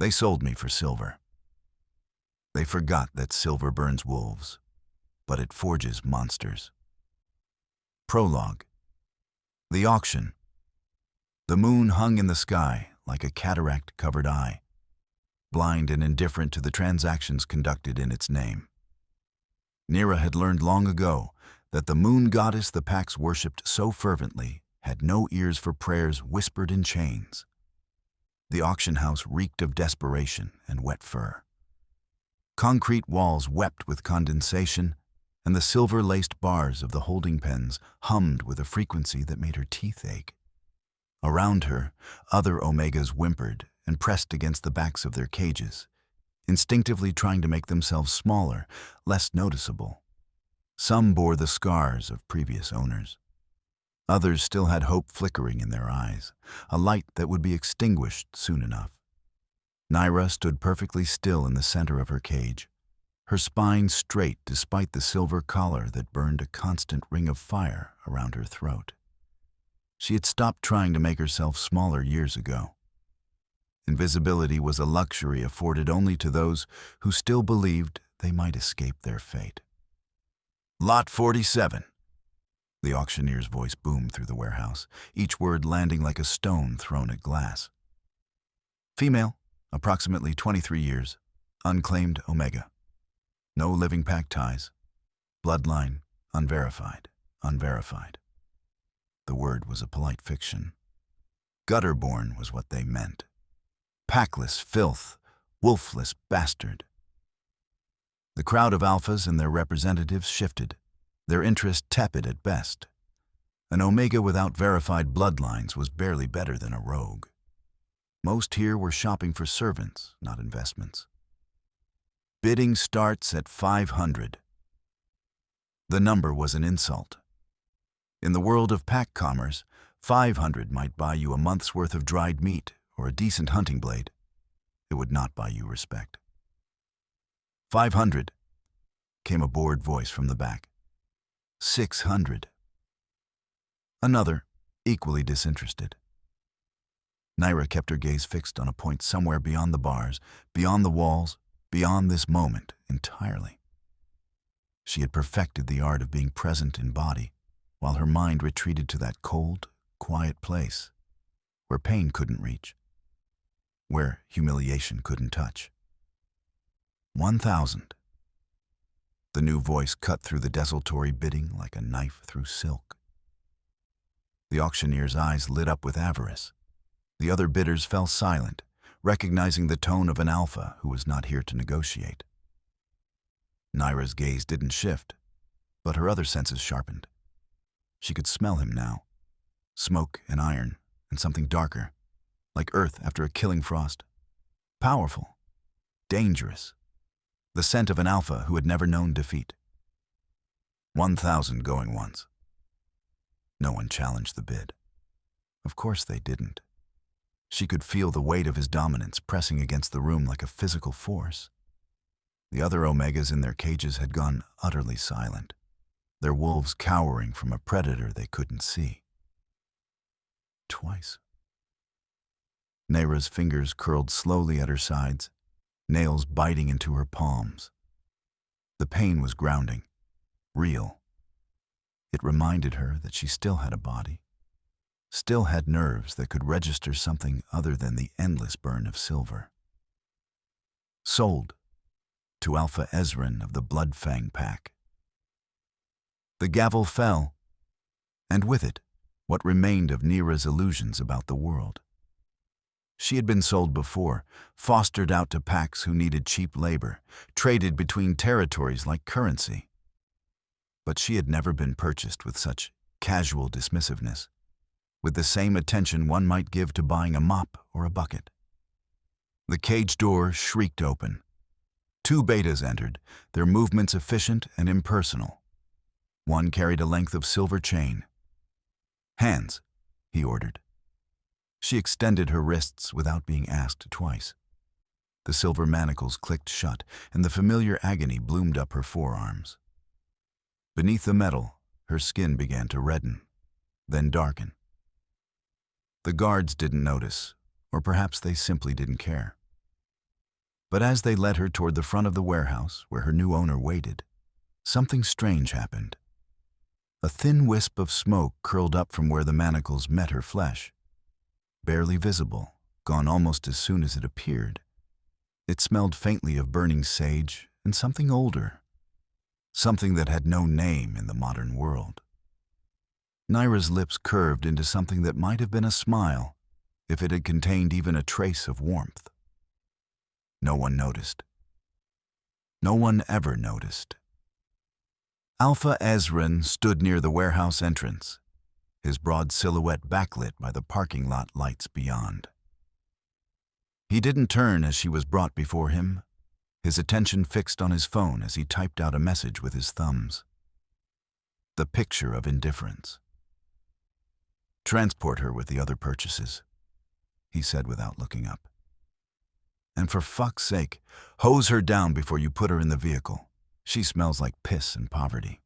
They sold me for silver. They forgot that silver burns wolves, but it forges monsters. Prologue. The auction. The moon hung in the sky like a cataract-covered eye, blind and indifferent to the transactions conducted in its name. Lyra had learned long ago that the moon goddess the packs worshipped so fervently had no ears for prayers whispered in chains. The auction house reeked of desperation and wet fur. Concrete walls wept with condensation, and the silver-laced bars of the holding pens hummed with a frequency that made her teeth ache. Around her, other Omegas whimpered and pressed against the backs of their cages, instinctively trying to make themselves smaller, less noticeable. Some bore the scars of previous owners. Others still had hope flickering in their eyes, a light that would be extinguished soon enough. Lyra stood perfectly still in the center of her cage, her spine straight despite the silver collar that burned a constant ring of fire around her throat. She had stopped trying to make herself smaller years ago. Invisibility was a luxury afforded only to those who still believed they might escape their fate. Lot 47. The auctioneer's voice boomed through the warehouse, each word landing like a stone thrown at glass. Female, approximately 23 years, unclaimed Omega. No living pack ties. Bloodline, unverified, unverified. The word was a polite fiction. Gutterborn was what they meant. Packless filth, wolfless bastard. The crowd of alphas and their representatives shifted, their interest tepid at best. An Omega without verified bloodlines was barely better than a rogue. Most here were shopping for servants, not investments. Bidding starts at 500. The number was an insult. In the world of pack commerce, 500 might buy you a month's worth of dried meat or a decent hunting blade. It would not buy you respect. 500, came a bored voice from the back. 600. Another, equally disinterested. Lyra kept her gaze fixed on a point somewhere beyond the bars, beyond the walls, beyond this moment entirely. She had perfected the art of being present in body, while her mind retreated to that cold, quiet place, where pain couldn't reach, where humiliation couldn't touch. 1,000. The new voice cut through the desultory bidding like a knife through silk. The auctioneer's eyes lit up with avarice. The other bidders fell silent, recognizing the tone of an alpha who was not here to negotiate. Lyra's gaze didn't shift, but her other senses sharpened. She could smell him now. Smoke and iron and something darker, like earth after a killing frost. Powerful, dangerous. The scent of an alpha who had never known defeat. 1,000 going once. No one challenged the bid. Of course they didn't. She could feel the weight of his dominance pressing against the room like a physical force. The other Omegas in their cages had gone utterly silent, their wolves cowering from a predator they couldn't see. Twice. Lyra's fingers curled slowly at her sides, nails biting into her palms. The pain was grounding, real. It reminded her that she still had a body, still had nerves that could register something other than the endless burn of silver. Sold to Alpha Ezran of the Bloodfang pack. The gavel fell, and with it, what remained of Lyra's illusions about the world. She had been sold before, fostered out to packs who needed cheap labor, traded between territories like currency. But she had never been purchased with such casual dismissiveness, with the same attention one might give to buying a mop or a bucket. The cage door shrieked open. 2 betas entered, their movements efficient and impersonal. One carried a length of silver chain. "Hands," he ordered. She extended her wrists without being asked twice. The silver manacles clicked shut, and the familiar agony bloomed up her forearms. Beneath the metal, her skin began to redden, then darken. The guards didn't notice, or perhaps they simply didn't care. But as they led her toward the front of the warehouse where her new owner waited, something strange happened. A thin wisp of smoke curled up from where the manacles met her flesh. Barely visible, gone almost as soon as it appeared. It smelled faintly of burning sage and something older, something that had no name in the modern world. Lyra's lips curved into something that might have been a smile if it had contained even a trace of warmth. No one noticed. No one ever noticed. Alpha Ezran stood near the warehouse entrance, his broad silhouette backlit by the parking lot lights beyond. He didn't turn as she was brought before him, his attention fixed on his phone as he typed out a message with his thumbs. The picture of indifference. "Transport her with the other purchases," he said without looking up. "And for fuck's sake, hose her down before you put her in the vehicle. She smells like piss and poverty."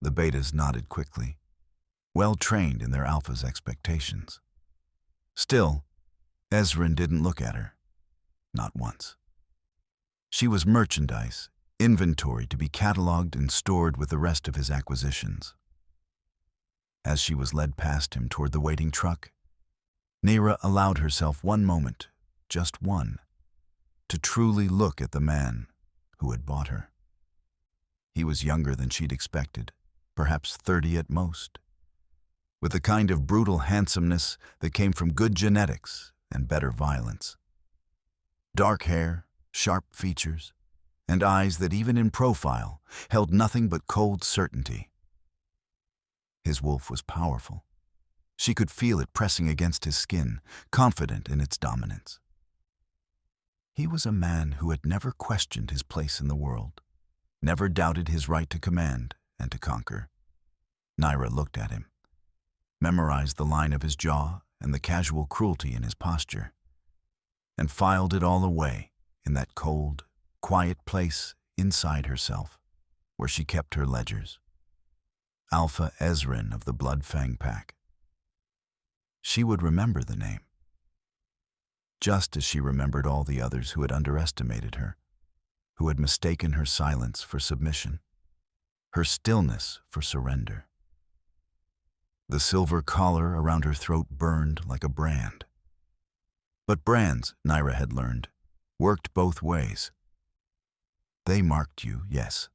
The betas nodded quickly, well trained in their alpha's expectations. Still, Ezran didn't look at her. Not once. She was merchandise, inventory to be cataloged and stored with the rest of his acquisitions. As she was led past him toward the waiting truck, Lyra allowed herself one moment, just one, to truly look at the man who had bought her. He was younger than she'd expected, perhaps 30 at most, with the kind of brutal handsomeness that came from good genetics and better violence. Dark hair, sharp features, and eyes that even in profile held nothing but cold certainty. His wolf was powerful. She could feel it pressing against his skin, confident in its dominance. He was a man who had never questioned his place in the world, never doubted his right to command and to conquer. Lyra looked at him, memorized the line of his jaw and the casual cruelty in his posture, and filed it all away in that cold, quiet place inside herself, where she kept her ledgers. Alpha Ezran of the Bloodfang pack. She would remember the name, just as she remembered all the others who had underestimated her, who had mistaken her silence for submission, her stillness for surrender. The silver collar around her throat burned like a brand. But brands, Lyra had learned, worked both ways. They marked you, yes,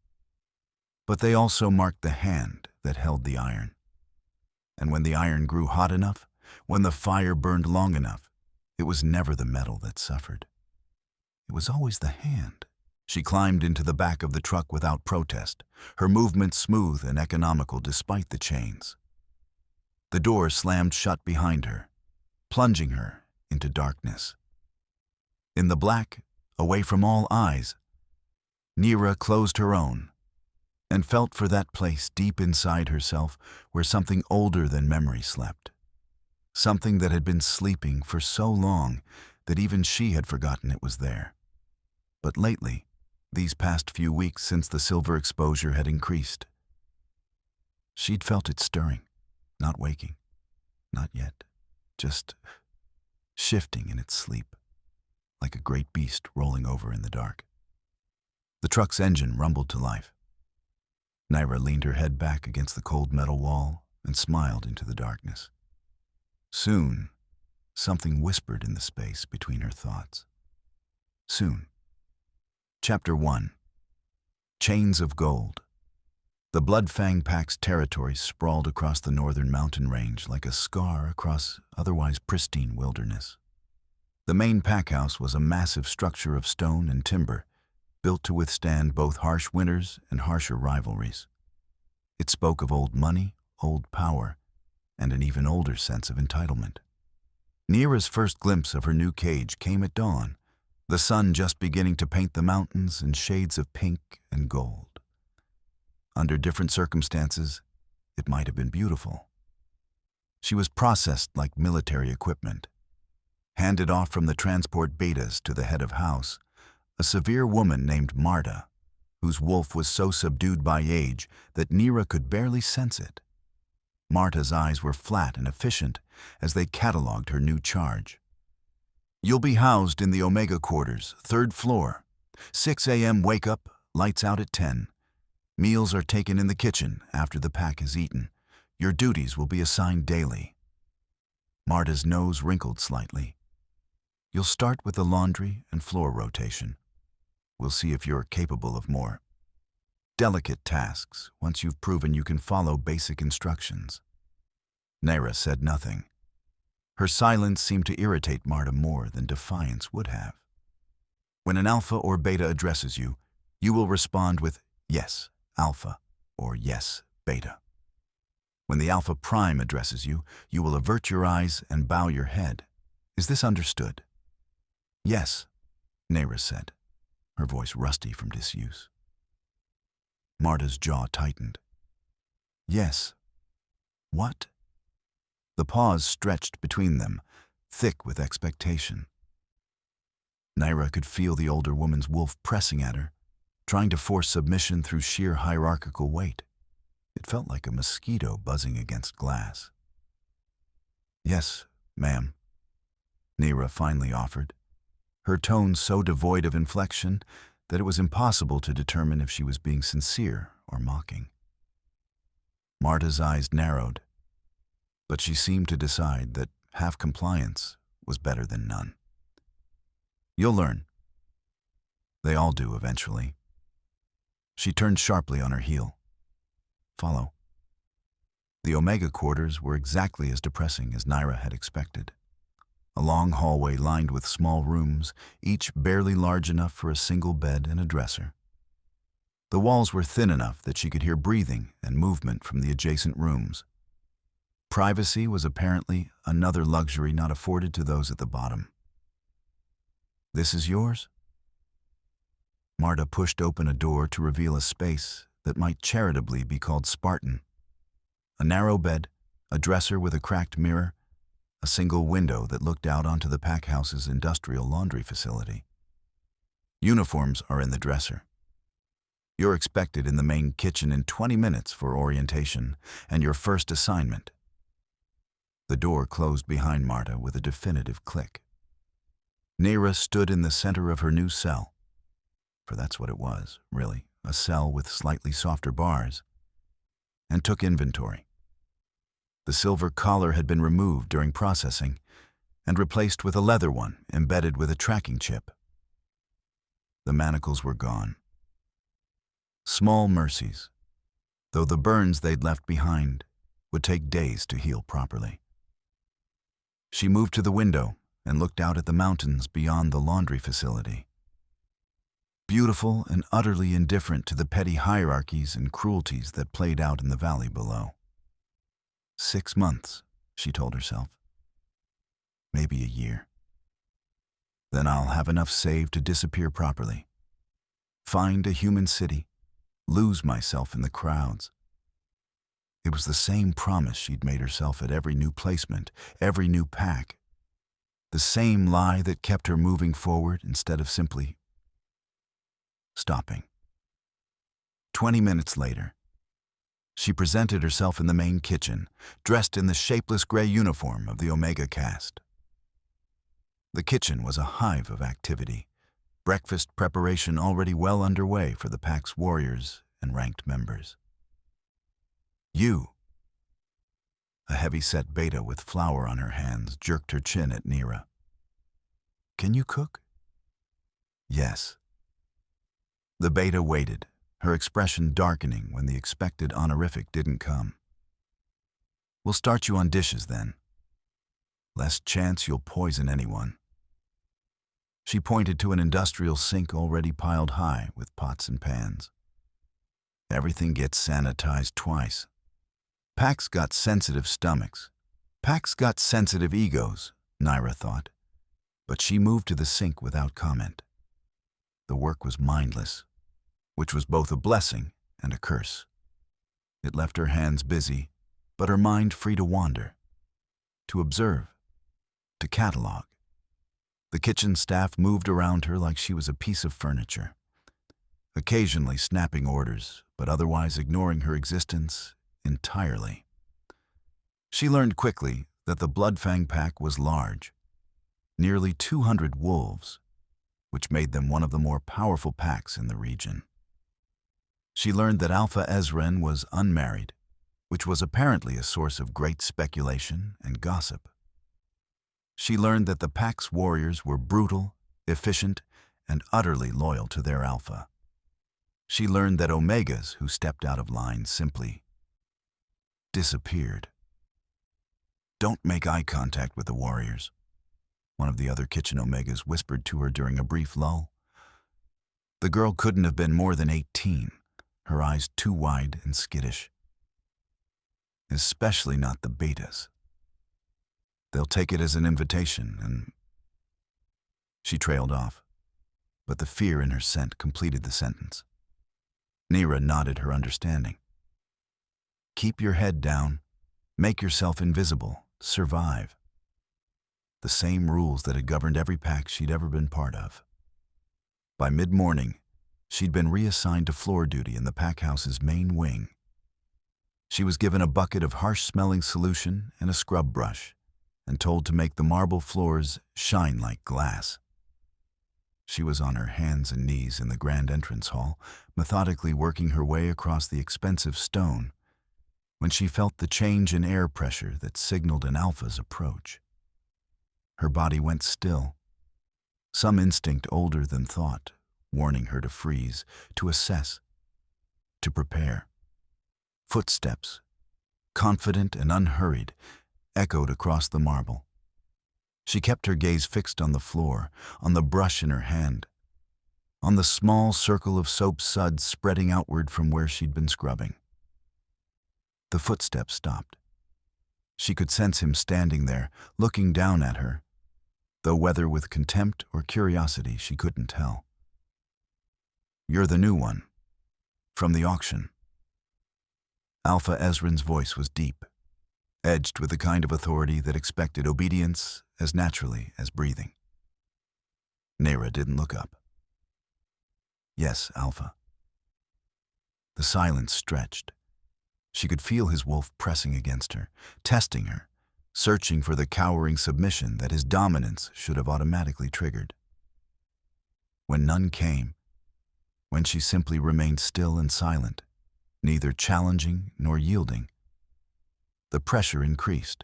but they also marked the hand that held the iron. And when the iron grew hot enough, when the fire burned long enough, it was never the metal that suffered. It was always the hand. She climbed into the back of the truck without protest, her movements smooth and economical despite the chains. The door slammed shut behind her, plunging her into darkness. In the black, away from all eyes, Lyra closed her own and felt for that place deep inside herself where something older than memory slept. Something that had been sleeping for so long that even she had forgotten it was there. But lately, these past few weeks since the silver exposure had increased, she'd felt it stirring, not waking, not yet, just shifting in its sleep, like a great beast rolling over in the dark. The truck's engine rumbled to life. Lyra leaned her head back against the cold metal wall and smiled into the darkness. Soon, something whispered in the space between her thoughts. Soon. Chapter 1. Chains of Gold. The Bloodfang pack's territory sprawled across the northern mountain range like a scar across otherwise pristine wilderness. The main packhouse was a massive structure of stone and timber, built to withstand both harsh winters and harsher rivalries. It spoke of old money, old power, and an even older sense of entitlement. Lyra's first glimpse of her new cage came at dawn, the sun just beginning to paint the mountains in shades of pink and gold. Under different circumstances, it might have been beautiful. She was processed like military equipment, handed off from the transport betas to the head of house, a severe woman named Marta, whose wolf was so subdued by age that Lyra could barely sense it. Marta's eyes were flat and efficient as they catalogued her new charge. You'll be housed in the Omega quarters, 3rd floor. 6 a.m. wake up, lights out at 10. Meals are taken in the kitchen after the pack is eaten. Your duties will be assigned daily. Marta's nose wrinkled slightly. You'll start with the laundry and floor rotation. We'll see if you're capable of more delicate tasks once you've proven you can follow basic instructions. Lyra said nothing. Her silence seemed to irritate Marta more than defiance would have. When an alpha or beta addresses you, you will respond with yes, alpha, or yes, beta. When the alpha prime addresses you, you will avert your eyes and bow your head. Is this understood? Yes, Lyra said, her voice rusty from disuse. Marta's jaw tightened. Yes. What? The pause stretched between them, thick with expectation. Lyra could feel the older woman's wolf pressing at her, trying to force submission through sheer hierarchical weight. It felt like a mosquito buzzing against glass. Yes, ma'am, Lyra finally offered, her tone so devoid of inflection that it was impossible to determine if she was being sincere or mocking. Marta's eyes narrowed, but she seemed to decide that half compliance was better than none. You'll learn. They all do eventually. She turned sharply on her heel. Follow. The Omega quarters were exactly as depressing as Lyra had expected. A long hallway lined with small rooms, each barely large enough for a single bed and a dresser. The walls were thin enough that she could hear breathing and movement from the adjacent rooms. Privacy was apparently another luxury not afforded to those at the bottom. This is yours? Marta pushed open a door to reveal a space that might charitably be called Spartan. A narrow bed, a dresser with a cracked mirror, a single window that looked out onto the pack house's industrial laundry facility. Uniforms are in the dresser. You're expected in the main kitchen in 20 minutes for orientation and your first assignment. The door closed behind Marta with a definitive click. Lyra stood in the center of her new cell, for that's what it was, really, a cell with slightly softer bars, and took inventory. The silver collar had been removed during processing and replaced with a leather one embedded with a tracking chip. The manacles were gone. Small mercies, though the burns they'd left behind would take days to heal properly. She moved to the window and looked out at the mountains beyond the laundry facility. Beautiful and utterly indifferent to the petty hierarchies and cruelties that played out in the valley below. 6 months, she told herself. Maybe a year. Then I'll have enough saved to disappear properly. Find a human city, lose myself in the crowds. It was the same promise she'd made herself at every new placement, every new pack. The same lie that kept her moving forward instead of simply stopping. 20 minutes later, she presented herself in the main kitchen, dressed in the shapeless gray uniform of the Omega caste. The kitchen was a hive of activity, breakfast preparation already well underway for the pack's warriors and ranked members. You, a heavy-set beta with flour on her hands, jerked her chin at Lyra. Can you cook? Yes. The beta waited, her expression darkening when the expected honorific didn't come. We'll start you on dishes then. Less chance you'll poison anyone. She pointed to an industrial sink already piled high with pots and pans. Everything gets sanitized twice. Packs got sensitive stomachs. Packs got sensitive egos, Lyra thought. But she moved to the sink without comment. The work was mindless, which was both a blessing and a curse. It left her hands busy, but her mind free to wander, to observe, to catalog. The kitchen staff moved around her like she was a piece of furniture, occasionally snapping orders, but otherwise ignoring her existence entirely. She learned quickly that the Bloodfang pack was large. nearly 200 wolves, which made them one of the more powerful packs in the region. She learned that Alpha Ezren was unmarried, which was apparently a source of great speculation and gossip. She learned that the pack's warriors were brutal, efficient, and utterly loyal to their alpha. She learned that Omegas who stepped out of line simply disappeared. "Don't make eye contact with the warriors," one of the other kitchen Omegas whispered to her during a brief lull. The girl couldn't have been more than 18, her eyes too wide and skittish. "Especially not the betas. They'll take it as an invitation and—" She trailed off, but the fear in her scent completed the sentence. Lyra nodded her understanding. "Keep your head down, make yourself invisible, survive." The same rules that had governed every pack she'd ever been part of. By mid-morning, she'd been reassigned to floor duty in the pack house's main wing. She was given a bucket of harsh-smelling solution and a scrub brush, and told to make the marble floors shine like glass. She was on her hands and knees in the grand entrance hall, methodically working her way across the expensive stone, when she felt the change in air pressure that signaled an alpha's approach. Her body went still, some instinct older than thought, warning her to freeze, to assess, to prepare. Footsteps, confident and unhurried, echoed across the marble. She kept her gaze fixed on the floor, on the brush in her hand, on the small circle of soap suds spreading outward from where she'd been scrubbing. The footsteps stopped. She could sense him standing there, looking down at her, though whether with contempt or curiosity she couldn't tell. "You're the new one, from the auction." Alpha Ezren's voice was deep, edged with the kind of authority that expected obedience as naturally as breathing. Lyra didn't look up. "Yes, Alpha." The silence stretched. She could feel his wolf pressing against her, testing her, searching for the cowering submission that his dominance should have automatically triggered. When none came, when she simply remained still and silent, neither challenging nor yielding, the pressure increased.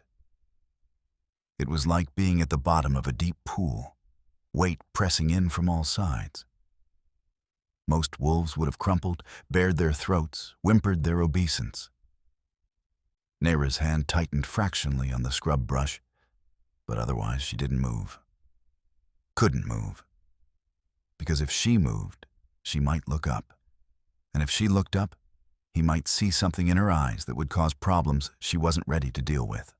It was like being at the bottom of a deep pool, weight pressing in from all sides. Most wolves would have crumpled, bared their throats, whimpered their obeisance. Lyra's hand tightened fractionally on the scrub brush, but otherwise she didn't move. Couldn't move. Because if she moved, she might look up. And if she looked up, he might see something in her eyes that would cause problems she wasn't ready to deal with.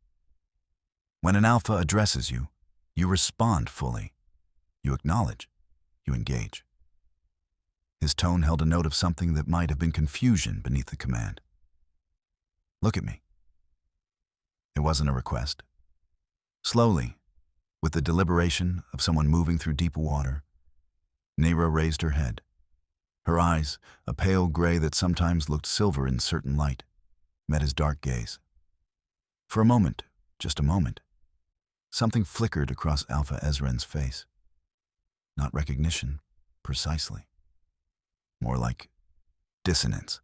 When an alpha addresses you, you respond fully. You acknowledge. You engage. His tone held a note of something that might have been confusion beneath the command. "Look at me." It wasn't a request. Slowly, with the deliberation of someone moving through deep water, Lyra raised her head. Her eyes, a pale gray that sometimes looked silver in certain light, met his dark gaze. For a moment, just a moment, something flickered across Alpha Ezren's face. Not recognition, precisely. More like dissonance,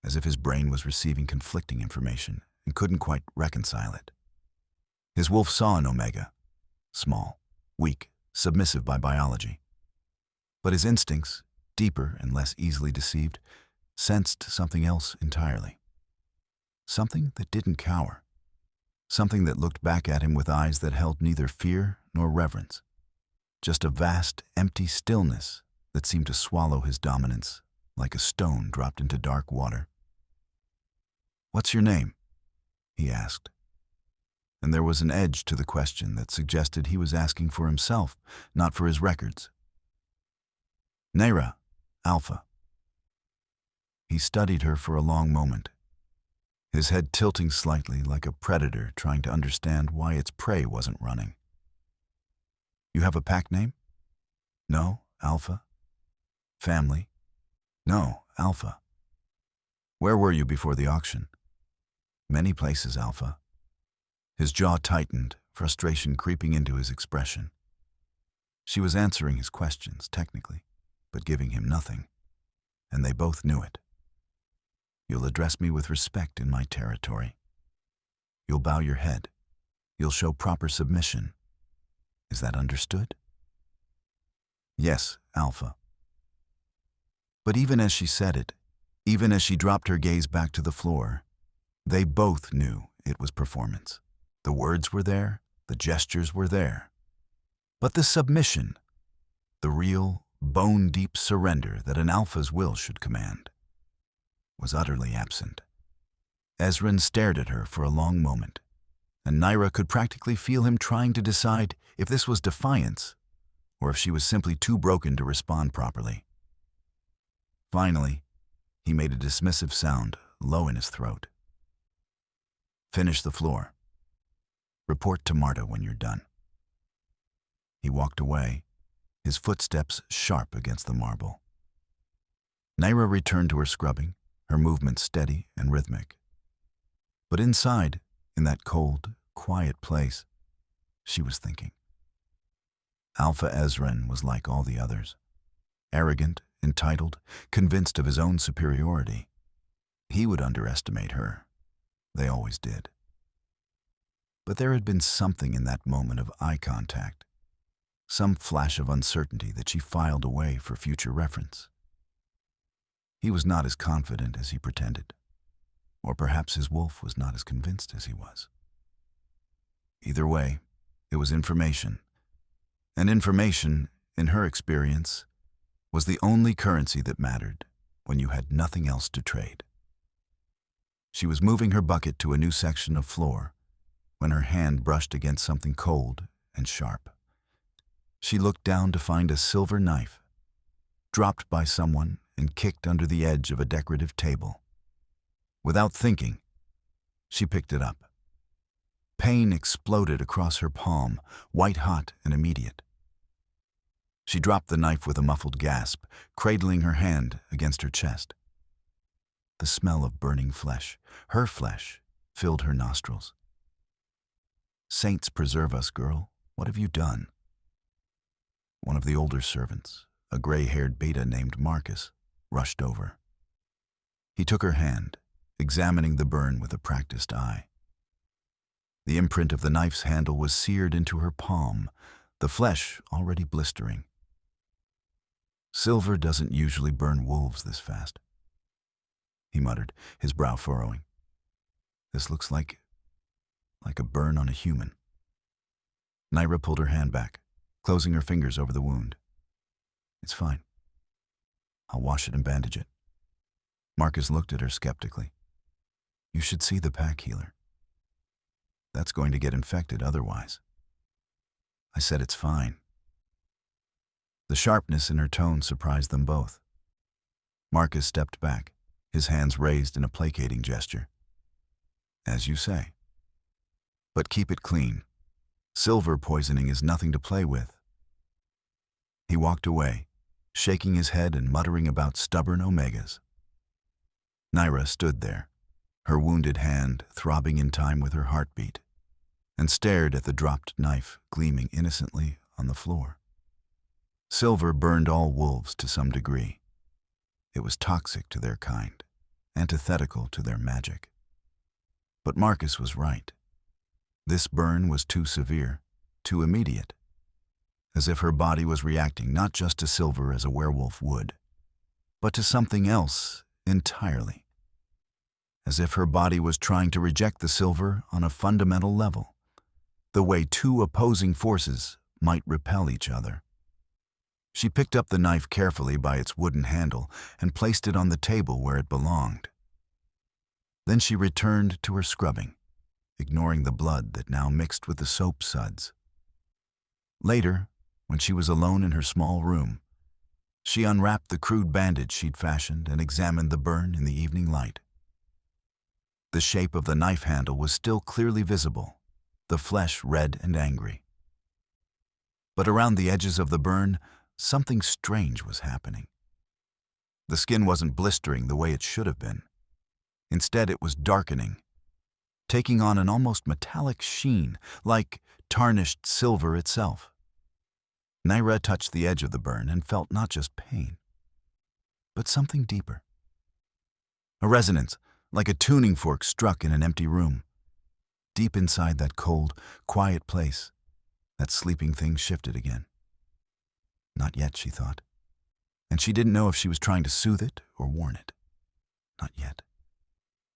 as if his brain was receiving conflicting information and couldn't quite reconcile it. His wolf saw an Omega, small, weak, submissive by biology. But his instincts, deeper and less easily deceived, sensed something else entirely. Something that didn't cower. Something that looked back at him with eyes that held neither fear nor reverence. Just a vast, empty stillness that seemed to swallow his dominance like a stone dropped into dark water. "What's your name?" he asked. And there was an edge to the question that suggested he was asking for himself, not for his records. "Lyra, Alpha." He studied her for a long moment, his head tilting slightly like a predator trying to understand why its prey wasn't running. "You have a pack name?" "No, Alpha." "Family?" "No, Alpha." "Where were you before the auction?" "Many places, Alpha." His jaw tightened, frustration creeping into his expression. She was answering his questions, technically, but giving him nothing, and they both knew it. You'll address me with respect in my territory. You'll bow your head. You'll show proper submission. Is that understood? Yes, Alpha. But even as she said it, even as she dropped her gaze back to the floor, they both knew it was performance. The words were there, the gestures were there. But the submission, the real, bone-deep surrender that an Alpha's will should command, was utterly absent. Ezran stared at her for a long moment, and Lyra could practically feel him trying to decide if this was defiance or if she was simply too broken to respond properly. Finally, he made a dismissive sound low in his throat. Finish the floor. Report to Marta when you're done. He walked away, his footsteps sharp against the marble. Lyra returned to her scrubbing, her movements steady and rhythmic. But inside, in that cold, quiet place, she was thinking. Alpha Ezran was like all the others, arrogant, entitled, convinced of his own superiority. He would underestimate her. They always did. But there had been something in that moment of eye contact, some flash of uncertainty that she filed away for future reference. He was not as confident as he pretended, or perhaps his wolf was not as convinced as he was. Either way, it was information, and information, in her experience, was the only currency that mattered when you had nothing else to trade. She was moving her bucket to a new section of floor when her hand brushed against something cold and sharp. She looked down to find a silver knife, dropped by someone and kicked under the edge of a decorative table. Without thinking, she picked it up. Pain exploded across her palm, white-hot and immediate. She dropped the knife with a muffled gasp, cradling her hand against her chest. The smell of burning flesh, her flesh, filled her nostrils. Saints preserve us, girl. What have you done? One of the older servants, a gray-haired beta named Marcus, rushed over. He took her hand, examining the burn with a practiced eye. The imprint of the knife's handle was seared into her palm, the flesh already blistering. Silver doesn't usually burn wolves this fast, he muttered, his brow furrowing. This looks like a burn on a human. Lyra pulled her hand back, closing her fingers over the wound. It's fine. I'll wash it and bandage it. Marcus looked at her skeptically. You should see the pack healer. That's going to get infected otherwise. I said it's fine. The sharpness in her tone surprised them both. Marcus stepped back, his hands raised in a placating gesture. As you say. But keep it clean. Silver poisoning is nothing to play with. He walked away, shaking his head and muttering about stubborn omegas. Lyra stood there, her wounded hand throbbing in time with her heartbeat, and stared at the dropped knife gleaming innocently on the floor. Silver burned all wolves to some degree. It was toxic to their kind, antithetical to their magic. But Marcus was right. This burn was too severe, too immediate, as if her body was reacting not just to silver as a werewolf would, but to something else entirely, as if her body was trying to reject the silver on a fundamental level, the way two opposing forces might repel each other. She picked up the knife carefully by its wooden handle and placed it on the table where it belonged. Then she returned to her scrubbing, ignoring the blood that now mixed with the soap suds. Later, when she was alone in her small room, she unwrapped the crude bandage she'd fashioned and examined the burn in the evening light. The shape of the knife handle was still clearly visible, the flesh red and angry. But around the edges of the burn, something strange was happening. The skin wasn't blistering the way it should have been. Instead, it was darkening, taking on an almost metallic sheen, like tarnished silver itself. Lyra touched the edge of the burn and felt not just pain, but something deeper. A resonance, like a tuning fork struck in an empty room. Deep inside that cold, quiet place, that sleeping thing shifted again. Not yet, she thought, and she didn't know if she was trying to soothe it or warn it. Not yet.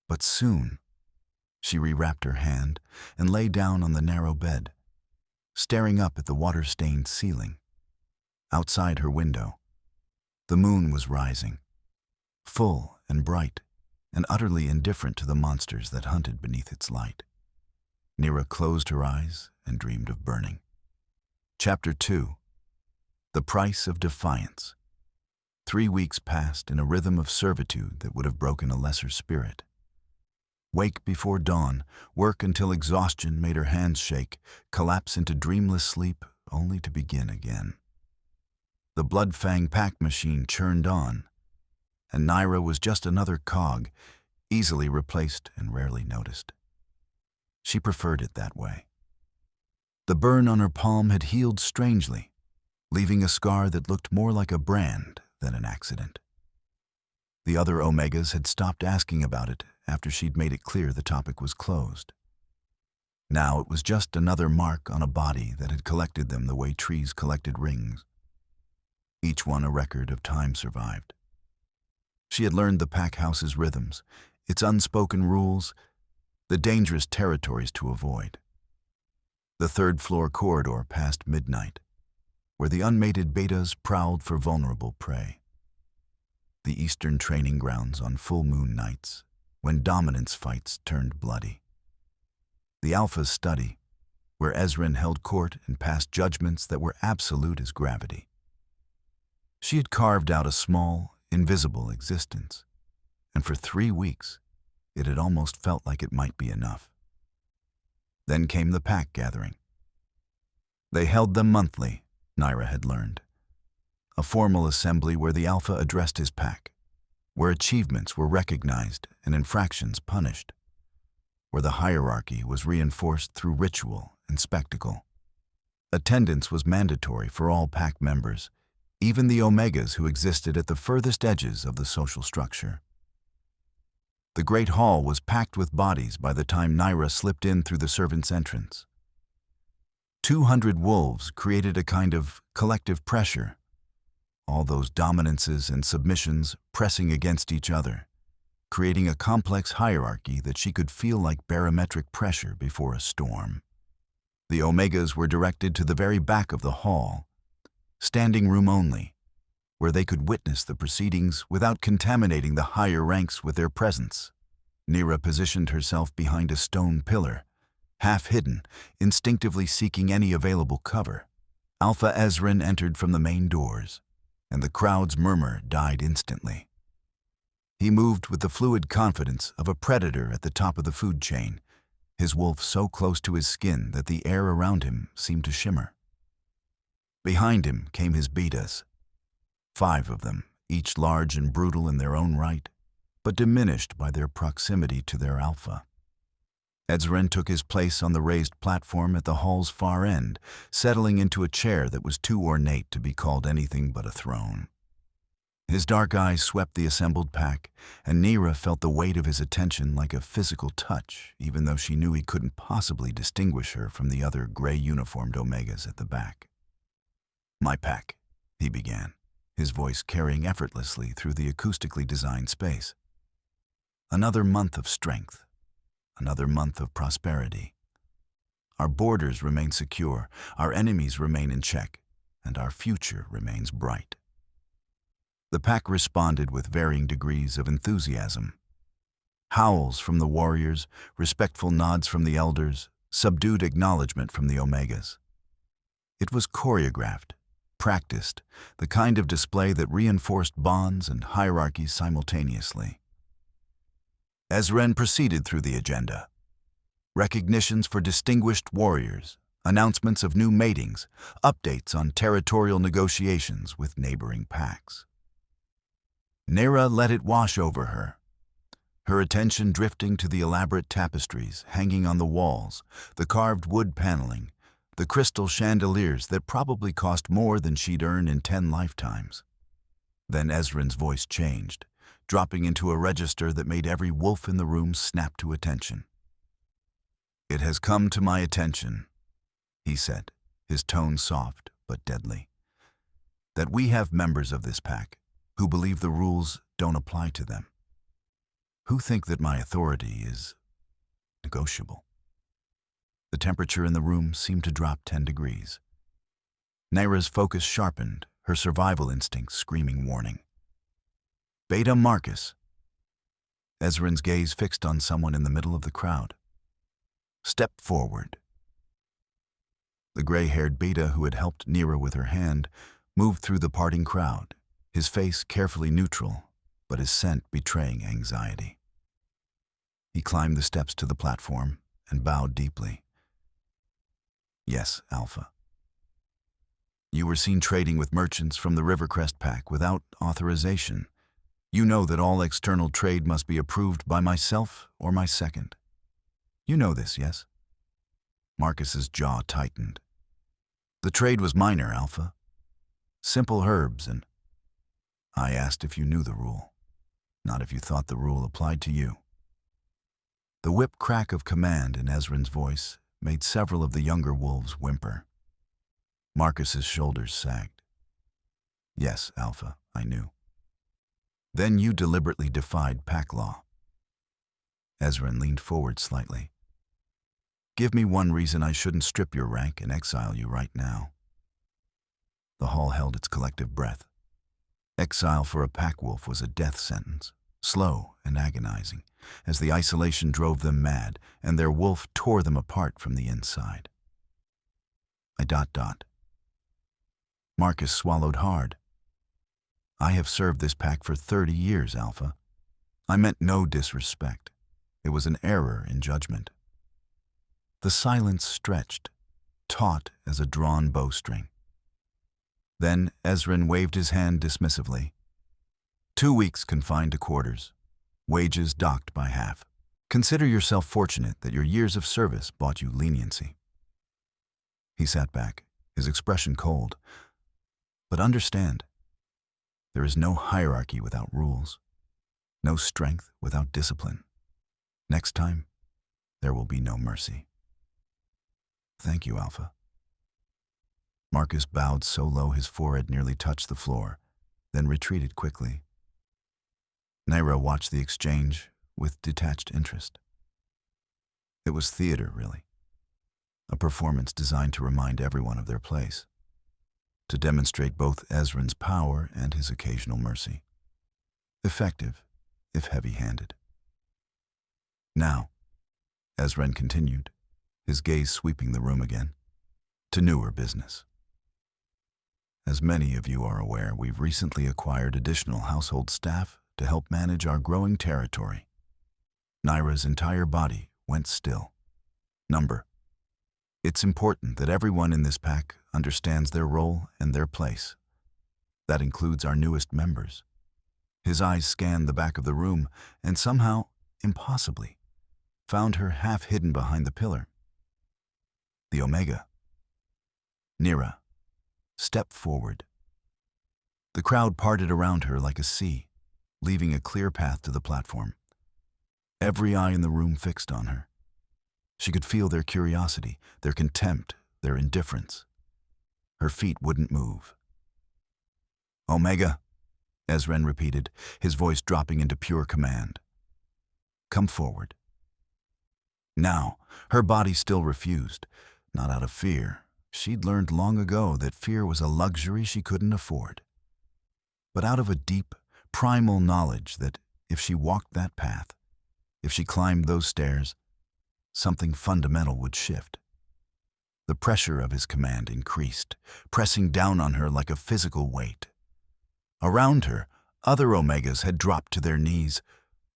But soon, she rewrapped her hand and lay down on the narrow bed, staring up at the water-stained ceiling. Outside her window, the moon was rising, full and bright, and utterly indifferent to the monsters that hunted beneath its light. Lyra closed her eyes and dreamed of burning. Chapter 2. The Price of Defiance. 3 weeks passed in a rhythm of servitude that would have broken a lesser spirit. Wake before dawn, work until exhaustion made her hands shake, collapse into dreamless sleep only to begin again. The Bloodfang pack machine churned on, and Lyra was just another cog, easily replaced and rarely noticed. She preferred it that way. The burn on her palm had healed strangely, leaving a scar that looked more like a brand than an accident. The other Omegas had stopped asking about it after she'd made it clear the topic was closed. Now it was just another mark on a body that had collected them the way trees collected rings. Each one a record of time survived. She had learned the pack house's rhythms, its unspoken rules, the dangerous territories to avoid. The third-floor corridor past midnight, where the unmated betas prowled for vulnerable prey. The eastern training grounds on full moon nights, when dominance fights turned bloody. The alpha's study, where Ezrin held court and passed judgments that were absolute as gravity. She had carved out a small, invisible existence, and for 3 weeks, it had almost felt like it might be enough. Then came the pack gathering. They held them monthly, Lyra had learned. A formal assembly where the alpha addressed his pack, where achievements were recognized and infractions punished, where the hierarchy was reinforced through ritual and spectacle. Attendance was mandatory for all pack members, even the Omegas who existed at the furthest edges of the social structure. The great hall was packed with bodies by the time Lyra slipped in through the servants' entrance. 200 wolves created a kind of collective pressure, all those dominances and submissions pressing against each other, creating a complex hierarchy that she could feel like barometric pressure before a storm. The Omegas were directed to the very back of the hall, standing room only, where they could witness the proceedings without contaminating the higher ranks with their presence. Lyra positioned herself behind a stone pillar, half hidden, instinctively seeking any available cover. Alpha Ezrin entered from the main doors, and the crowd's murmur died instantly. He moved with the fluid confidence of a predator at the top of the food chain, his wolf so close to his skin that the air around him seemed to shimmer. Behind him came his betas, 5 of them, each large and brutal in their own right, but diminished by their proximity to their alpha. Ezrin took his place on the raised platform at the hall's far end, settling into a chair that was too ornate to be called anything but a throne. His dark eyes swept the assembled pack, and Lyra felt the weight of his attention like a physical touch, even though she knew he couldn't possibly distinguish her from the other gray-uniformed Omegas at the back. "My pack," he began, his voice carrying effortlessly through the acoustically designed space. "Another month of strength, another month of prosperity. Our borders remain secure, our enemies remain in check, and our future remains bright." The pack responded with varying degrees of enthusiasm. Howls from the warriors, respectful nods from the elders, subdued acknowledgement from the Omegas. It was choreographed, practiced, the kind of display that reinforced bonds and hierarchies simultaneously. Ezrin proceeded through the agenda. Recognitions for distinguished warriors, announcements of new matings, updates on territorial negotiations with neighboring packs. Lyra let it wash over her. her attention drifting to the elaborate tapestries hanging on the walls, the carved wood paneling, the crystal chandeliers that probably cost more than she'd earn in 10 lifetimes. Then Ezran's voice changed, dropping into a register that made every wolf in the room snap to attention. "It has come to my attention," he said, his tone soft but deadly, "that we have members of this pack who believe the rules don't apply to them, who think that my authority is negotiable." The temperature in the room seemed to drop 10 degrees. Lyra's focus sharpened, her survival instincts screaming warning. "Beta Marcus." Ezran's gaze fixed on someone in the middle of the crowd. "Step forward." The gray-haired Beta who had helped Lyra with her hand moved through the parting crowd, his face carefully neutral, but his scent betraying anxiety. He climbed the steps to the platform and bowed deeply. "Yes, Alpha. You were seen trading with merchants from the Rivercrest Pack without authorization. You know that all external trade must be approved by myself or my second. You know this, yes?" Marcus's jaw tightened. "The trade was minor, Alpha. Simple herbs, and I asked if you knew the rule, not if you thought the rule applied to you." The whip crack of command in Ezran's voice made several of the younger wolves whimper. Marcus's shoulders sagged. "Yes, Alpha, I knew." "Then you deliberately defied pack law." Ezran leaned forward slightly. "Give me one reason I shouldn't strip your rank and exile you right now." The hall held its collective breath. Exile for a pack wolf was a death sentence, slow and agonizing, as the isolation drove them mad and their wolf tore them apart from the inside. Marcus swallowed hard. "I have served this pack for 30 years, Alpha. I meant no disrespect. It was an error in judgment." The silence stretched, taut as a drawn bowstring. Then Ezran waved his hand dismissively. 2 weeks confined to quarters, wages docked by half. Consider yourself fortunate that your years of service bought you leniency." He sat back, his expression cold. "But understand, there is no hierarchy without rules, no strength without discipline. Next time, there will be no mercy." "Thank you, Alpha." Marcus bowed so low his forehead nearly touched the floor, then retreated quickly. Lyra watched the exchange with detached interest. It was theater, really. A performance designed to remind everyone of their place, to demonstrate both Ezran's power and his occasional mercy. Effective, if heavy-handed. "Now," Ezran continued, his gaze sweeping the room again, "to newer business. As many of you are aware, we've recently acquired additional household staff to help manage our growing territory." Lyra's entire body went still. "Number. It's important that everyone in this pack understands their role and their place. That includes our newest members." His eyes scanned the back of the room and somehow, impossibly, found her half hidden behind the pillar. "The Omega. Lyra, step forward." The crowd parted around her like a sea, leaving a clear path to the platform. Every eye in the room fixed on her. She could feel their curiosity, their contempt, their indifference. Her feet wouldn't move. "Omega," Ezran repeated, his voice dropping into pure command. "Come forward." Now, her body still refused, not out of fear. She'd learned long ago that fear was a luxury she couldn't afford. But out of a deep, primal knowledge that if she walked that path, if she climbed those stairs, something fundamental would shift. The pressure of his command increased, pressing down on her like a physical weight. Around her, other Omegas had dropped to their knees,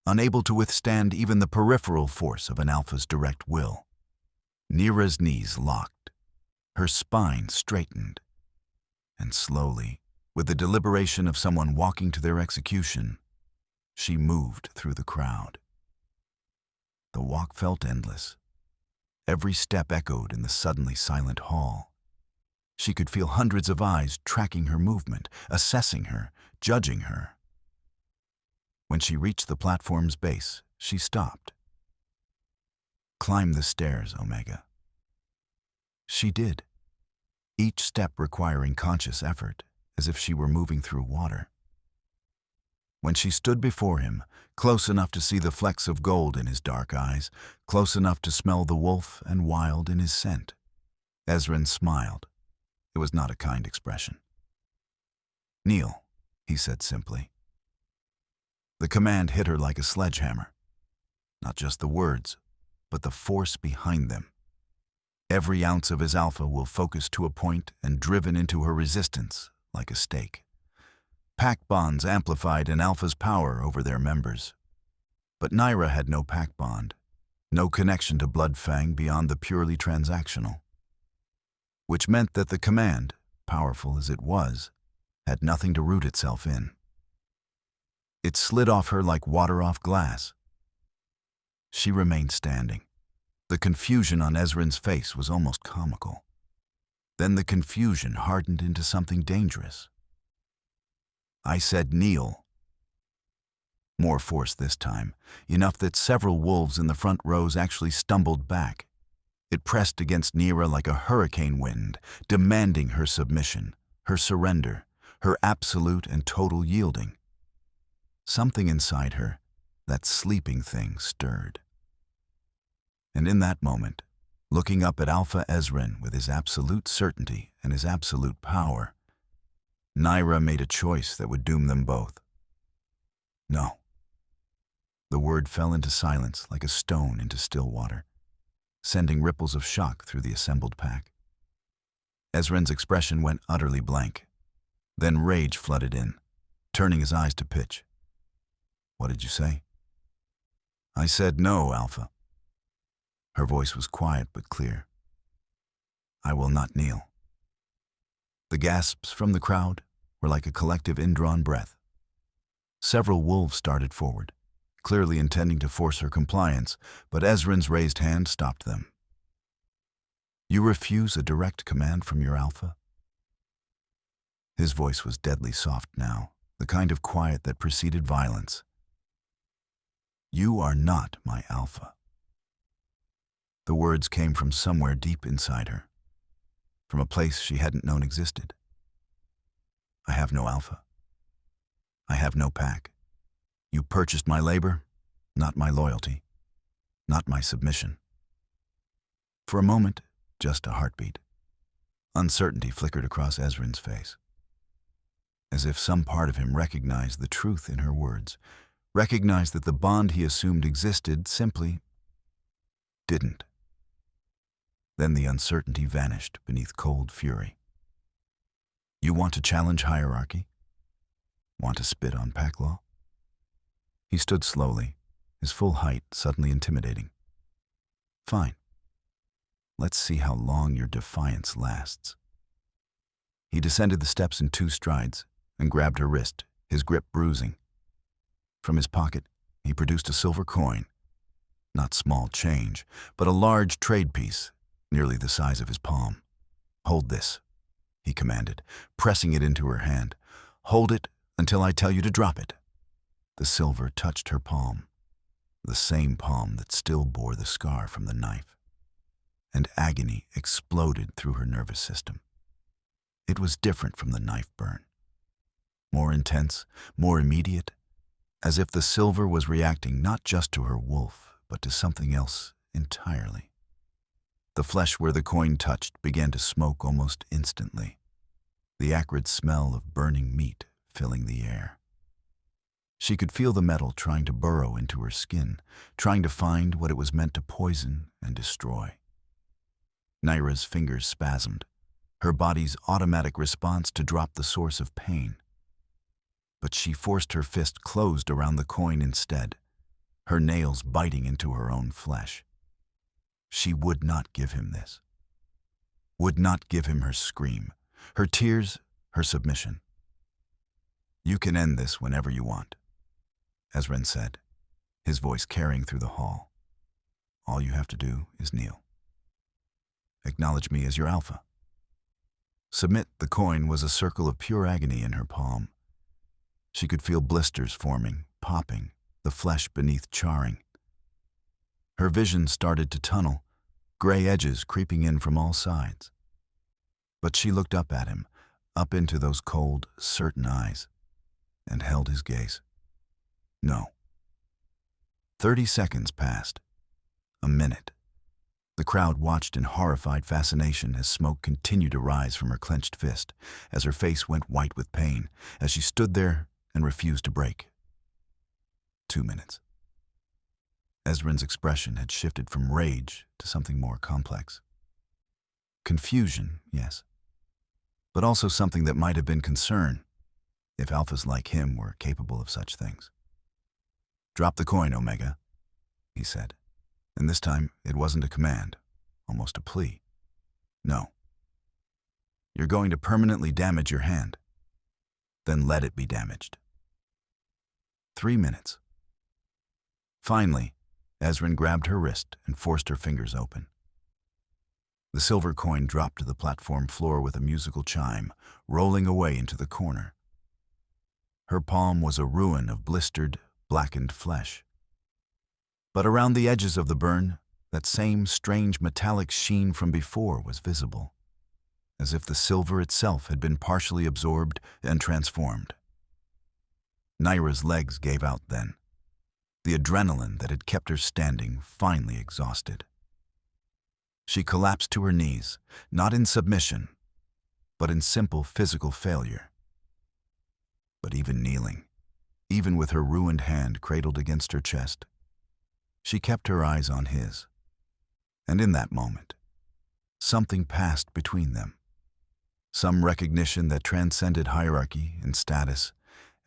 unable to withstand even the peripheral force of an Alpha's direct will. Lyra's knees locked, her spine straightened, and slowly, with the deliberation of someone walking to their execution, she moved through the crowd. The walk felt endless. Every step echoed in the suddenly silent hall. She could feel hundreds of eyes tracking her movement, assessing her, judging her. When she reached the platform's base, she stopped. "Climb the stairs, Omega." She did, each step requiring conscious effort, as if she were moving through water. When she stood before him, close enough to see the flecks of gold in his dark eyes, close enough to smell the wolf and wild in his scent, Ezran smiled. It was not a kind expression. "Kneel," he said simply. The command hit her like a sledgehammer. Not just the words, but the force behind them. Every ounce of his alpha will focus to a point and driven into her resistance like a stake. Pack bonds amplified an alpha's power over their members. But Lyra had no pack bond, no connection to Bloodfang beyond the purely transactional. Which meant that the command, powerful as it was, had nothing to root itself in. It slid off her like water off glass. She remained standing. The confusion on Ezran's face was almost comical. Then the confusion hardened into something dangerous. "I said kneel." More force this time, enough that several wolves in the front rows actually stumbled back. It pressed against Lyra like a hurricane wind, demanding her submission, her surrender, her absolute and total yielding. Something inside her, that sleeping thing, stirred. And in that moment, looking up at Alpha Ezran with his absolute certainty and his absolute power, Lyra made a choice that would doom them both. No. The word fell into silence like a stone into still water, sending ripples of shock through the assembled pack. Ezran's expression went utterly blank. Then rage flooded in, turning his eyes to pitch. "What did you say?" "I said no, Alpha." Her voice was quiet but clear. "I will not kneel." The gasps from the crowd were like a collective indrawn breath. Several wolves started forward, clearly intending to force her compliance, but Ezran's raised hand stopped them. "You refuse a direct command from your Alpha?" His voice was deadly soft now, the kind of quiet that preceded violence. "You are not my Alpha." The words came from somewhere deep inside her, from a place she hadn't known existed. "I have no Alpha. I have no pack. You purchased my labor, not my loyalty, not my submission." For a moment, just a heartbeat. Uncertainty flickered across Ezran's face, as if some part of him recognized the truth in her words, recognized that the bond he assumed existed simply didn't. Then the uncertainty vanished beneath cold fury. "You want to challenge hierarchy? Want to spit on pack law?" He stood slowly, his full height suddenly intimidating. "Fine. Let's see how long your defiance lasts." He descended the steps in 2 strides and grabbed her wrist, his grip bruising. From his pocket, he produced a silver coin. Not small change, but a large trade piece, nearly the size of his palm. "Hold this," he commanded, pressing it into her hand. "Hold it until I tell you to drop it." The silver touched her palm, the same palm that still bore the scar from the knife, and agony exploded through her nervous system. It was different from the knife burn. More intense, more immediate, as if the silver was reacting not just to her wolf, but to something else entirely. The flesh where the coin touched began to smoke almost instantly, the acrid smell of burning meat filling the air. She could feel the metal trying to burrow into her skin, trying to find what it was meant to poison and destroy. Lyra's fingers spasmed, her body's automatic response to drop the source of pain. But she forced her fist closed around the coin instead, her nails biting into her own flesh. She would not give him this. Would not give him her scream, her tears, her submission. "You can end this whenever you want," Ezran said, his voice carrying through the hall. All you have to do is kneel. Acknowledge me as your alpha. Submit. The coin was a circle of pure agony in her palm. She could feel blisters forming, popping, the flesh beneath charring. Her vision started to tunnel, gray edges creeping in from all sides. But she looked up at him, up into those cold, certain eyes, and held his gaze. No. 30 seconds passed. A minute. The crowd watched in horrified fascination as smoke continued to rise from her clenched fist, as her face went white with pain, as she stood there and refused to break. 2 minutes. Ezrin's expression had shifted from rage to something more complex. Confusion, yes, but also something that might have been concern, if alphas like him were capable of such things. Drop the coin, Omega, he said. And this time, it wasn't a command, almost a plea. No. You're going to permanently damage your hand. Then let it be damaged. 3 minutes. Finally, Ezrin grabbed her wrist and forced her fingers open. The silver coin dropped to the platform floor with a musical chime, rolling away into the corner. Her palm was a ruin of blistered, blackened flesh. But around the edges of the burn, that same strange metallic sheen from before was visible, as if the silver itself had been partially absorbed and transformed. Lyra's legs gave out then, the adrenaline that had kept her standing finally exhausted. She collapsed to her knees, not in submission, but in simple physical failure. But even kneeling, even with her ruined hand cradled against her chest, she kept her eyes on his. And in that moment, something passed between them. Some recognition that transcended hierarchy and status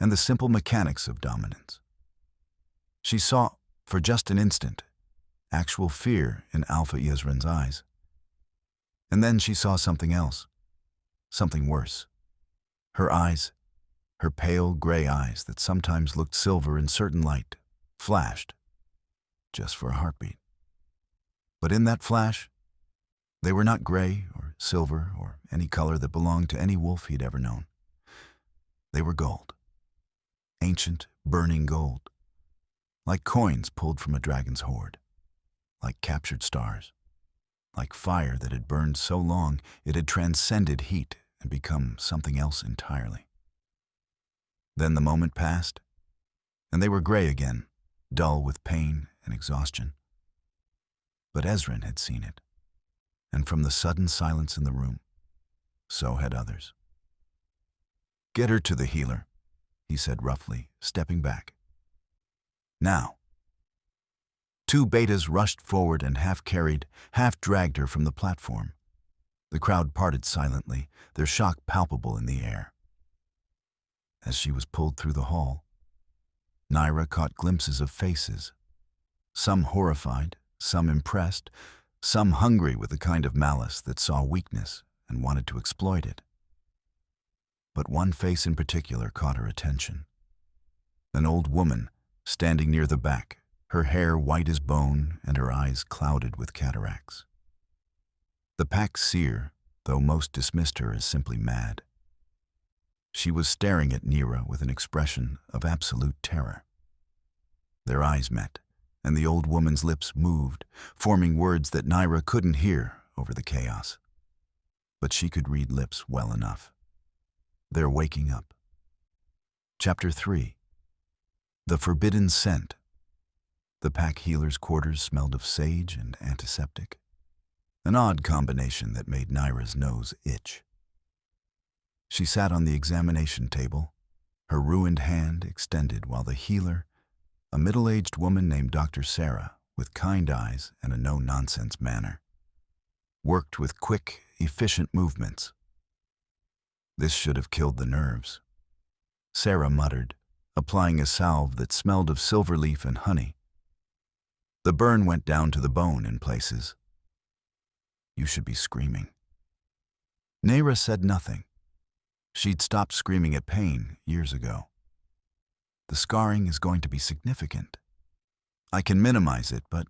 and the simple mechanics of dominance. She saw, for just an instant, actual fear in Alpha Ezrin's eyes. And then she saw something else, something worse. Her eyes, her pale gray eyes that sometimes looked silver in certain light, flashed, just for a heartbeat. But in that flash, they were not gray or silver or any color that belonged to any wolf he'd ever known. They were gold. Ancient, burning gold. Like coins pulled from a dragon's hoard. Like captured stars. Like fire that had burned so long it had transcended heat and become something else entirely. Then the moment passed, and they were gray again, dull with pain and exhaustion. But Ezrin had seen it, and from the sudden silence in the room, so had others. "Get her to the healer," he said roughly, stepping back. "Now." 2 betas rushed forward and half-carried, half-dragged her from the platform. The crowd parted silently, their shock palpable in the air. As she was pulled through the hall, Lyra caught glimpses of faces, some horrified, some impressed, some hungry with the kind of malice that saw weakness and wanted to exploit it. But one face in particular caught her attention. An old woman standing near the back, her hair white as bone and her eyes clouded with cataracts. The pack's seer, though most dismissed her as simply mad. She was staring at Lyra with an expression of absolute terror. Their eyes met, and the old woman's lips moved, forming words that Lyra couldn't hear over the chaos. But she could read lips well enough. They're waking up. Chapter 3. The Forbidden Scent. The pack healer's quarters smelled of sage and antiseptic, an odd combination that made Lyra's nose itch. She sat on the examination table, her ruined hand extended while the healer, a middle-aged woman named Dr. Sarah, with kind eyes and a no-nonsense manner, worked with quick, efficient movements. This should have killed the nerves. Sarah muttered, applying a salve that smelled of silver leaf and honey. The burn went down to the bone in places. "You should be screaming." Lyra said nothing. She'd stopped screaming at pain years ago. "The scarring is going to be significant. I can minimize it, but..."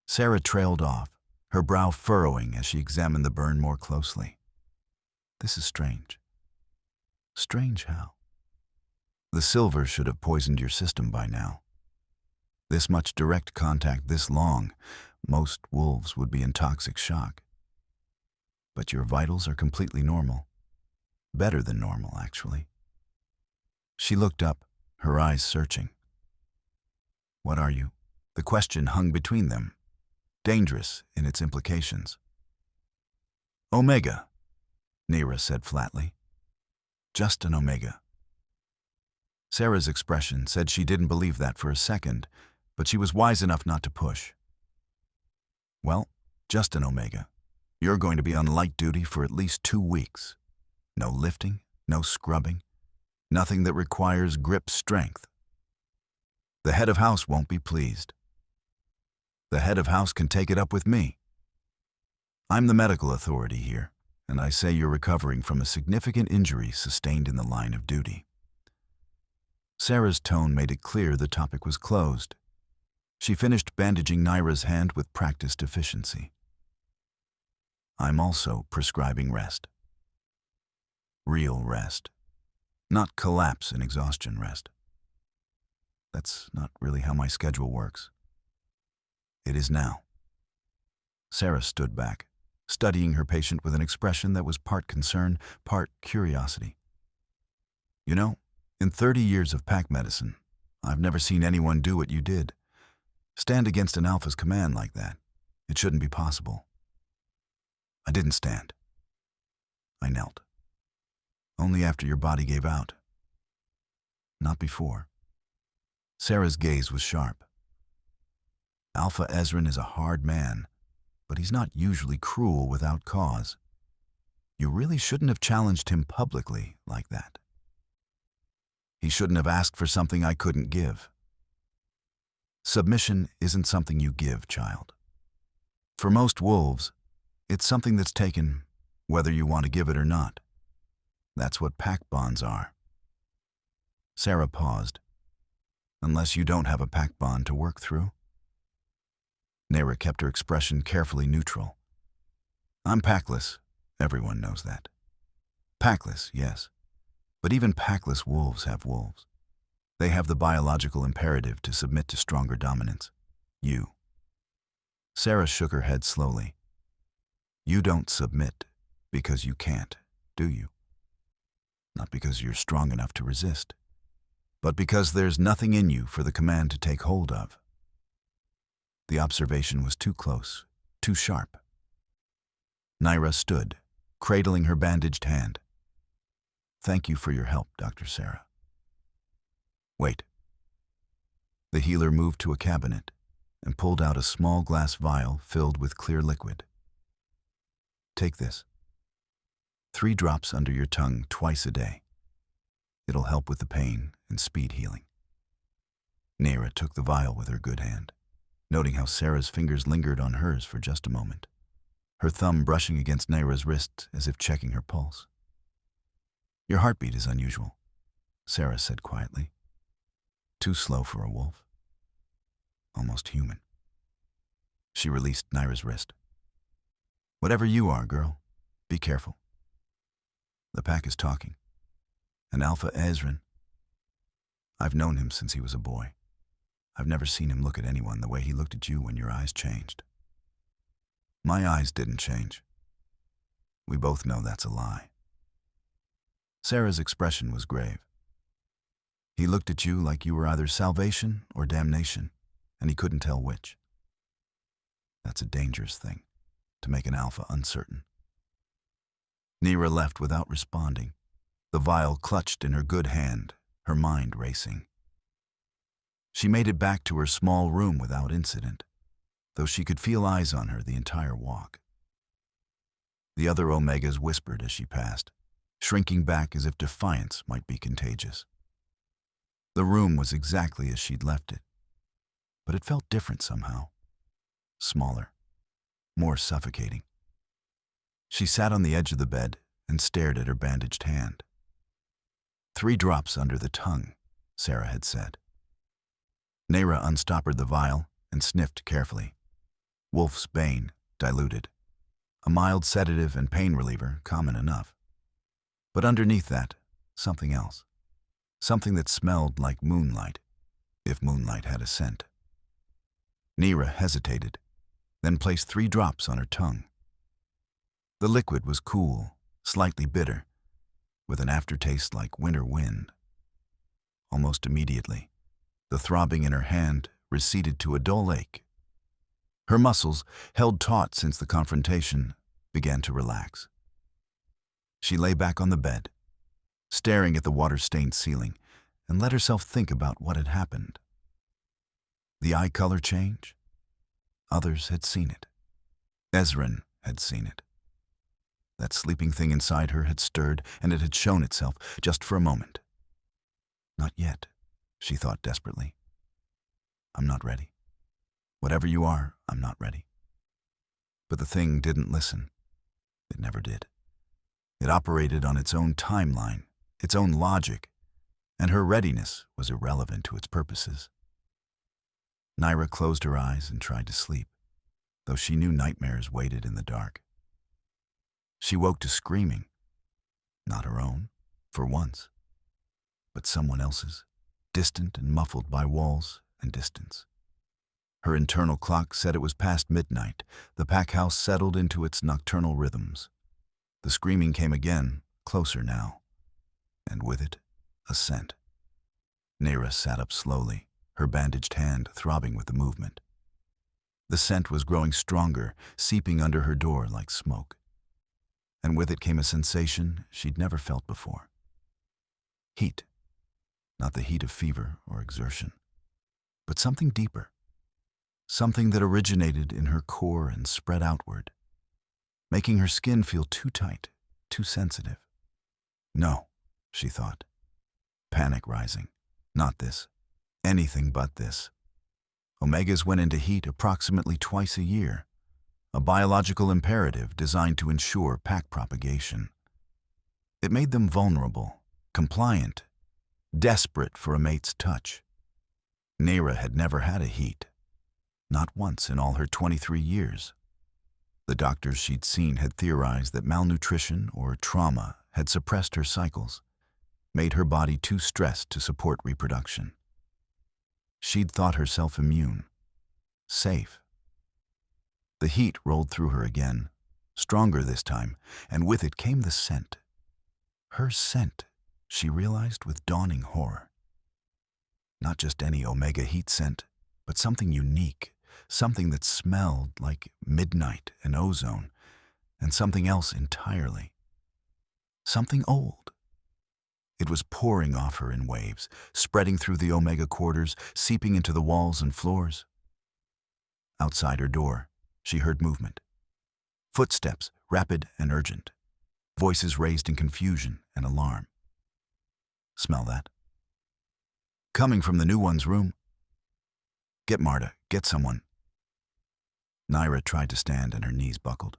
Sarah trailed off, her brow furrowing as she examined the burn more closely. This is strange. Strange how? The silver should have poisoned your system by now. This much direct contact this long, most wolves would be in toxic shock. But your vitals are completely normal. Better than normal, actually. She looked up, her eyes searching. What are you? The question hung between them, dangerous in its implications. Omega, Lyra said flatly. Just an Omega. Sarah's expression said she didn't believe that for a second, but she was wise enough not to push. Well, just an Omega. You're going to be on light duty for at least 2 weeks. No lifting, no scrubbing, nothing that requires grip strength. The head of house won't be pleased. The head of house can take it up with me. I'm the medical authority here, and I say you're recovering from a significant injury sustained in the line of duty. Sarah's tone made it clear the topic was closed. She finished bandaging Lyra's hand with practiced efficiency. I'm also prescribing rest. Real rest. Not collapse and exhaustion rest. That's not really how my schedule works. It is now. Sarah stood back, studying her patient with an expression that was part concern, part curiosity. You know, in 30 years of pack medicine, I've never seen anyone do what you did. Stand against an alpha's command like that. It shouldn't be possible. I didn't stand. I knelt. Only after your body gave out. Not before. Sarah's gaze was sharp. Alpha Ezrin is a hard man, but he's not usually cruel without cause. You really shouldn't have challenged him publicly like that. He shouldn't have asked for something I couldn't give. Submission isn't something you give, child. For most wolves, it's something that's taken whether you want to give it or not. That's what pack bonds are. Sarah paused. Unless you don't have a pack bond to work through? Lyra kept her expression carefully neutral. I'm packless. Everyone knows that. Packless, yes. But even packless wolves have wolves. They have the biological imperative to submit to stronger dominance. You. Sarah shook her head slowly. You don't submit because you can't, do you? Not because you're strong enough to resist, but because there's nothing in you for the command to take hold of. The observation was too close, too sharp. Lyra stood, cradling her bandaged hand. Thank you for your help, Dr. Sarah. Wait. The healer moved to a cabinet and pulled out a small glass vial filled with clear liquid. Take this. 3 drops under your tongue twice a day. It'll help with the pain and speed healing. Lyra took the vial with her good hand, noting how Sarah's fingers lingered on hers for just a moment, her thumb brushing against Lyra's wrist as if checking her pulse. Your heartbeat is unusual, Sarah said quietly. Too slow for a wolf. Almost human. She released Lyra's wrist. Whatever you are, girl, be careful. The pack is talking. And Alpha Ezrin. I've known him since he was a boy. I've never seen him look at anyone the way he looked at you when your eyes changed. My eyes didn't change. We both know that's a lie. Sarah's expression was grave. He looked at you like you were either salvation or damnation, and he couldn't tell which. That's a dangerous thing, to make an alpha uncertain. Lyra left without responding, the vial clutched in her good hand, her mind racing. She made it back to her small room without incident, though she could feel eyes on her the entire walk. The other Omegas whispered as she passed, shrinking back as if defiance might be contagious. The room was exactly as she'd left it, but it felt different somehow. Smaller, more suffocating. She sat on the edge of the bed and stared at her bandaged hand. 3 drops under the tongue, Sarah had said. Lyra unstoppered the vial and sniffed carefully. Wolf's Bane, diluted. A mild sedative and pain reliever, common enough. But underneath that, something else. Something that smelled like moonlight, if moonlight had a scent. Lyra hesitated, then placed 3 drops on her tongue. The liquid was cool, slightly bitter, with an aftertaste like winter wind. Almost immediately, the throbbing in her hand receded to a dull ache. Her muscles, held taut since the confrontation, began to relax. She lay back on the bed, staring at the water-stained ceiling, and let herself think about what had happened. The eye color change? Others had seen it. Ezran had seen it. That sleeping thing inside her had stirred, and it had shown itself just for a moment. Not yet, she thought desperately. I'm not ready. Whatever you are, I'm not ready. But the thing didn't listen. It never did. It operated on its own timeline, its own logic, and her readiness was irrelevant to its purposes. Lyra closed her eyes and tried to sleep, though she knew nightmares waited in the dark. She woke to screaming, not her own, for once, but someone else's, distant and muffled by walls and distance. Her internal clock said it was past midnight. The pack house settled into its nocturnal rhythms. The screaming came again, closer now, and with it, a scent. Lyra sat up slowly, her bandaged hand throbbing with the movement. The scent was growing stronger, seeping under her door like smoke. And with it came a sensation she'd never felt before. Heat. Not the heat of fever or exertion, but something deeper. Something that originated in her core and spread outward, making her skin feel too tight, too sensitive. No, she thought. Panic rising. Not this. Anything but this. Omegas went into heat approximately twice a year, a biological imperative designed to ensure pack propagation. It made them vulnerable, compliant, desperate for a mate's touch. Lyra had never had a heat. Not once in all her 23 years. The doctors she'd seen had theorized that malnutrition or trauma had suppressed her cycles, made her body too stressed to support reproduction. She'd thought herself immune, safe. The heat rolled through her again, stronger this time, and with it came the scent. Her scent, she realized with dawning horror. Not just any Omega heat scent, but something unique, something that smelled like midnight and ozone, and something else entirely. Something old. It was pouring off her in waves, spreading through the Omega quarters, seeping into the walls and floors. Outside her door, she heard movement. Footsteps, rapid and urgent. Voices raised in confusion and alarm. Smell that? Coming from the new one's room. Get Marta, get someone. Lyra tried to stand and her knees buckled.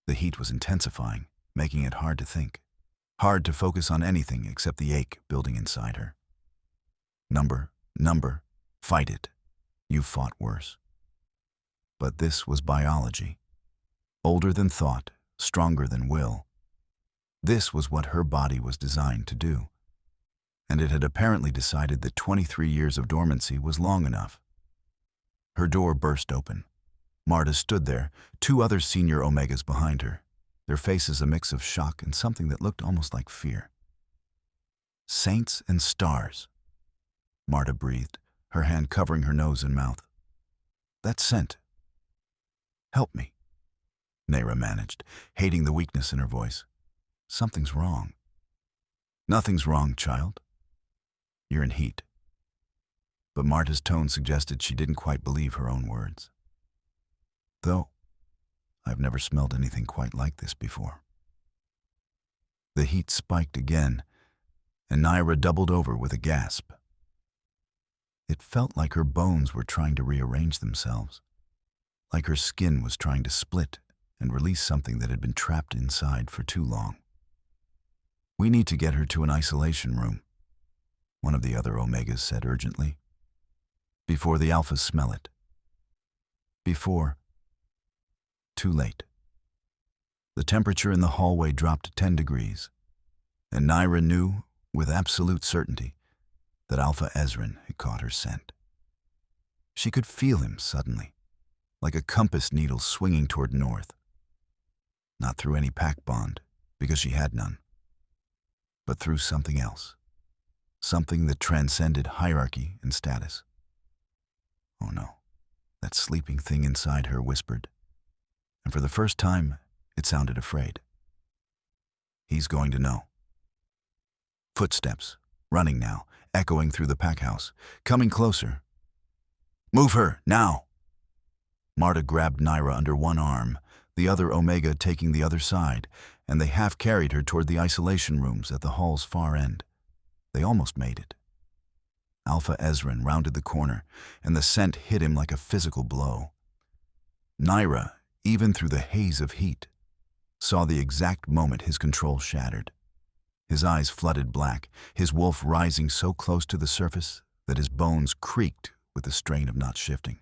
The heat was intensifying, making it hard to think. Hard to focus on anything except the ache building inside her. Number, fight it. You've fought worse. But this was biology. Older than thought, stronger than will. This was what her body was designed to do. And it had apparently decided that 23 years of dormancy was long enough. Her door burst open. Marta stood there, 2 other senior Omegas behind her, their faces a mix of shock and something that looked almost like fear. Saints and stars. Marta breathed, her hand covering her nose and mouth. That scent. Help me, Lyra managed, hating the weakness in her voice. Something's wrong. Nothing's wrong, child. You're in heat. But Marta's tone suggested she didn't quite believe her own words. Though, I've never smelled anything quite like this before. The heat spiked again, and Lyra doubled over with a gasp. It felt like her bones were trying to rearrange themselves, like her skin was trying to split and release something that had been trapped inside for too long. We need to get her to an isolation room, one of the other Omegas said urgently. Before the Alphas smell it. Before, Too late. The temperature in the hallway dropped to 10 degrees, and Lyra knew, with absolute certainty, that Alpha Ezrin had caught her scent. She could feel him suddenly, like a compass needle swinging toward north. Not through any pack bond, because she had none, but through something else, something that transcended hierarchy and status. Oh no, that sleeping thing inside her whispered, and for the first time, it sounded afraid. He's going to know. Footsteps, running now, echoing through the pack house, coming closer. Move her, now! Marta grabbed Lyra under one arm, the other Omega taking the other side, and they half-carried her toward the isolation rooms at the hall's far end. They almost made it. Alpha Ezrin rounded the corner, and the scent hit him like a physical blow. Lyra, even through the haze of heat, saw the exact moment his control shattered. His eyes flooded black, his wolf rising so close to the surface that his bones creaked with the strain of not shifting.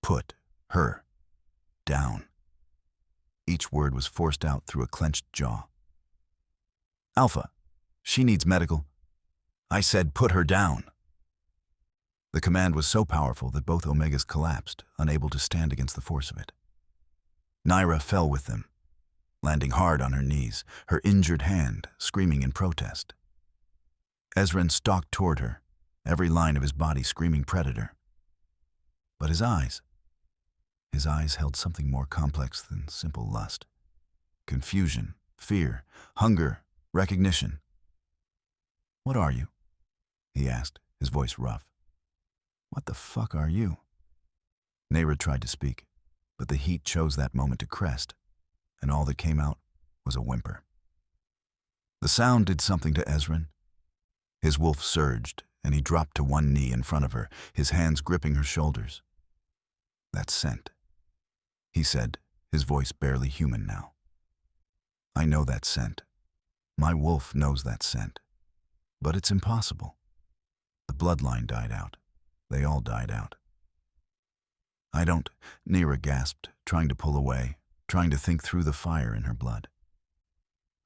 Put her down. Each word was forced out through a clenched jaw. Alpha, she needs medical. I said put her down. The command was so powerful that both Omegas collapsed, unable to stand against the force of it. Lyra fell with them, landing hard on her knees, her injured hand screaming in protest. Ezrin stalked toward her, every line of his body screaming predator. But his eyes held something more complex than simple lust. Confusion, fear, hunger, recognition. What are you? He asked, his voice rough. What the fuck are you? Lyra tried to speak, but the heat chose that moment to crest, and all that came out was a whimper. The sound did something to Ezrin. His wolf surged, and he dropped to one knee in front of her, his hands gripping her shoulders. That scent, he said, his voice barely human now. I know that scent. My wolf knows that scent. But it's impossible. The bloodline died out. They all died out. I don't, Lyra gasped, trying to pull away, trying to think through the fire in her blood.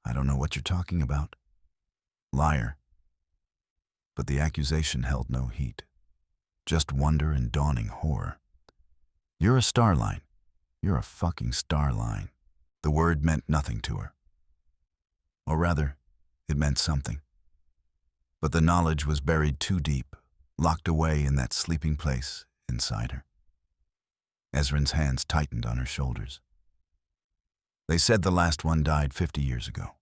I don't know what you're talking about. Liar. But the accusation held no heat. Just wonder and dawning horror. You're a Starline. You're a fucking Starline. The word meant nothing to her. Or rather, it meant something. But the knowledge was buried too deep, locked away in that sleeping place inside her. Ezrin's hands tightened on her shoulders. They said the last one died 50 years ago.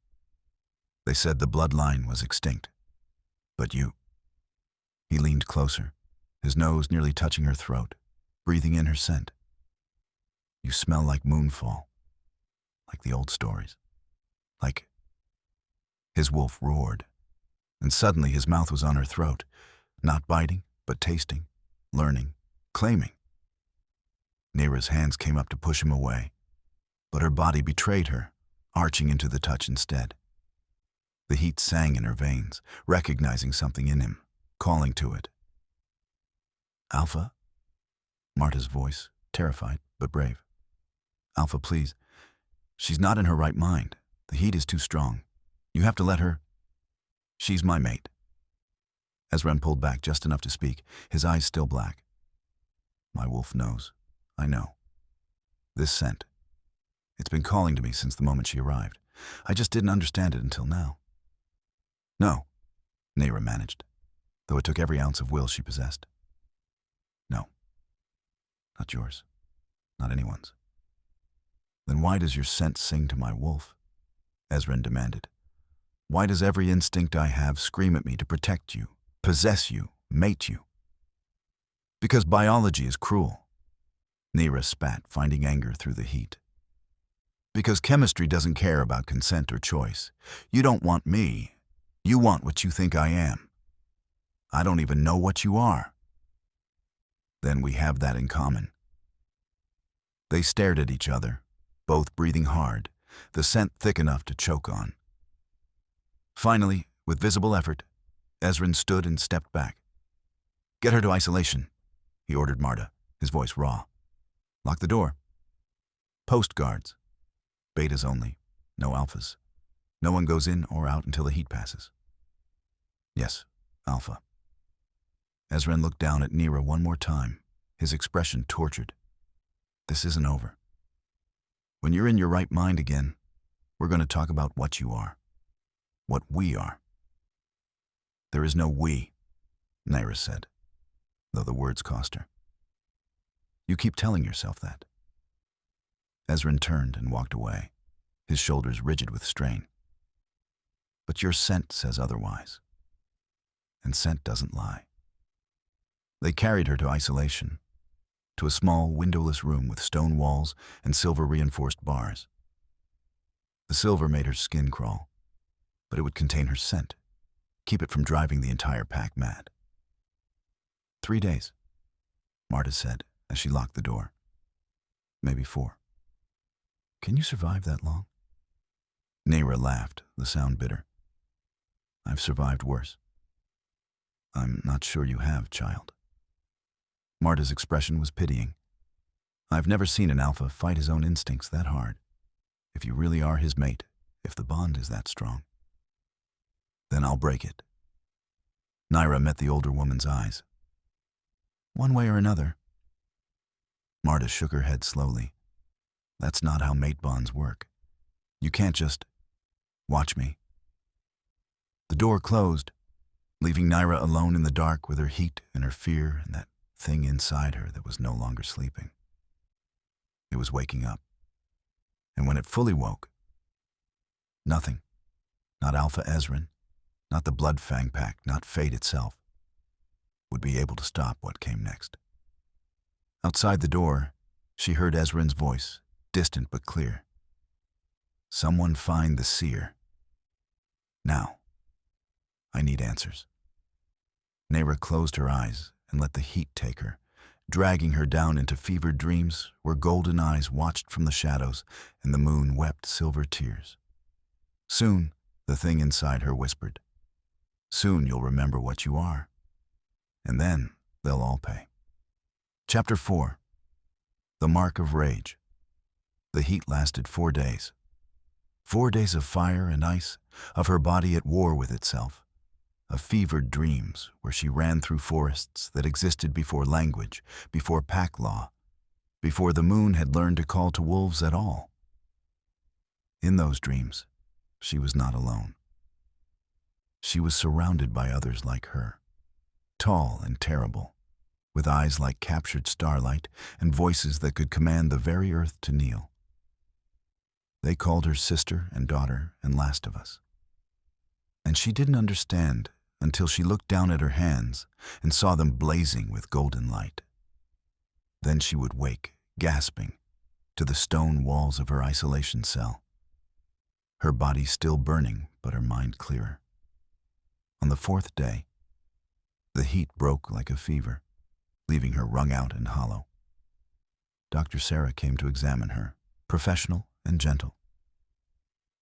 They said the bloodline was extinct. But you. He leaned closer, his nose nearly touching her throat, breathing in her scent. You smell like moonfall, like the old stories, like... His wolf roared, and suddenly his mouth was on her throat, not biting, but tasting, learning, claiming. Lyra's hands came up to push him away, but her body betrayed her, arching into the touch instead. The heat sang in her veins, recognizing something in him, calling to it. Alpha? Marta's voice, terrified but brave. Alpha, please. She's not in her right mind. The heat is too strong. You have to let her. She's my mate. Ezrin pulled back just enough to speak, his eyes still black. My wolf knows. I know. This scent. It's been calling to me since the moment she arrived. I just didn't understand it until now. No, Lyra managed, though it took every ounce of will she possessed. No. Not yours. Not anyone's. Then why does your scent sing to my wolf? Ezrin demanded. Why does every instinct I have scream at me to protect you, possess you, mate you? Because biology is cruel. Lyra spat, finding anger through the heat. Because chemistry doesn't care about consent or choice. You don't want me. You want what you think I am. I don't even know what you are. Then we have that in common. They stared at each other, both breathing hard, the scent thick enough to choke on. Finally, with visible effort, Ezrin stood and stepped back. Get her to isolation, he ordered Marta, his voice raw. Lock the door. Post guards. Betas only. No alphas. No one goes in or out until the heat passes. Yes, alpha. Ezran looked down at Lyra one more time, his expression tortured. This isn't over. When you're in your right mind again, we're going to talk about what you are. What we are. There is no we, Lyra said, though the words cost her. You keep telling yourself that. Ezran turned and walked away, his shoulders rigid with strain. But your scent says otherwise. And scent doesn't lie. They carried her to isolation, to a small, windowless room with stone walls and silver-reinforced bars. The silver made her skin crawl, but it would contain her scent, keep it from driving the entire pack mad. 3 days, Marta said as she locked the door. Maybe 4. Can you survive that long? Lyra laughed, the sound bitter. I've survived worse. I'm not sure you have, child. Marta's expression was pitying. I've never seen an alpha fight his own instincts that hard. If you really are his mate, if the bond is that strong. Then I'll break it. Lyra met the older woman's eyes. One way or another. Marta shook her head slowly. That's not how mate bonds work. You can't just watch me. The door closed, leaving Lyra alone in the dark with her heat and her fear and that thing inside her that was no longer sleeping. It was waking up. And when it fully woke, nothing, not Alpha Ezran, not the Bloodfang pack, not fate itself, would be able to stop what came next. Outside the door, she heard Ezran's voice, distant but clear. Someone find the seer. Now. I need answers. Lyra closed her eyes and let the heat take her, dragging her down into fevered dreams where golden eyes watched from the shadows and the moon wept silver tears. Soon, the thing inside her whispered, soon you'll remember what you are. And then they'll all pay. Chapter 4. The Mark of Rage. The heat lasted 4 days. 4 days of fire and ice, of her body at war with itself, of fevered dreams where she ran through forests that existed before language, before pack law, before the moon had learned to call to wolves at all. In those dreams, she was not alone. She was surrounded by others like her, tall and terrible, with eyes like captured starlight and voices that could command the very earth to kneel. They called her sister and daughter and last of us. And she didn't understand until she looked down at her hands and saw them blazing with golden light. Then she would wake, gasping, to the stone walls of her isolation cell. Her body still burning, but her mind clearer. On the 4th day, the heat broke like a fever, leaving her wrung out and hollow. Dr. Sarah came to examine her, professional and gentle.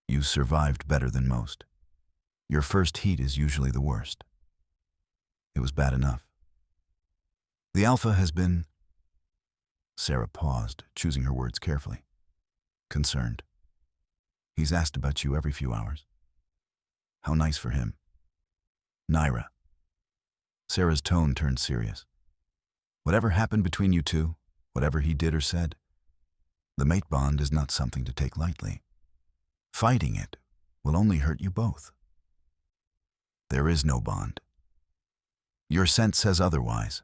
You survived better than most. Your first heat is usually the worst. It was bad enough. The Alpha has been... Sarah paused, choosing her words carefully. Concerned. He's asked about you every few hours. How nice for him. Lyra. Sarah's tone turned serious. Whatever happened between you two, whatever he did or said, the mate bond is not something to take lightly. Fighting it will only hurt you both. There is no bond. Your scent says otherwise.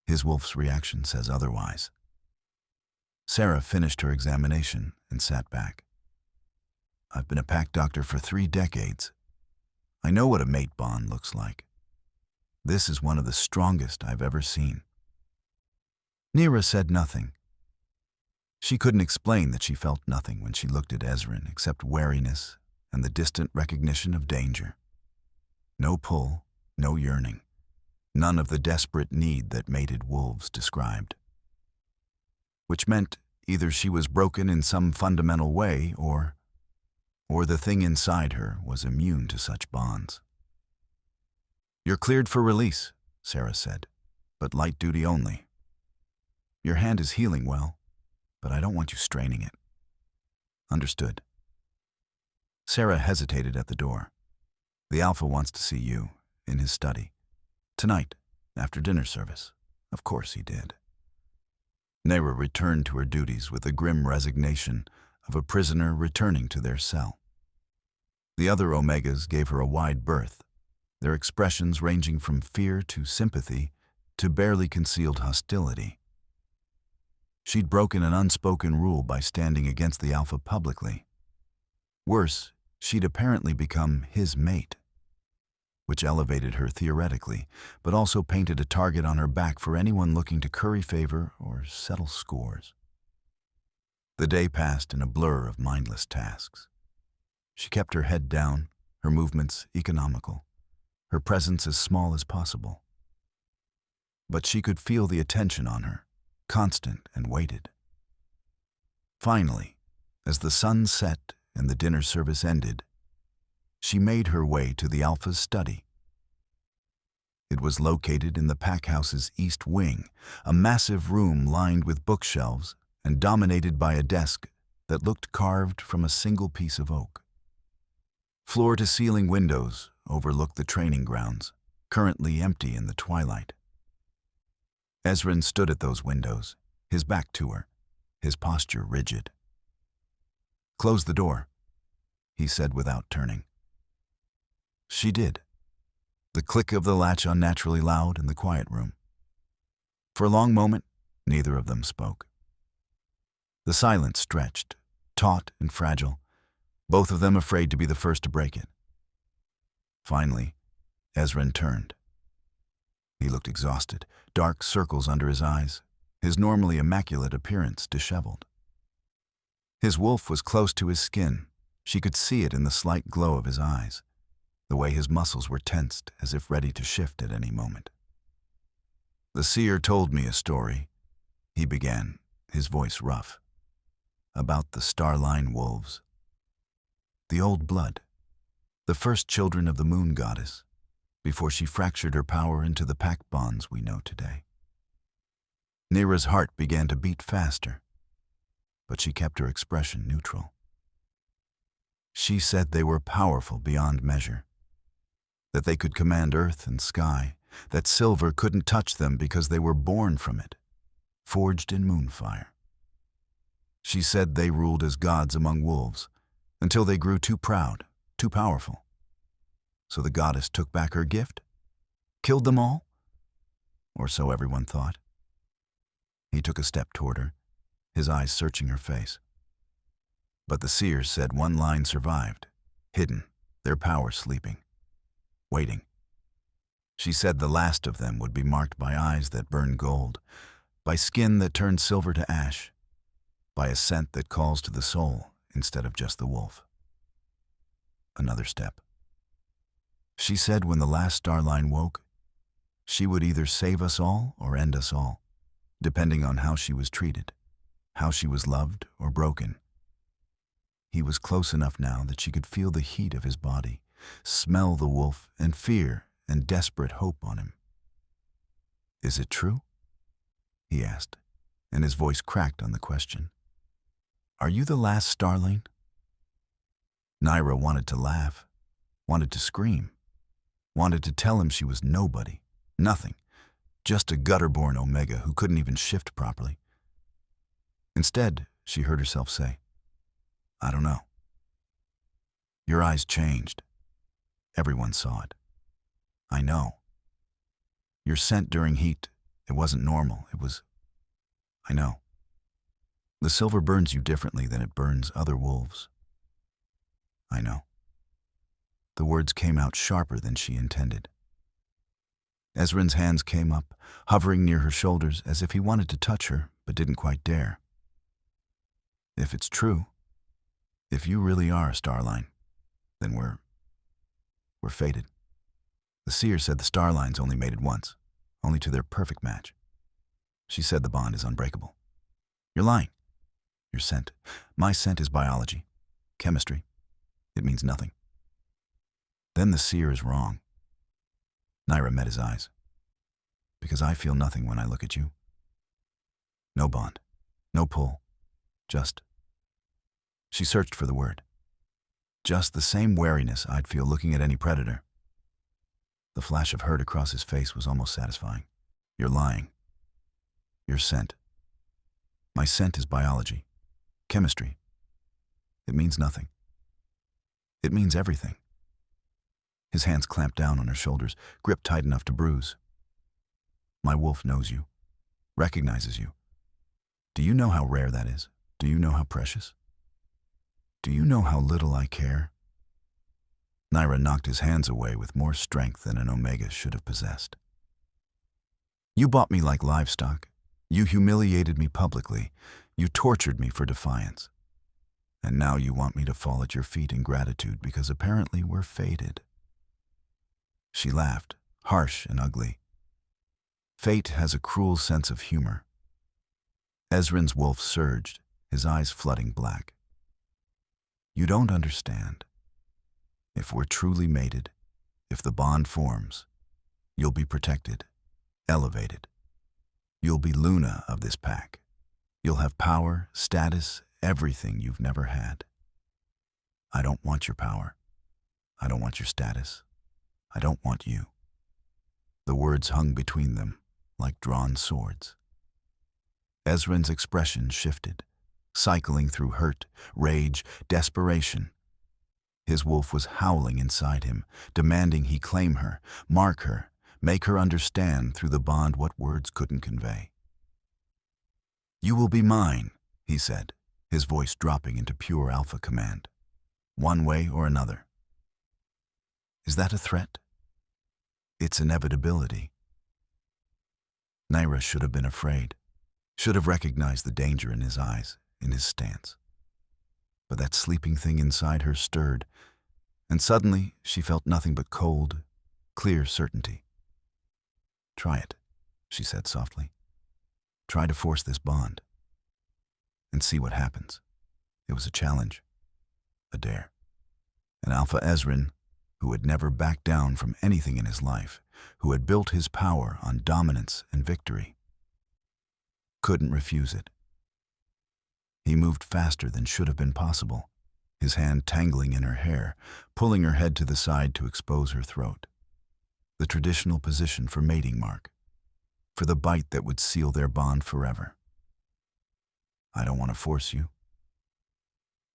His wolf's reaction says otherwise. Sarah finished her examination and sat back. I've been a pack doctor for 3 decades. I know what a mate bond looks like. This is one of the strongest I've ever seen. Lyra said nothing. She couldn't explain that she felt nothing when she looked at Ezran except wariness and the distant recognition of danger. No pull, no yearning, none of the desperate need that mated wolves described. Which meant either she was broken in some fundamental way or the thing inside her was immune to such bonds. You're cleared for release, Sarah said, but light duty only. Your hand is healing well, but I don't want you straining it. Understood. Sarah hesitated at the door. The Alpha wants to see you, in his study. Tonight, after dinner service. Of course he did. Lyra returned to her duties with the grim resignation of a prisoner returning to their cell. The other Omegas gave her a wide berth, their expressions ranging from fear to sympathy to barely concealed hostility. She'd broken an unspoken rule by standing against the Alpha publicly. Worse, she'd apparently become his mate, which elevated her theoretically, but also painted a target on her back for anyone looking to curry favor or settle scores. The day passed in a blur of mindless tasks. She kept her head down, her movements economical, her presence as small as possible. But she could feel the attention on her, constant and weighted. Finally, as the sun set and the dinner service ended, she made her way to the Alpha's study. It was located in the packhouse's east wing, a massive room lined with bookshelves and dominated by a desk that looked carved from a single piece of oak. Floor-to-ceiling windows overlooked the training grounds, currently empty in the twilight. Ezran stood at those windows, his back to her, his posture rigid. "Close the door," he said without turning. She did. The click of the latch unnaturally loud in the quiet room. For a long moment, neither of them spoke. The silence stretched, taut and fragile, both of them afraid to be the first to break it. Finally, Ezran turned. He looked exhausted, dark circles under his eyes, his normally immaculate appearance disheveled. His wolf was close to his skin. She could see it in the slight glow of his eyes, the way his muscles were tensed as if ready to shift at any moment. "The seer told me a story," he began, his voice rough, "about the Starline wolves. The old blood, the first children of the moon goddess, before she fractured her power into the pact bonds we know today." Lyra's heart began to beat faster, but she kept her expression neutral. She said they were powerful beyond measure, that they could command earth and sky, that silver couldn't touch them because they were born from it, forged in moonfire. She said they ruled as gods among wolves, until they grew too proud, too powerful. So the goddess took back her gift? Killed them all? Or so everyone thought. He took a step toward her, his eyes searching her face. But the seer said one line survived, hidden, their power sleeping, waiting. She said the last of them would be marked by eyes that burn gold, by skin that turns silver to ash, by a scent that calls to the soul instead of just the wolf. Another step. She said when the last Starline woke, she would either save us all or end us all, depending on how she was treated, how she was loved or broken. He was close enough now that she could feel the heat of his body, smell the wolf and fear and desperate hope on him. "Is it true?" he asked, and his voice cracked on the question. "Are you the last Starling?" Lyra wanted to laugh, wanted to scream, wanted to tell him she was nobody, nothing, just a gutter-born Omega who couldn't even shift properly. Instead, she heard herself say, "I don't know." "Your eyes changed. Everyone saw it. I know. Your scent during heat, it wasn't normal. It was... I know. The silver burns you differently than it burns other wolves. I know." The words came out sharper than she intended. Ezran's hands came up, hovering near her shoulders as if he wanted to touch her but didn't quite dare. "If it's true, if you really are a Starline, then we're fated. The seer said the Starlines only mated once, only to their perfect match. She said the bond is unbreakable. You're lying. Your scent. My scent is biology, chemistry. It means nothing." Then the seer is wrong. Lyra met his eyes. "Because I feel nothing when I look at you. No bond, no pull, just..." She searched for the word. Just the same wariness I'd feel looking at any predator. The flash of hurt across his face was almost satisfying. You're lying. Your scent. My scent is biology. Chemistry. It means nothing. It means everything. His hands clamped down on her shoulders, gripped tight enough to bruise. My wolf knows you. Recognizes you. Do you know how rare that is? Do you know how precious? Do you know how little I care? Lyra knocked his hands away with more strength than an Omega should have possessed. You bought me like livestock. You humiliated me publicly. You tortured me for defiance. And now you want me to fall at your feet in gratitude because apparently we're fated. She laughed, harsh and ugly. Fate has a cruel sense of humor. Ezrin's wolf surged, his eyes flooding black. You don't understand. If we're truly mated, if the bond forms, you'll be protected, elevated. You'll be Luna of this pack. You'll have power, status, everything you've never had. I don't want your power. I don't want your status. I don't want you. The words hung between them like drawn swords. Ezrin's expression shifted, cycling through hurt, rage, desperation. His wolf was howling inside him, demanding he claim her, mark her, make her understand through the bond what words couldn't convey. You will be mine, he said, his voice dropping into pure alpha command. One way or another. Is that a threat? It's inevitability. Lyra should have been afraid, should have recognized the danger in his eyes, in his stance. But that sleeping thing inside her stirred, and suddenly she felt nothing but cold, clear certainty. Try it, she said softly. Try to force this bond, and see what happens. It was a challenge, a dare. An Alpha Ezrin, who had never backed down from anything in his life, who had built his power on dominance and victory, couldn't refuse it. He moved faster than should have been possible, his hand tangling in her hair, pulling her head to the side to expose her throat. The traditional position for mating mark, for the bite that would seal their bond forever. I don't want to force you,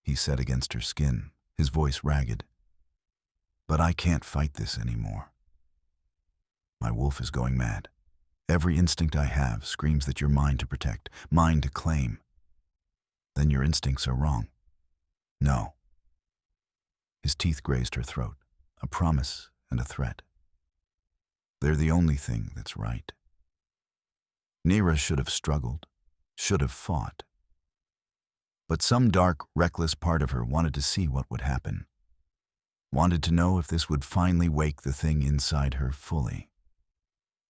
he said against her skin, his voice ragged. But I can't fight this anymore. My wolf is going mad. Every instinct I have screams that you're mine to protect, mine to claim. Then your instincts are wrong. No. His teeth grazed her throat, a promise and a threat. They're the only thing that's right. Lyra should have struggled, should have fought. But some dark, reckless part of her wanted to see what would happen. Wanted to know if this would finally wake the thing inside her fully.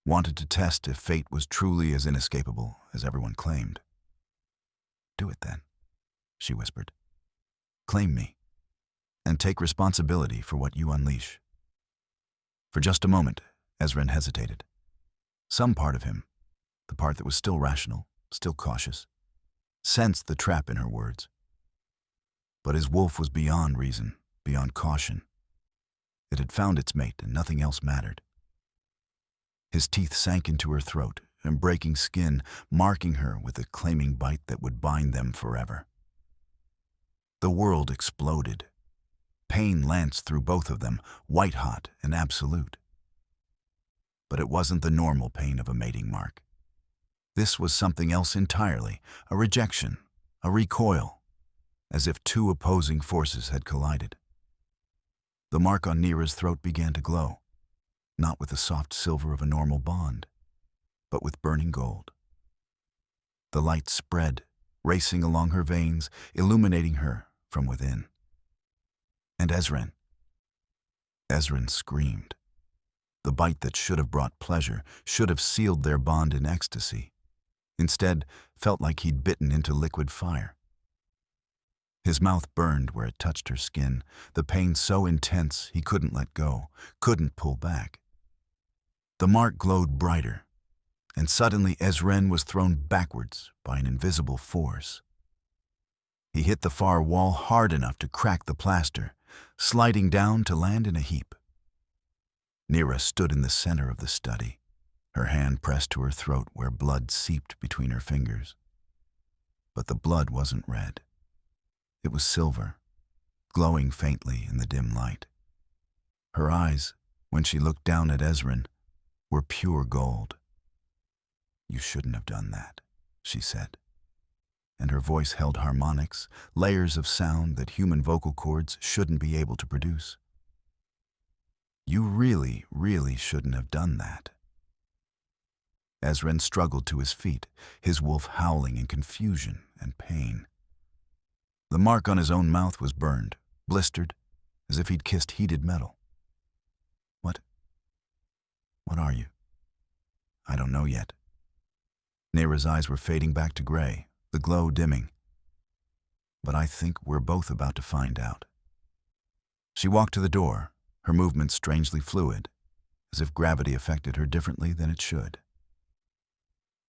Wanted to test if fate was truly as inescapable as everyone claimed. Do it then, she whispered. Claim me, and take responsibility for what you unleash. For just a moment, Ezrin hesitated. Some part of him, the part that was still rational, still cautious, sensed the trap in her words. But his wolf was beyond reason, beyond caution. It had found its mate and nothing else mattered. His teeth sank into her throat, and breaking skin, marking her with a claiming bite that would bind them forever. The world exploded. Pain lanced through both of them, white-hot and absolute. But it wasn't the normal pain of a mating mark. This was something else entirely, a rejection, a recoil, as if two opposing forces had collided. The mark on Lyra's throat began to glow, not with the soft silver of a normal bond, but with burning gold. The light spread, racing along her veins, illuminating her from within. And Ezrin screamed. The bite that should have brought pleasure, should have sealed their bond in ecstasy, instead felt like he'd bitten into liquid fire. His mouth burned where it touched her skin, the pain so intense he couldn't let go, couldn't pull back. The mark glowed brighter, and suddenly Ezrin was thrown backwards by an invisible force. He hit the far wall hard enough to crack the plaster, sliding down to land in a heap. Lyra stood in the center of the study, her hand pressed to her throat where blood seeped between her fingers. But the blood wasn't red. It was silver, glowing faintly in the dim light. Her eyes, when she looked down at Ezrin, were pure gold. "You shouldn't have done that," she said, and her voice held harmonics, layers of sound that human vocal cords shouldn't be able to produce. "You really, really shouldn't have done that." Ezrin struggled to his feet, his wolf howling in confusion and pain. The mark on his own mouth was burned, blistered, as if he'd kissed heated metal. What are you?" "I don't know yet." Lyra's eyes were fading back to gray, the glow dimming. "But I think we're both about to find out." She walked to the door, her movements strangely fluid, as if gravity affected her differently than it should.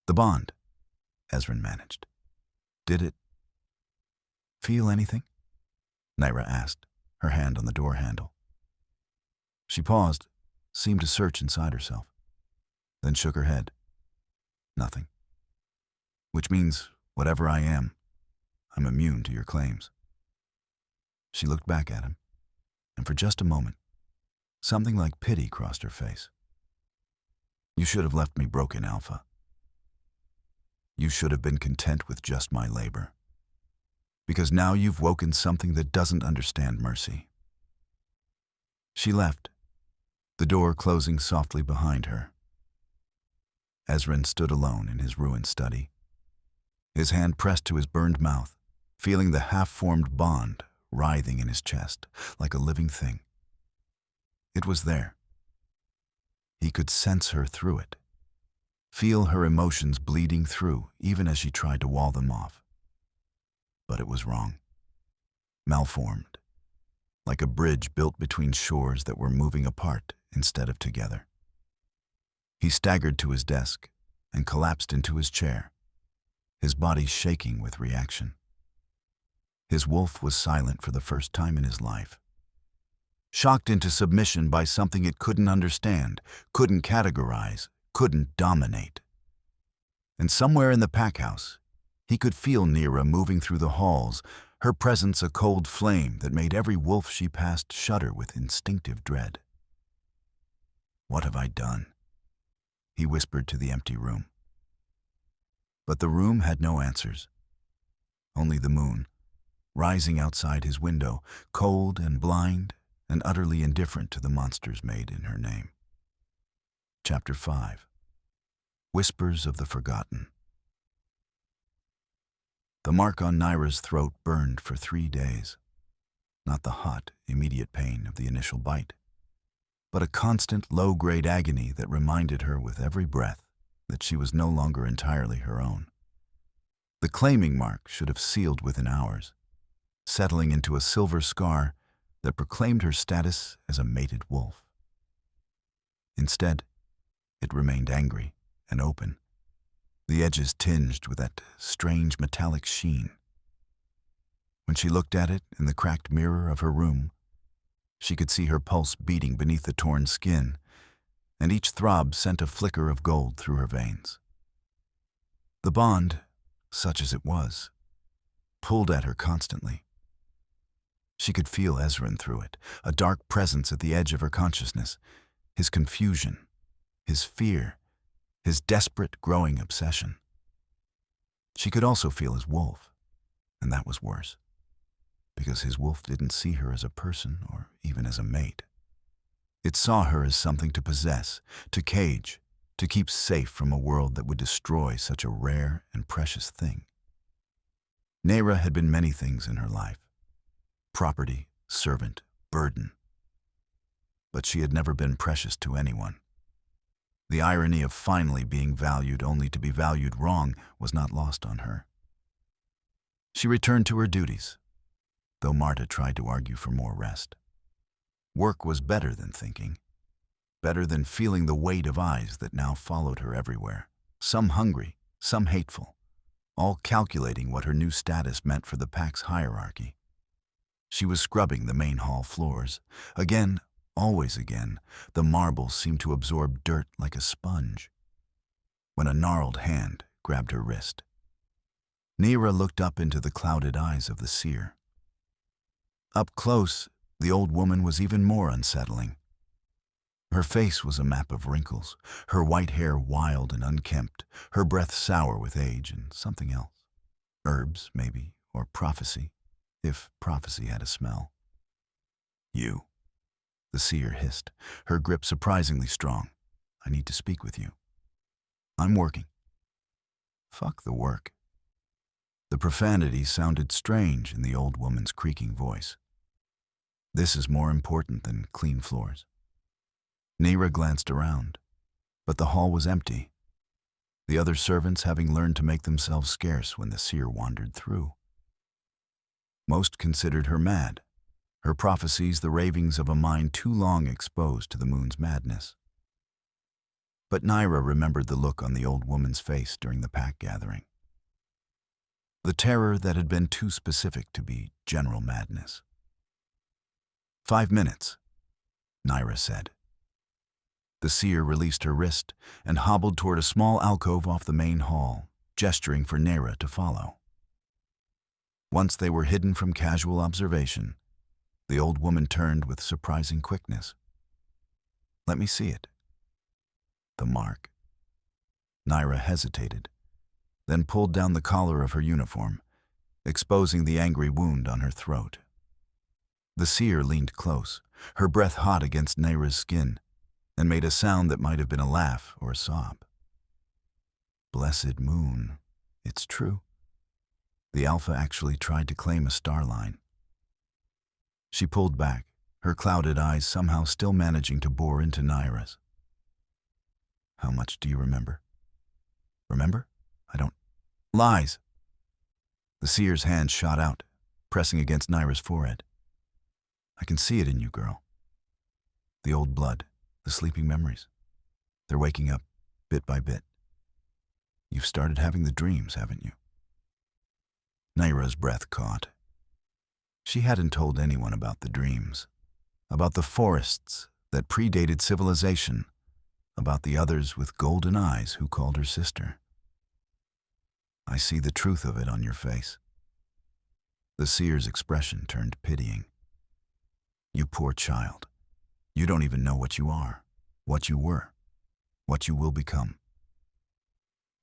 "The bond," Ezrin managed. "Did it feel anything?" Lyra asked, her hand on the door handle. She paused, seemed to search inside herself, then shook her head. "Nothing. Which means, whatever I am, I'm immune to your claims." She looked back at him, and for just a moment, something like pity crossed her face. "You should have left me broken, Alpha. You should have been content with just my labor. Because now you've woken something that doesn't understand mercy." She left, the door closing softly behind her. Ezrin stood alone in his ruined study, his hand pressed to his burned mouth, feeling the half-formed bond writhing in his chest like a living thing. It was there. He could sense her through it, feel her emotions bleeding through even as she tried to wall them off. But it was wrong, malformed, like a bridge built between shores that were moving apart instead of together. He staggered to his desk and collapsed into his chair, his body shaking with reaction. His wolf was silent for the first time in his life, shocked into submission by something it couldn't understand, couldn't categorize, couldn't dominate. And somewhere in the pack house, he could feel Lyra moving through the halls, her presence a cold flame that made every wolf she passed shudder with instinctive dread. "What have I done?" he whispered to the empty room. But the room had no answers, only the moon, rising outside his window, cold and blind and utterly indifferent to the monsters made in her name. Chapter 5. Whispers of the Forgotten. The mark on Lyra's throat burned for 3 days. Not the hot, immediate pain of the initial bite, but a constant, low-grade agony that reminded her with every breath that she was no longer entirely her own. The claiming mark should have sealed within hours, settling into a silver scar that proclaimed her status as a mated wolf. Instead, it remained angry and open, the edges tinged with that strange metallic sheen. When she looked at it in the cracked mirror of her room, she could see her pulse beating beneath the torn skin, and each throb sent a flicker of gold through her veins. The bond, such as it was, pulled at her constantly. She could feel Ezrin through it, a dark presence at the edge of her consciousness, his confusion, his fear, his desperate, growing obsession. She could also feel his wolf, and that was worse, because his wolf didn't see her as a person or even as a mate. It saw her as something to possess, to cage, to keep safe from a world that would destroy such a rare and precious thing. Lyra had been many things in her life: property, servant, burden. But she had never been precious to anyone. The irony of finally being valued only to be valued wrong was not lost on her. She returned to her duties, though Marta tried to argue for more rest. Work was better than thinking, better than feeling the weight of eyes that now followed her everywhere, some hungry, some hateful, all calculating what her new status meant for the pack's hierarchy. She was scrubbing the main hall floors. Again, always again, the marbles seemed to absorb dirt like a sponge. When a gnarled hand grabbed her wrist, Lyra looked up into the clouded eyes of the seer. Up close, the old woman was even more unsettling. Her face was a map of wrinkles, her white hair wild and unkempt, her breath sour with age and something else. Herbs, maybe, or prophecy, if prophecy had a smell. "You," the seer hissed, her grip surprisingly strong. "I need to speak with you." "I'm working." "Fuck the work." The profanity sounded strange in the old woman's creaking voice. "This is more important than clean floors." Lyra glanced around, but the hall was empty, the other servants having learned to make themselves scarce when the seer wandered through. Most considered her mad, her prophecies the ravings of a mind too long exposed to the moon's madness. But Lyra remembered the look on the old woman's face during the pack gathering. The terror that had been too specific to be general madness. 5 minutes, Lyra said. The seer released her wrist and hobbled toward a small alcove off the main hall, gesturing for Lyra to follow. Once they were hidden from casual observation, the old woman turned with surprising quickness. "Let me see it." The mark. Lyra hesitated, then pulled down the collar of her uniform, exposing the angry wound on her throat. The seer leaned close, her breath hot against Lyra's skin, and made a sound that might have been a laugh or a sob. "Blessed moon, it's true. The Alpha actually tried to claim a Starline." She pulled back, her clouded eyes somehow still managing to bore into Lyra's. "How much do you remember?" "Remember? I don't." "Lies!" The seer's hand shot out, pressing against Lyra's forehead. "I can see it in you, girl. The old blood, the sleeping memories. They're waking up, bit by bit. You've started having the dreams, haven't you?" Lyra's breath caught. She hadn't told anyone about the dreams, about the forests that predated civilization, about the others with golden eyes who called her sister. "I see the truth of it on your face." The seer's expression turned pitying. "You poor child. You don't even know what you are, what you were, what you will become."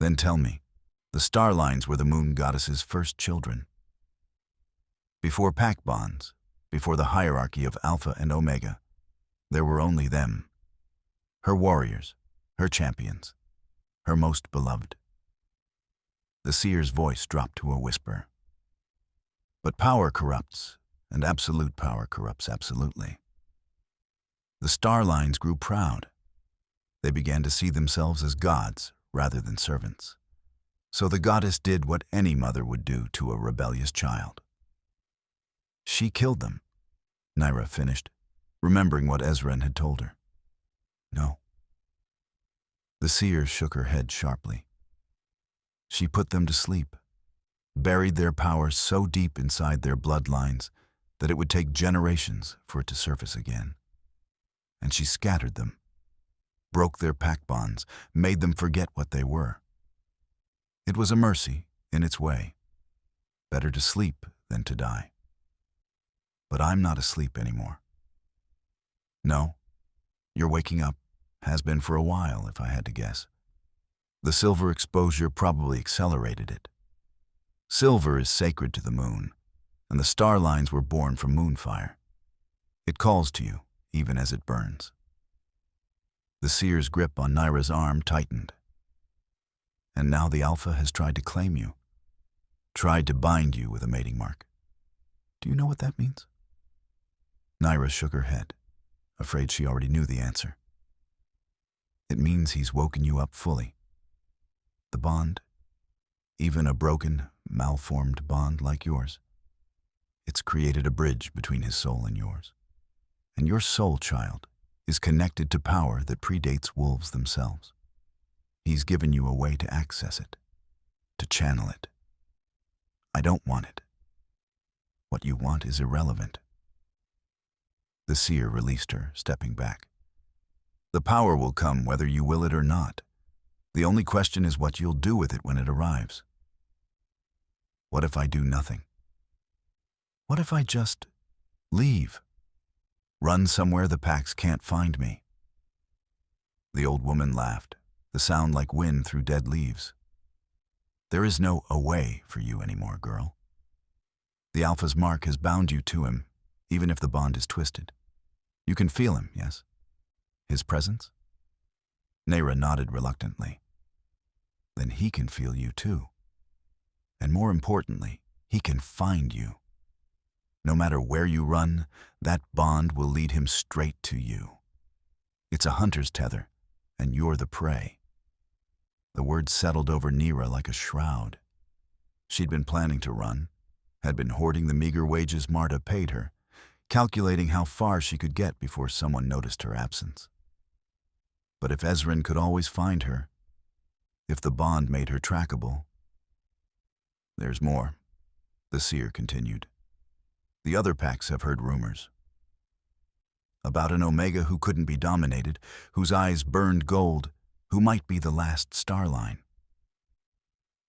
"Then tell me, the Starlines were the moon goddess's first children. Before pack bonds, before the hierarchy of Alpha and Omega, there were only them. Her warriors, her champions, her most beloved." The seer's voice dropped to a whisper. "But power corrupts, and absolute power corrupts absolutely. The Starlines grew proud. They began to see themselves as gods rather than servants. So the goddess did what any mother would do to a rebellious child. She killed them," Lyra finished, remembering what Ezran had told her. "No." The seer shook her head sharply. "She put them to sleep, buried their power so deep inside their bloodlines that it would take generations for it to surface again. And she scattered them, broke their pack bonds, made them forget what they were. It was a mercy in its way. Better to sleep than to die. But I'm not asleep anymore. No, you're waking up, has been for a while if I had to guess. The silver exposure probably accelerated it. Silver is sacred to the moon, and the Starlines were born from moonfire. It calls to you, even as it burns." The seer's grip on Lyra's arm tightened. "And now the Alpha has tried to claim you, tried to bind you with a mating mark. Do you know what that means?" Lyra shook her head, afraid she already knew the answer. "It means he's woken you up fully. The bond, even a broken, malformed bond like yours, it's created a bridge between his soul and yours. And your soul, child, is connected to power that predates wolves themselves. He's given you a way to access it, to channel it, I don't want it. What you want is irrelevant. The seer released her, stepping back. The power will come whether you will it or not. The only question is what you'll do with it when it arrives. What if I do nothing? What if I just leave? Run somewhere the packs can't find me. The old woman laughed, the sound like wind through dead leaves. There is no away for you anymore, girl. The Alpha's mark has bound you to him, even if the bond is twisted. You can feel him, yes? His presence? Lyra nodded reluctantly. Then he can feel you too. And more importantly, he can find you. No matter where you run, that bond will lead him straight to you. It's a hunter's tether, and you're the prey. The words settled over Lyra like a shroud. She'd been planning to run, had been hoarding the meager wages Marta paid her, calculating how far she could get before someone noticed her absence. But if Ezrin could always find her, if the bond made her trackable... There's more, the seer continued. The other packs have heard rumors. About an Omega who couldn't be dominated, whose eyes burned gold, who might be the Last Starline.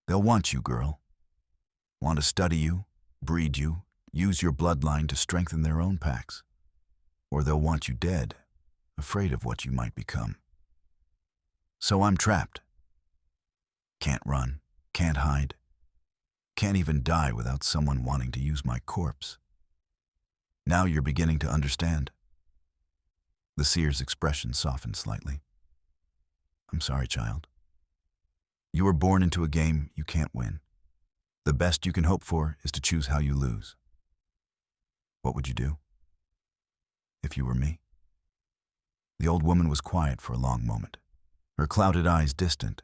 They'll want you, girl. Want to study you, breed you, use your bloodline to strengthen their own packs. Or they'll want you dead, afraid of what you might become. So I'm trapped. Can't run, can't hide, can't even die without someone wanting to use my corpse. Now you're beginning to understand. The seer's expression softened slightly. I'm sorry, child. You were born into a game you can't win. The best you can hope for is to choose how you lose. What would you do if you were me? The old woman was quiet for a long moment, her clouded eyes distant.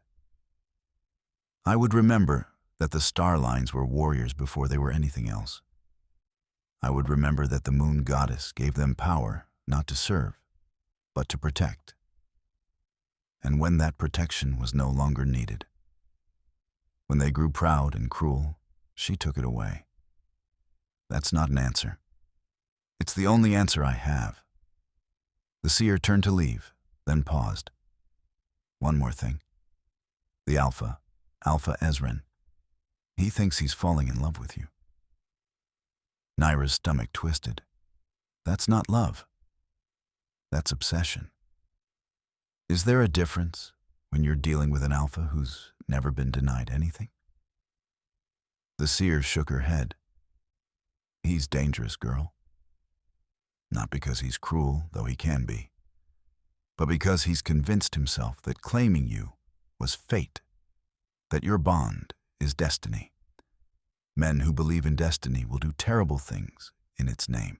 I would remember that the Starlines were warriors before they were anything else. I would remember that the moon goddess gave them power not to serve, but to protect. And when that protection was no longer needed, when they grew proud and cruel, she took it away. That's not an answer. It's the only answer I have. The seer turned to leave, then paused. One more thing. The Alpha Ezrin. He thinks he's falling in love with you. Lyra's stomach twisted. That's not love. That's obsession. Is there a difference when you're dealing with an Alpha who's never been denied anything? The seer shook her head. He's dangerous, girl. Not because he's cruel, though he can be, but because he's convinced himself that claiming you was fate, that your bond is destiny. Men who believe in destiny will do terrible things in its name.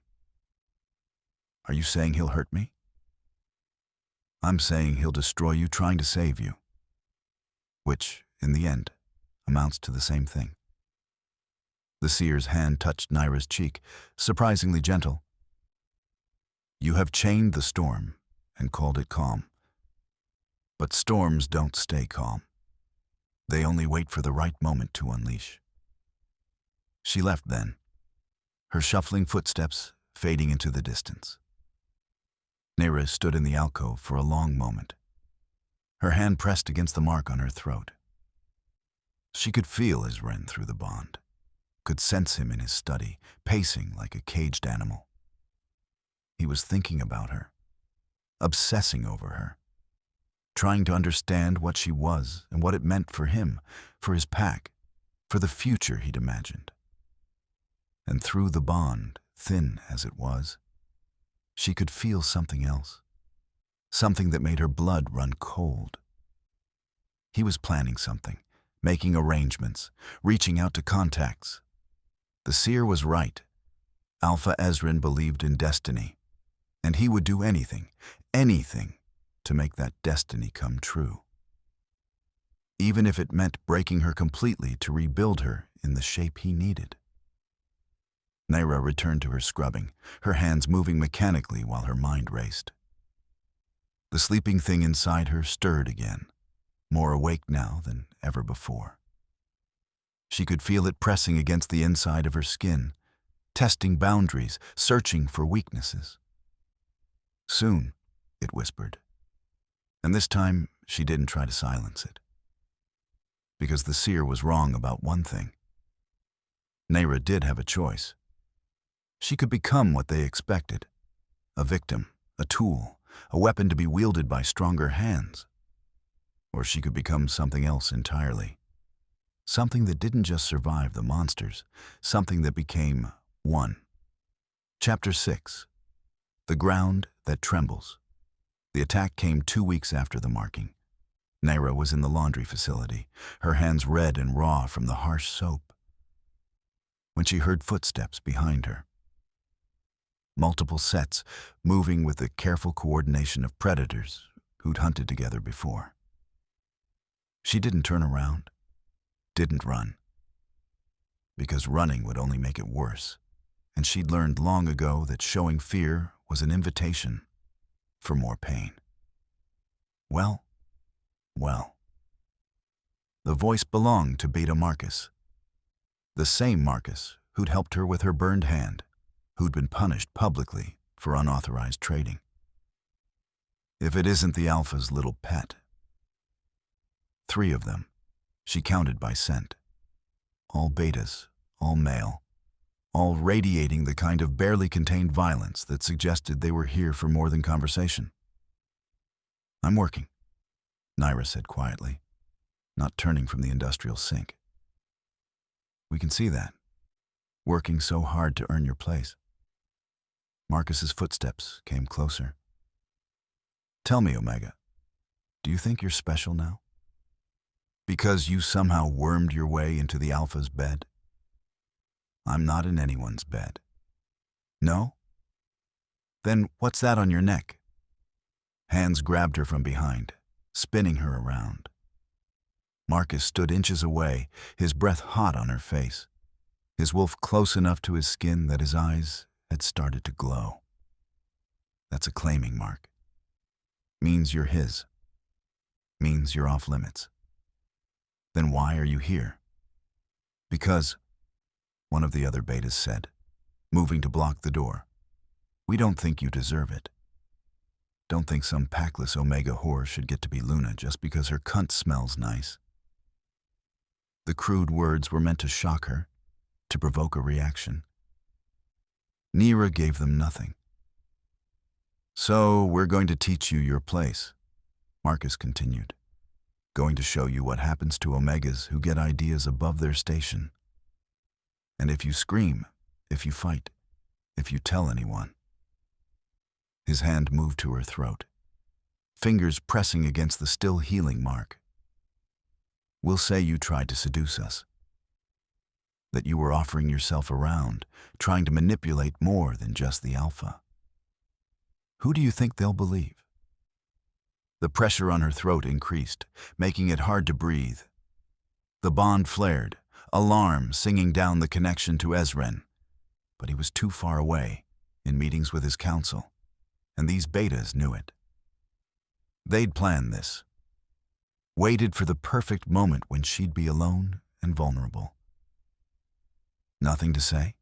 Are you saying he'll hurt me? I'm saying he'll destroy you trying to save you, which, in the end, amounts to the same thing. The seer's hand touched Lyra's cheek, surprisingly gentle. You have chained the storm and called it calm. But storms don't stay calm. They only wait for the right moment to unleash. She left then, her shuffling footsteps fading into the distance. Lyra stood in the alcove for a long moment, her hand pressed against the mark on her throat. She could feel Ezrin through the bond, could sense him in his study, pacing like a caged animal. He was thinking about her, obsessing over her, trying to understand what she was and what it meant for him, for his pack, for the future he'd imagined. And through the bond, thin as it was, she could feel something else, something that made her blood run cold. He was planning something, making arrangements, reaching out to contacts. The seer was right. Alpha Ezrin believed in destiny, and he would do anything to make that destiny come true. Even if it meant breaking her completely to rebuild her in the shape he needed. Lyra returned to her scrubbing, her hands moving mechanically while her mind raced. The sleeping thing inside her stirred again, more awake now than ever before. She could feel it pressing against the inside of her skin, testing boundaries, searching for weaknesses. Soon, it whispered. And this time, she didn't try to silence it. Because the seer was wrong about one thing. Lyra did have a choice. She could become what they expected. A victim, a tool, a weapon to be wielded by stronger hands. Or she could become something else entirely. Something that didn't just survive the monsters, something that became one. Chapter 6. The Ground That Trembles. The attack came 2 weeks after the marking. Lyra was in the laundry facility, her hands red and raw from the harsh soap, when she heard footsteps behind her. Multiple sets, moving with the careful coordination of predators who'd hunted together before. She didn't turn around, didn't run, because running would only make it worse, and she'd learned long ago that showing fear was an invitation for more pain. Well. The voice belonged to Beta Marcus, the same Marcus who'd helped her with her burned hand, who'd been punished publicly for unauthorized trading. If it isn't the Alpha's little pet. 3 of them, she counted by scent. All betas, all male, all radiating the kind of barely contained violence that suggested they were here for more than conversation. "I'm working," Lyra said quietly, not turning from the industrial sink. "We can see that. Working so hard to earn your place." Marcus's footsteps came closer. "Tell me, Omega, do you think you're special now? Because you somehow wormed your way into the Alpha's bed?" "I'm not in anyone's bed." "No? Then what's that on your neck?" Hands grabbed her from behind, spinning her around. Marcus stood inches away, his breath hot on her face, his wolf close enough to his skin that his eyes had started to glow. "That's a claiming mark. Means you're his. Means you're off limits." "Then why are you here?" "Because," one of the other betas said, moving to block the door, "we don't think you deserve it. Don't think some packless Omega whore should get to be Luna just because her cunt smells nice." The crude words were meant to shock her, to provoke a reaction. Lyra gave them nothing. "So we're going to teach you your place," Marcus continued. "Going to show you what happens to Omegas who get ideas above their station. And if you scream, if you fight, if you tell anyone." His hand moved to her throat, fingers pressing against the still healing mark. "We'll say you tried to seduce us. That you were offering yourself around, trying to manipulate more than just the Alpha. Who do you think they'll believe?" The pressure on her throat increased, making it hard to breathe. The bond flared, alarm singing down the connection to Ezren. But he was too far away, in meetings with his council, and these betas knew it. They'd planned this. Waited for the perfect moment when she'd be alone and vulnerable. "Nothing to say?"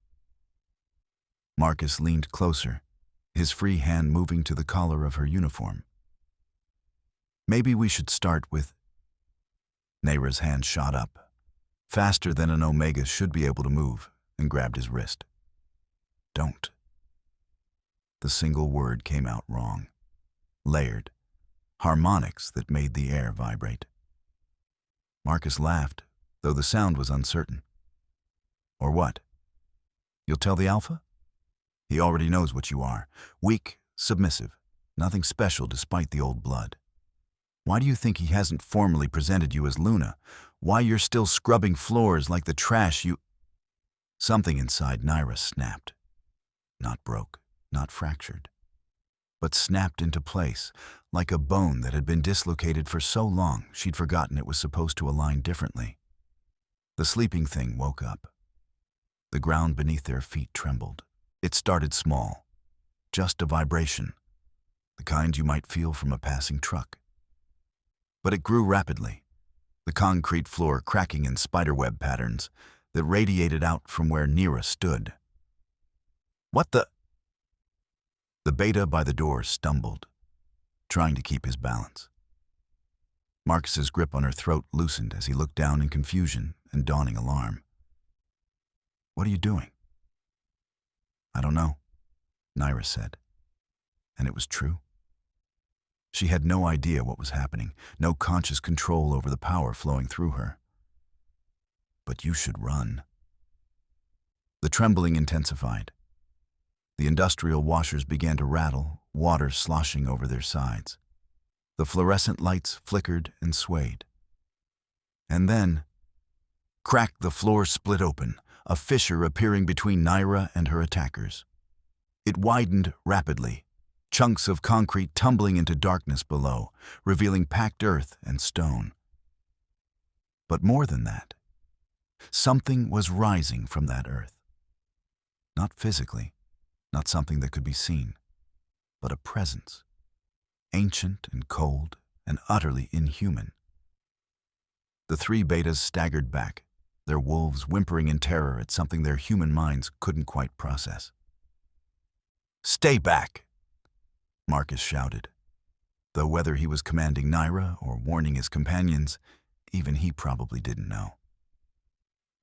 Marcus leaned closer, his free hand moving to the collar of her uniform. "Maybe we should start with..." Lyra's hand shot up, faster than an Omega should be able to move, and grabbed his wrist. "Don't." The single word came out wrong, layered, harmonics that made the air vibrate. Marcus laughed, though the sound was uncertain. "Or what? You'll tell the Alpha? He already knows what you are. Weak, submissive, nothing special despite the old blood. Why do you think he hasn't formally presented you as Luna? Why you're still scrubbing floors like the trash you..." Something inside Lyra snapped. Not broke, not fractured, but snapped into place, like a bone that had been dislocated for so long she'd forgotten it was supposed to align differently. The sleeping thing woke up. The ground beneath their feet trembled. It started small, just a vibration, the kind you might feel from a passing truck. But it grew rapidly, the concrete floor cracking in spiderweb patterns that radiated out from where Lyra stood. "What the—" The beta by the door stumbled, trying to keep his balance. Marcus's grip on her throat loosened as he looked down in confusion and dawning alarm. "What are you doing?" "I don't know," Lyra said. And it was true. She had no idea what was happening, no conscious control over the power flowing through her. "But you should run." The trembling intensified. The industrial washers began to rattle, water sloshing over their sides. The fluorescent lights flickered and swayed. And then, crack, the floor split open, a fissure appearing between Lyra and her attackers. It widened rapidly, chunks of concrete tumbling into darkness below, revealing packed earth and stone. But more than that, something was rising from that earth. Not physically, not something that could be seen, but a presence, ancient and cold and utterly inhuman. The three betas staggered back, their wolves whimpering in terror at something their human minds couldn't quite process. "Stay back!" Marcus shouted, though whether he was commanding Lyra or warning his companions, even he probably didn't know.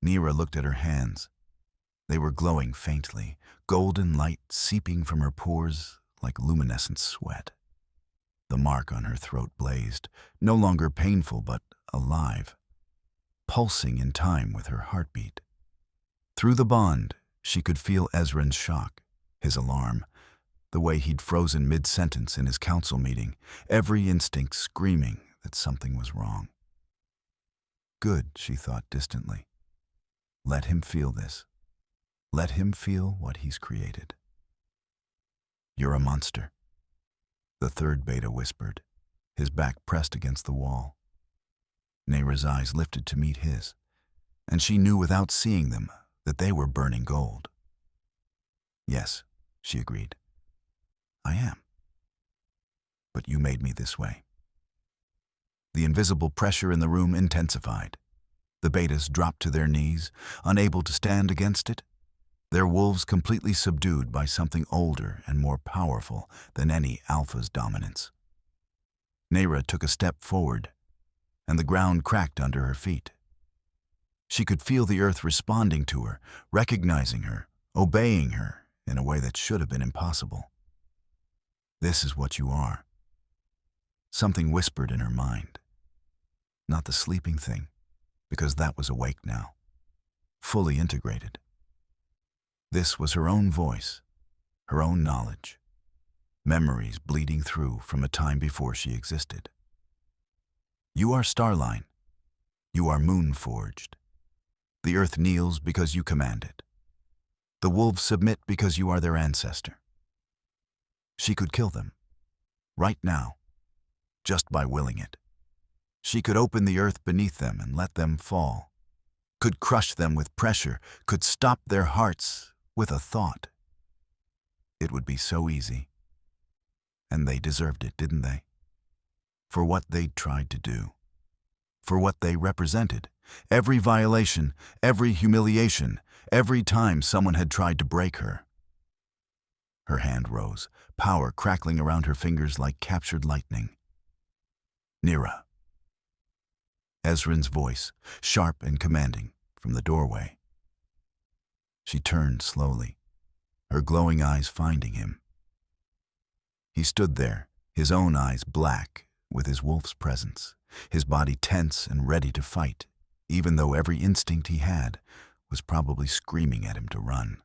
Lyra looked at her hands. They were glowing faintly, golden light seeping from her pores like luminescent sweat. The mark on her throat blazed, no longer painful but alive, pulsing in time with her heartbeat. Through the bond, she could feel Ezran's shock, his alarm, the way he'd frozen mid-sentence in his council meeting, every instinct screaming that something was wrong. Good, she thought distantly. Let him feel this. Let him feel what he's created. "You're a monster," the third beta whispered, his back pressed against the wall. Lyra's eyes lifted to meet his, and she knew without seeing them that they were burning gold. "Yes," she agreed. "I am. But you made me this way." The invisible pressure in the room intensified. The betas dropped to their knees, unable to stand against it, their wolves completely subdued by something older and more powerful than any alpha's dominance. Lyra took a step forward, and the ground cracked under her feet. She could feel the earth responding to her, recognizing her, obeying her in a way that should have been impossible. "This is what you are." Something whispered in her mind. Not the sleeping thing, because that was awake now, fully integrated. This was her own voice, her own knowledge, memories bleeding through from a time before she existed. "You are Starline. You are moon-forged. The earth kneels because you command it. The wolves submit because you are their ancestor." She could kill them, right now, just by willing it. She could open the earth beneath them and let them fall, could crush them with pressure, could stop their hearts with a thought. It would be so easy. And they deserved it, didn't they? For what they'd tried to do. For what they represented. Every violation, every humiliation, every time someone had tried to break her. Her hand rose, power crackling around her fingers like captured lightning. "Lyra." Ezran's voice, sharp and commanding, from the doorway. She turned slowly, her glowing eyes finding him. He stood there, his own eyes black with his wolf's presence, his body tense and ready to fight, even though every instinct he had was probably screaming at him to run.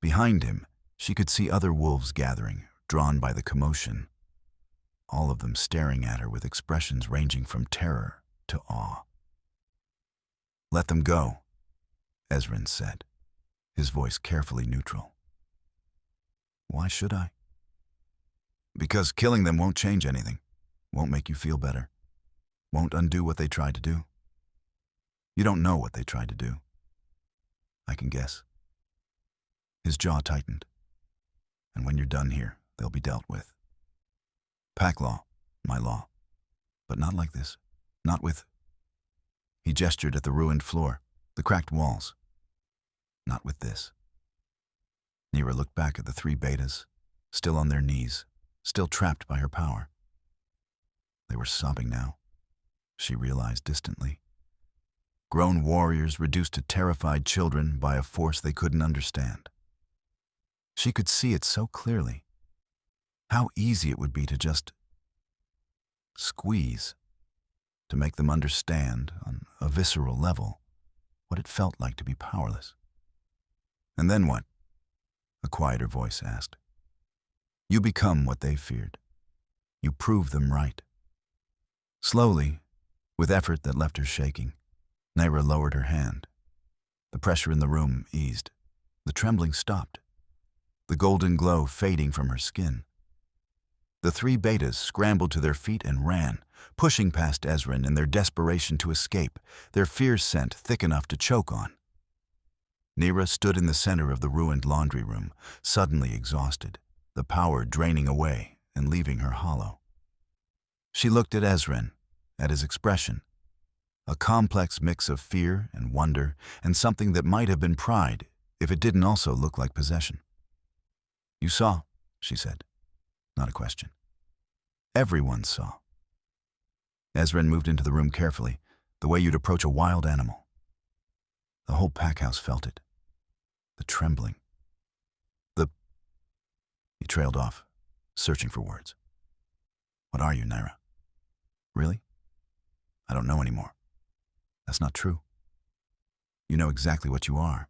Behind him, she could see other wolves gathering, drawn by the commotion, all of them staring at her with expressions ranging from terror to awe. "Let them go," Ezran said, his voice carefully neutral. "Why should I?" "Because killing them won't change anything, won't make you feel better, won't undo what they tried to do. You don't know what they tried to do. I can guess." His jaw tightened. "And when you're done here, they'll be dealt with. Pack law, my law. But not like this. Not with..." He gestured at the ruined floor, the cracked walls. Not with this. Lyra looked back at the three betas, still on their knees, still trapped by her power. They were sobbing now, she realized distantly. Grown warriors reduced to terrified children by a force they couldn't understand. She could see it so clearly. How easy it would be to just squeeze, to make them understand on a visceral level what it felt like to be powerless. And then what? A quieter voice asked. You become what they feared. You prove them right. Slowly, with effort that left her shaking, Lyra lowered her hand. The pressure in the room eased. The trembling stopped, the golden glow fading from her skin. The three betas scrambled to their feet and ran, pushing past Ezrin in their desperation to escape, their fear scent thick enough to choke on. Lyra stood in the center of the ruined laundry room, suddenly exhausted, the power draining away and leaving her hollow. She looked at Ezrin, at his expression, a complex mix of fear and wonder and something that might have been pride if it didn't also look like possession. You saw, she said, not a question. Everyone saw. Ezrin moved into the room carefully, the way you'd approach a wild animal. The whole pack house felt it. The trembling. He trailed off, searching for words. What are you, Lyra? Really? I don't know anymore. That's not true. You know exactly what you are.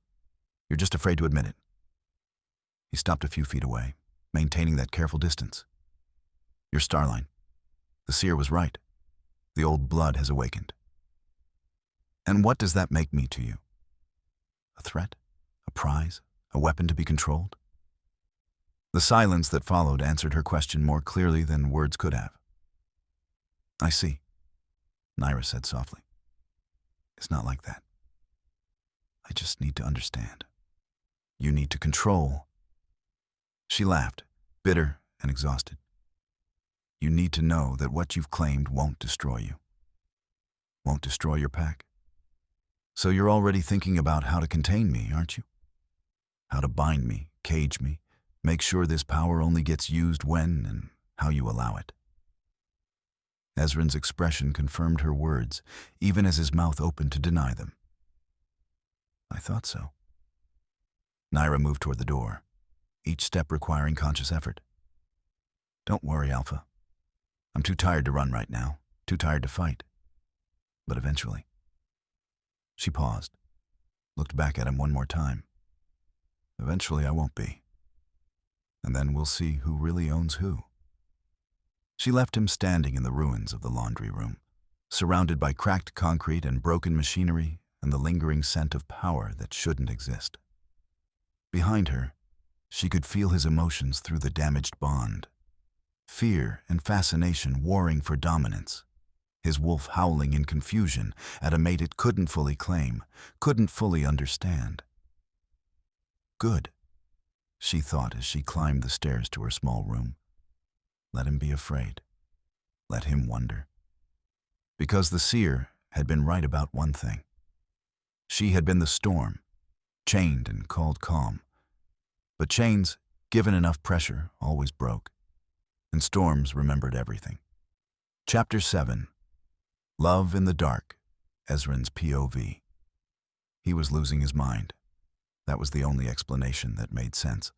You're just afraid to admit it. He stopped a few feet away, maintaining that careful distance. You're Starline. The seer was right. The old blood has awakened. And what does that make me to you? A threat? A prize? A weapon to be controlled? The silence that followed answered her question more clearly than words could have. I see, Lyra said softly. It's not like that. I just need to understand. You need to control. She laughed, bitter and exhausted. You need to know that what you've claimed won't destroy you. Won't destroy your pack. So you're already thinking about how to contain me, aren't you? How to bind me, cage me, make sure this power only gets used when and how you allow it. Ezrin's expression confirmed her words, even as his mouth opened to deny them. I thought so. Lyra moved toward the door, each step requiring conscious effort. Don't worry, Alpha. I'm too tired to run right now, too tired to fight. But eventually. She paused, looked back at him one more time. Eventually I won't be. And then we'll see who really owns who. She left him standing in the ruins of the laundry room, surrounded by cracked concrete and broken machinery and the lingering scent of power that shouldn't exist. Behind her, she could feel his emotions through the damaged bond. Fear and fascination warring for dominance. His wolf howling in confusion at a mate it couldn't fully claim, couldn't fully understand. Good, she thought as she climbed the stairs to her small room. Let him be afraid. Let him wonder. Because the seer had been right about one thing. She had been the storm, chained and called calm. But chains, given enough pressure, always broke. And storms remembered everything. Chapter 7. Love in the Dark, Ezrin's POV. He was losing his mind. That was the only explanation that made sense.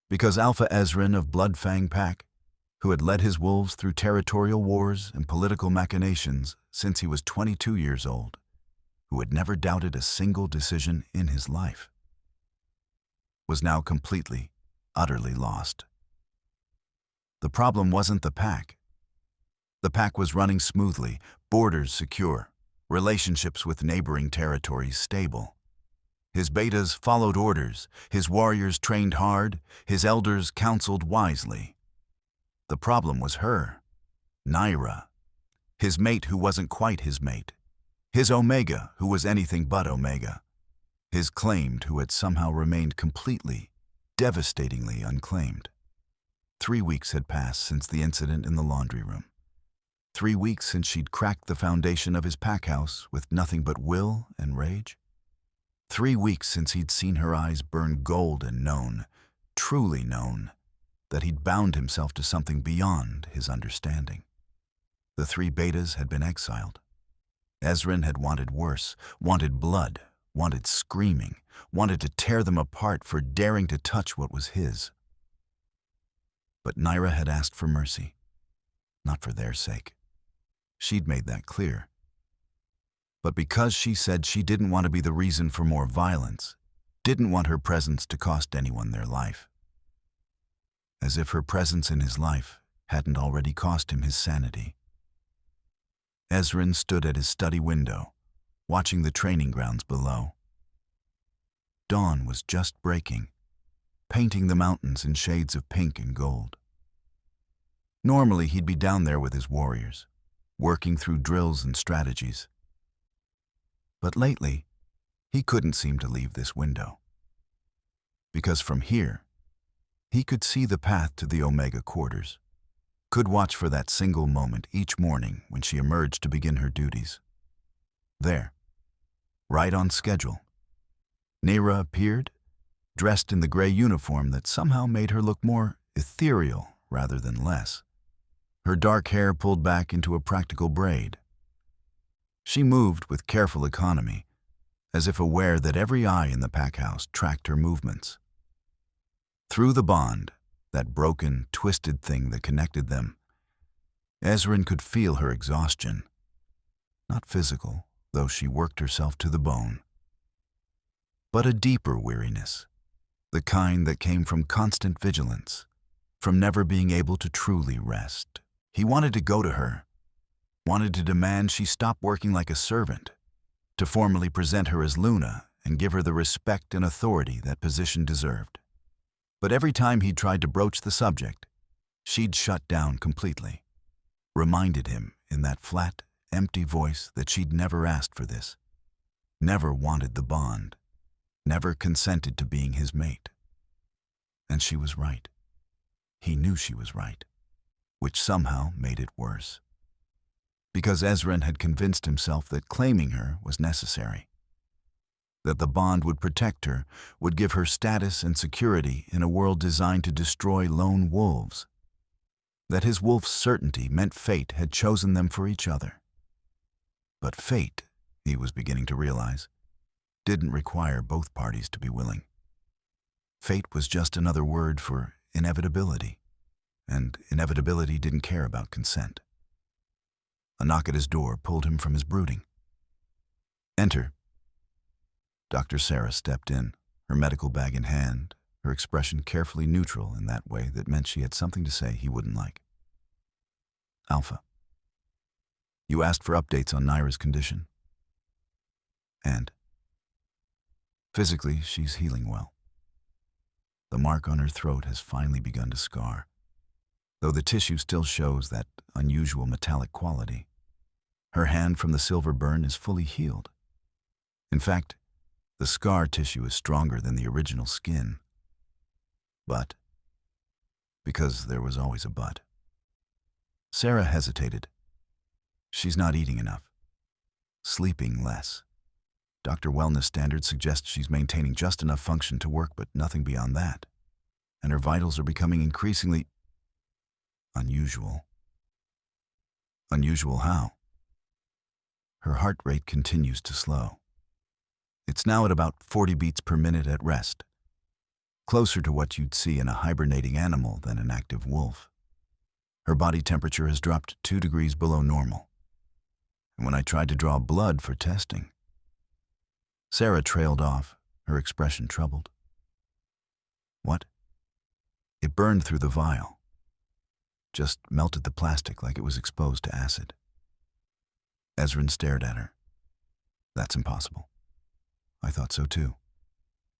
Because Alpha Ezrin of Bloodfang Pack, who had led his wolves through territorial wars and political machinations since he was 22 years old, who had never doubted a single decision in his life, was now completely, utterly lost. The problem wasn't the pack. The pack was running smoothly, borders secure, relationships with neighboring territories stable. His betas followed orders, his warriors trained hard, his elders counseled wisely. The problem was her, Lyra, his mate who wasn't quite his mate, his Omega who was anything but Omega, his claimed who had somehow remained completely, devastatingly unclaimed. 3 weeks had passed since the incident in the laundry room. 3 weeks since she'd cracked the foundation of his pack house with nothing but will and rage. 3 weeks since he'd seen her eyes burn gold and known, truly known, that he'd bound himself to something beyond his understanding. The 3 betas had been exiled. Ezrin had wanted worse, wanted blood, wanted screaming, wanted to tear them apart for daring to touch what was his. But Lyra had asked for mercy, not for their sake. She'd made that clear. But because she said she didn't want to be the reason for more violence, didn't want her presence to cost anyone their life. As if her presence in his life hadn't already cost him his sanity. Ezrin stood at his study window, watching the training grounds below. Dawn was just breaking, painting the mountains in shades of pink and gold. Normally he'd be down there with his warriors, working through drills and strategies. But lately, he couldn't seem to leave this window. Because from here, he could see the path to the Omega quarters, could watch for that single moment each morning when she emerged to begin her duties. There, right on schedule, Lyra appeared, dressed in the gray uniform that somehow made her look more ethereal rather than less. Her dark hair pulled back into a practical braid. She moved with careful economy, as if aware that every eye in the pack house tracked her movements. Through the bond, that broken, twisted thing that connected them, Ezrin could feel her exhaustion. Not physical, though she worked herself to the bone, but a deeper weariness, the kind that came from constant vigilance, from never being able to truly rest. He wanted to go to her, wanted to demand she stop working like a servant, to formally present her as Luna and give her the respect and authority that position deserved. But every time he tried to broach the subject, she'd shut down completely, reminded him in that flat, empty voice that she'd never asked for this, never wanted the bond, never consented to being his mate. And she was right. He knew she was right, which somehow made it worse. Because Ezrin had convinced himself that claiming her was necessary, that the bond would protect her, would give her status and security in a world designed to destroy lone wolves, that his wolf's certainty meant fate had chosen them for each other. But fate, he was beginning to realize, didn't require both parties to be willing. Fate was just another word for inevitability, and inevitability didn't care about consent. A knock at his door pulled him from his brooding. "Enter." Dr. Sarah stepped in, her medical bag in hand, her expression carefully neutral in that way that meant she had something to say he wouldn't like. "Alpha, you asked for updates on Lyra's condition. And physically, she's healing well. The mark on her throat has finally begun to scar, though the tissue still shows that unusual metallic quality. Her hand from the silver burn is fully healed. In fact, the scar tissue is stronger than the original skin. But, because there was always a but. Sarah hesitated. She's not eating enough, sleeping less. Dr. Wellness standards suggest she's maintaining just enough function to work, but nothing beyond that. And her vitals are becoming increasingly unusual. Unusual how? Her heart rate continues to slow. It's now at about 40 beats per minute at rest, closer to what you'd see in a hibernating animal than an active wolf. Her body temperature has dropped 2 degrees below normal. And when I tried to draw blood for testing, Sarah trailed off, her expression troubled. What? It burned through the vial. Just melted the plastic like it was exposed to acid. Ezrin stared at her. That's impossible. I thought so too.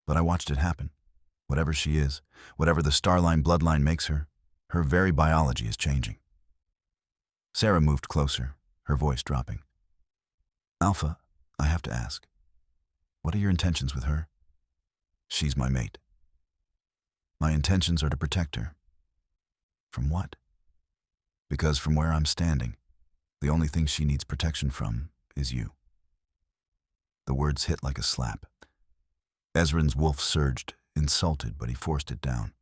But I watched it happen. Whatever she is, whatever the Starline bloodline makes her, her very biology is changing. Sarah moved closer, her voice dropping. Alpha, I have to ask. What are your intentions with her? She's my mate. My intentions are to protect her. From what? Because from where I'm standing, The only thing she needs protection from is you." The words hit like a slap. Ezran's wolf surged, insulted, but he forced it down.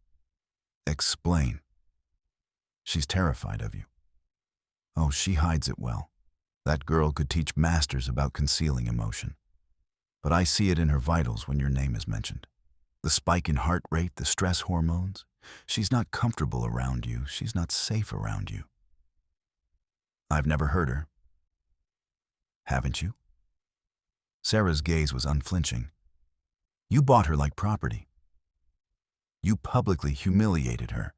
"Explain." "She's terrified of you." "Oh, she hides it well. That girl could teach masters about concealing emotion. But I see it in her vitals when your name is mentioned. The spike in heart rate, the stress hormones. She's not comfortable around you. She's not safe around you." "I've never heard her." "Haven't you?" Sarah's gaze was unflinching. "You bought her like property. You publicly humiliated her.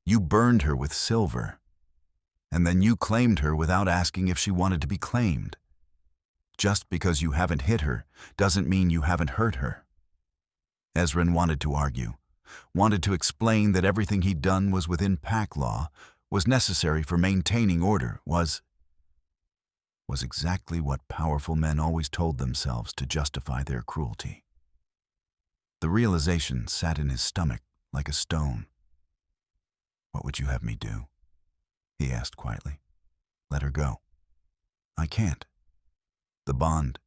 You burned her with silver. And then you claimed her without asking if she wanted to be claimed. Just because you haven't hit her doesn't mean you haven't hurt her." Ezran wanted to argue, wanted to explain that everything he'd done was within pack law, was necessary for maintaining order, was exactly what powerful men always told themselves to justify their cruelty. The realization sat in his stomach like a stone. "What would you have me do?" he asked quietly. "Let her go." "I can't. The bond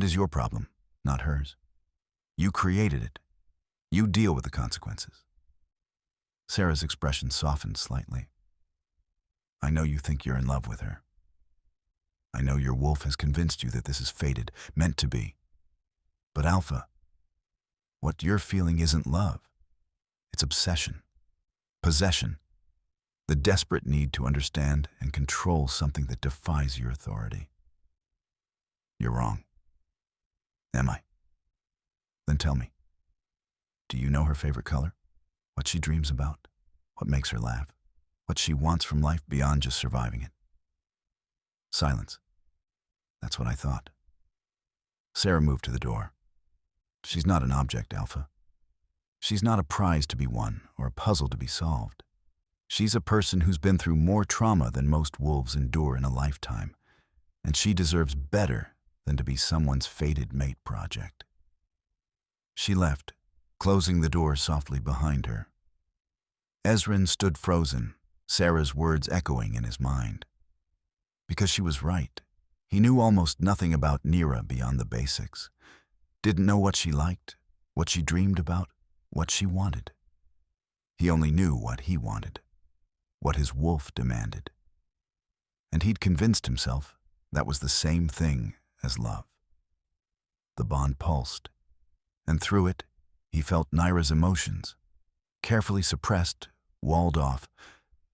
is your problem, not hers. You created it. You deal with the consequences." Sarah's expression softened slightly. "I know you think you're in love with her. I know your wolf has convinced you that this is fated, meant to be. But Alpha, what you're feeling isn't love. It's obsession, possession, the desperate need to understand and control something that defies your authority." "You're wrong." "Am I? Then tell me. Do you know her favorite color? What she dreams about? What makes her laugh? What she wants from life beyond just surviving it?" Silence. "That's what I thought." Sarah moved to the door. "She's not an object, Alpha. She's not a prize to be won or a puzzle to be solved. She's a person who's been through more trauma than most wolves endure in a lifetime, and she deserves better than to be someone's fated mate project." She left, closing the door softly behind her. Ezran stood frozen, Sarah's words echoing in his mind. Because she was right. He knew almost nothing about Lyra beyond the basics. Didn't know what she liked, what she dreamed about, what she wanted. He only knew what he wanted, what his wolf demanded. And he'd convinced himself that was the same thing as love. The bond pulsed, and through it, he felt Lyra's emotions, carefully suppressed, walled off,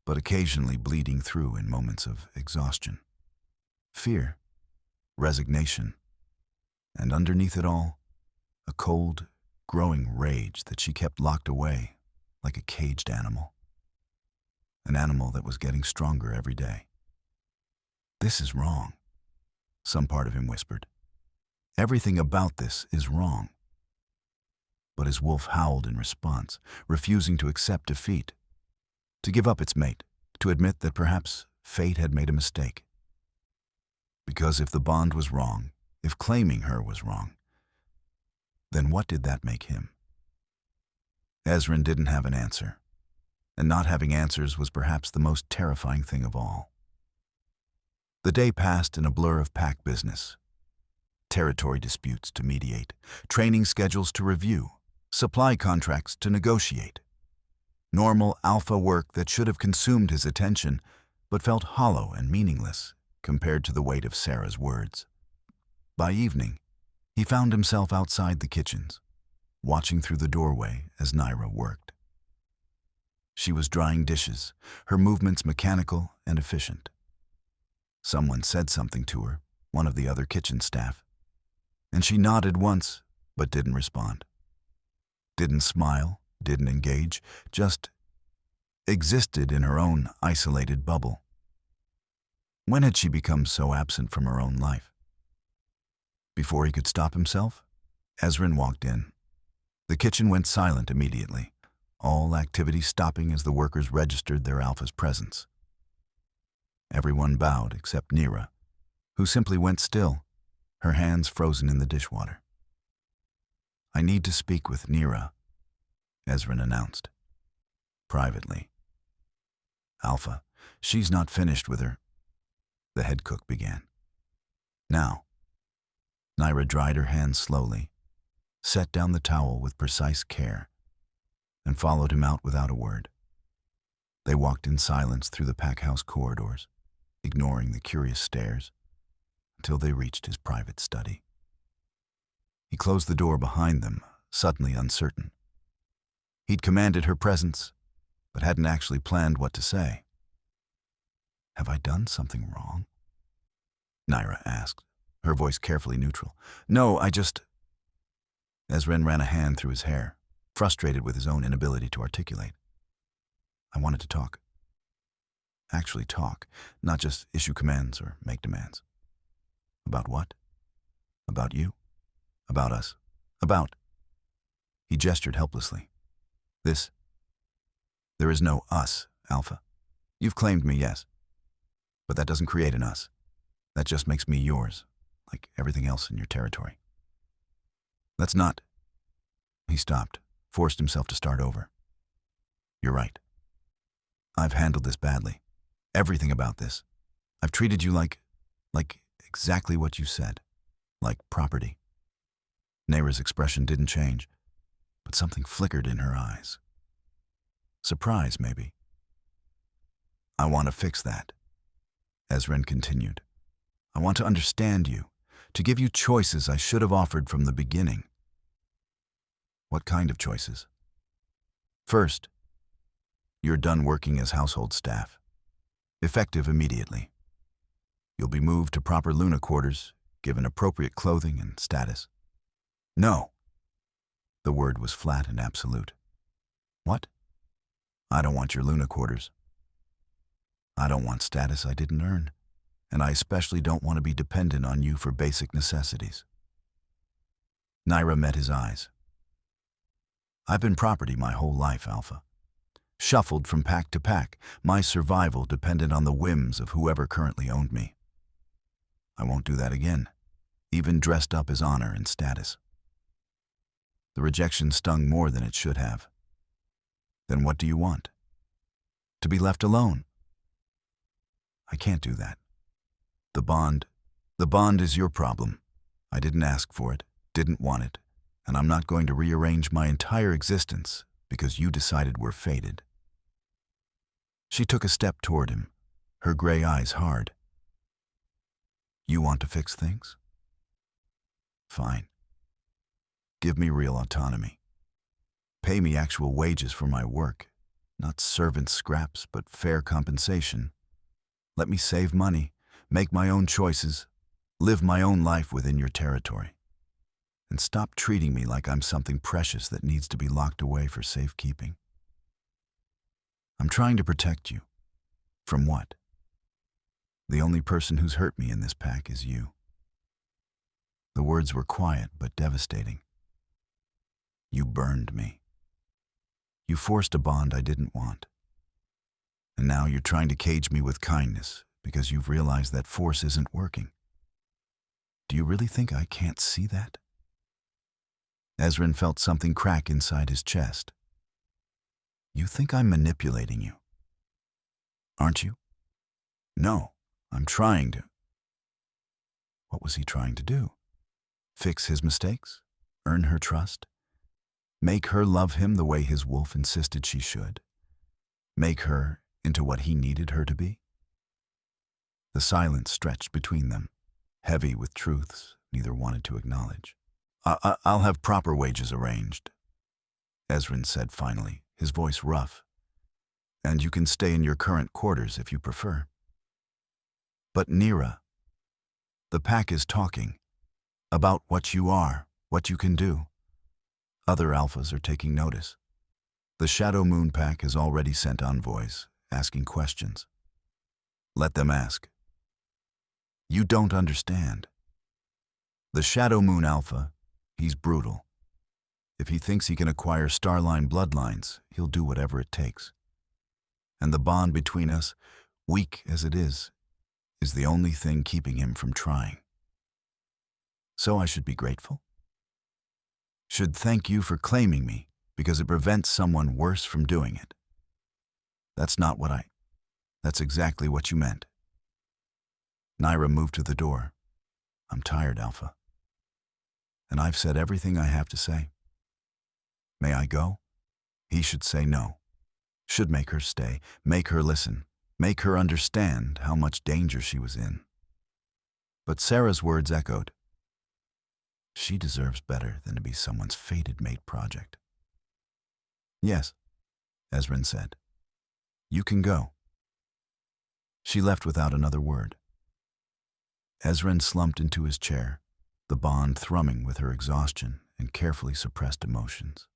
but occasionally bleeding through in moments of exhaustion. Fear, resignation, and underneath it all, a cold, growing rage that she kept locked away like a caged animal. An animal that was getting stronger every day. "This is wrong," some part of him whispered. "Everything about this is wrong." But his wolf howled in response, refusing to accept defeat, to give up its mate, to admit that perhaps fate had made a mistake. Because if the bond was wrong, if claiming her was wrong, then what did that make him? Ezran didn't have an answer, and not having answers was perhaps the most terrifying thing of all. The day passed in a blur of pack business. Territory disputes to mediate, training schedules to review, supply contracts to negotiate. Normal alpha work that should have consumed his attention, but felt hollow and meaningless compared to the weight of Sarah's words. By evening, he found himself outside the kitchens, watching through the doorway as Lyra worked. She was drying dishes, her movements mechanical and efficient. Someone said something to her, one of the other kitchen staff, and she nodded once, but didn't respond. Didn't smile, didn't engage, just existed in her own isolated bubble. When had she become so absent from her own life? Before he could stop himself, Ezran walked in. The kitchen went silent immediately, all activity stopping as the workers registered their alpha's presence. Everyone bowed except Lyra, who simply went still, her hands frozen in the dishwater. "I need to speak with Lyra," Ezran announced. "Privately." "Alpha, she's not finished with her." the head cook began. Now, Lyra dried her hands slowly, set down the towel with precise care, and followed him out without a word. They walked in silence through the packhouse corridors, ignoring the curious stares, until they reached his private study. He closed the door behind them, suddenly uncertain. He'd commanded her presence, but hadn't actually planned what to say. "Have I done something wrong?" Lyra asked, her voice carefully neutral. "No, I just—" Ezrin ran a hand through his hair, frustrated with his own inability to articulate. "I wanted to talk. Actually talk, not just issue commands or make demands." "About what?" "About you. About us. About—" He gestured helplessly. "This. There is no us, Alpha. You've claimed me, yes. But that doesn't create an us. That just makes me yours, like everything else in your territory. That's not—" He stopped, forced himself to start over. "You're right. I've handled this badly. Everything about this. I've treated you like exactly what you said. Like property." Lyra's expression didn't change, but something flickered in her eyes. Surprise, maybe. "I want to fix that," Ezrin continued. "I want to understand you, to give you choices I should have offered from the beginning." "What kind of choices?" "First, you're done working as household staff. Effective immediately. You'll be moved to proper Luna quarters, given appropriate clothing and status." "No." The word was flat and absolute. "What?" "I don't want your Luna quarters. I don't want status I didn't earn, and I especially don't want to be dependent on you for basic necessities." Lyra met his eyes. "I've been property my whole life, Alpha. Shuffled from pack to pack, my survival dependent on the whims of whoever currently owned me. I won't do that again, even dressed up as honor and status." The rejection stung more than it should have. "Then what do you want? To be left alone?" "I can't do that. The bond is your problem. I didn't ask for it, didn't want it, and I'm not going to rearrange my entire existence because you decided we're fated." She took a step toward him, her gray eyes hard. "You want to fix things? Fine. Give me real autonomy. Pay me actual wages for my work, not servant scraps, but fair compensation. Let me save money, make my own choices, live my own life within your territory. And stop treating me like I'm something precious that needs to be locked away for safekeeping. I'm trying to protect you. From what? The only person who's hurt me in this pack is you." The words were quiet but devastating. "You burned me. You forced a bond I didn't want. And now you're trying to cage me with kindness because you've realized that force isn't working. Do you really think I can't see that?" Ezrin felt something crack inside his chest. "You think I'm manipulating you, aren't you?" "No, I'm trying to." What was he trying to do? Fix his mistakes? Earn her trust? Make her love him the way his wolf insisted she should? Make her into what he needed her to be? The silence stretched between them, heavy with truths neither wanted to acknowledge. I'll have proper wages arranged," Ezrin said finally, his voice rough. "And you can stay in your current quarters if you prefer." "But Lyra, the pack is talking about what you are, what you can do. Other alphas are taking notice. The Shadow Moon pack has already sent envoys, asking questions. Let them ask. You don't understand. The Shadow Moon Alpha, he's brutal. If he thinks he can acquire Starline bloodlines, he'll do whatever it takes. And the bond between us, weak as it is the only thing keeping him from trying. So I should be grateful? Should thank you for claiming me because it prevents someone worse from doing it. That's exactly what you meant. Lyra moved to the door. I'm tired, Alpha. And I've said everything I have to say. May I go? He should say no. Should make her stay, make her listen, make her understand how much danger she was in. But Sarah's words echoed. She deserves better than to be someone's fated mate project. Yes, Ezrin said. You can go. She left without another word. Ezrin slumped into his chair, the bond thrumming with her exhaustion and carefully suppressed emotions.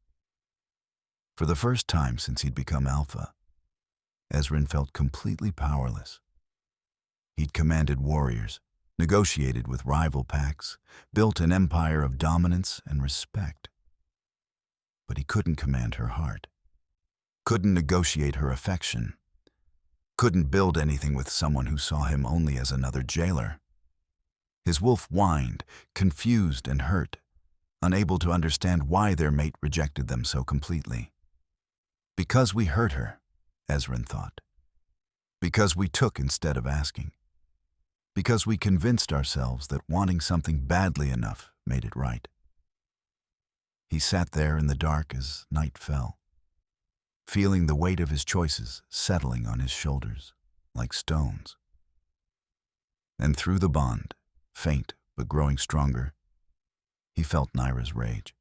For the first time since he'd become Alpha, Ezrin felt completely powerless. He'd commanded warriors, negotiated with rival packs, built an empire of dominance and respect. But he couldn't command her heart, couldn't negotiate her affection, couldn't build anything with someone who saw him only as another jailer. His wolf whined, confused and hurt, unable to understand why their mate rejected them so completely. Because we hurt her, Ezrin thought. Because we took instead of asking. Because we convinced ourselves that wanting something badly enough made it right. He sat there in the dark as night fell, feeling the weight of his choices settling on his shoulders like stones. And through the bond, faint but growing stronger, he felt Lyra's rage,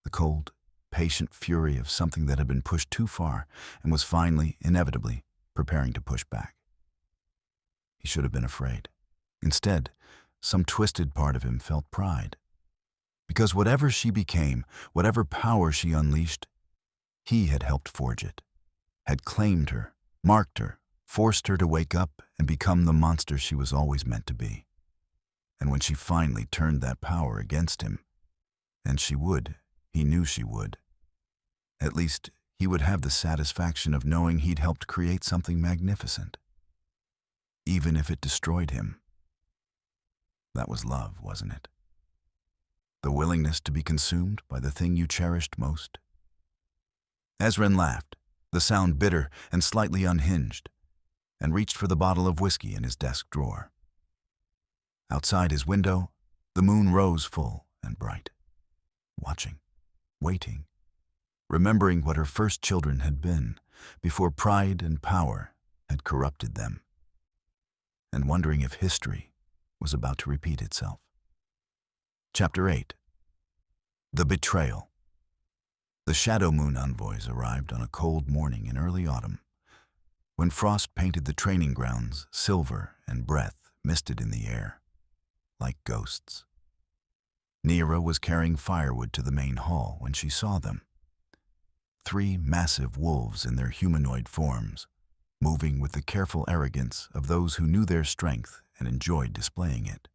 the cold, patient fury of something that had been pushed too far and was finally, inevitably, preparing to push back. He should have been afraid. Instead, some twisted part of him felt pride. Because whatever she became, whatever power she unleashed, he had helped forge it, had claimed her, marked her, forced her to wake up and become the monster she was always meant to be. And when she finally turned that power against him, and she would, he knew she would, at least he would have the satisfaction of knowing he'd helped create something magnificent, even if it destroyed him. That was love, wasn't it? The willingness to be consumed by the thing you cherished most. Ezrin laughed, the sound bitter and slightly unhinged, and reached for the bottle of whiskey in his desk drawer. Outside his window, the moon rose full and bright, watching, waiting, remembering what her first children had been before pride and power had corrupted them, and wondering if history was about to repeat itself. Chapter 8. The Betrayal. The Shadow Moon envoys arrived on a cold morning in early autumn, when frost painted the training grounds silver and breath misted in the air, like ghosts. Lyra was carrying firewood to the main hall when she saw them. 3 massive wolves in their humanoid forms, moving with the careful arrogance of those who knew their strength and enjoyed displaying it.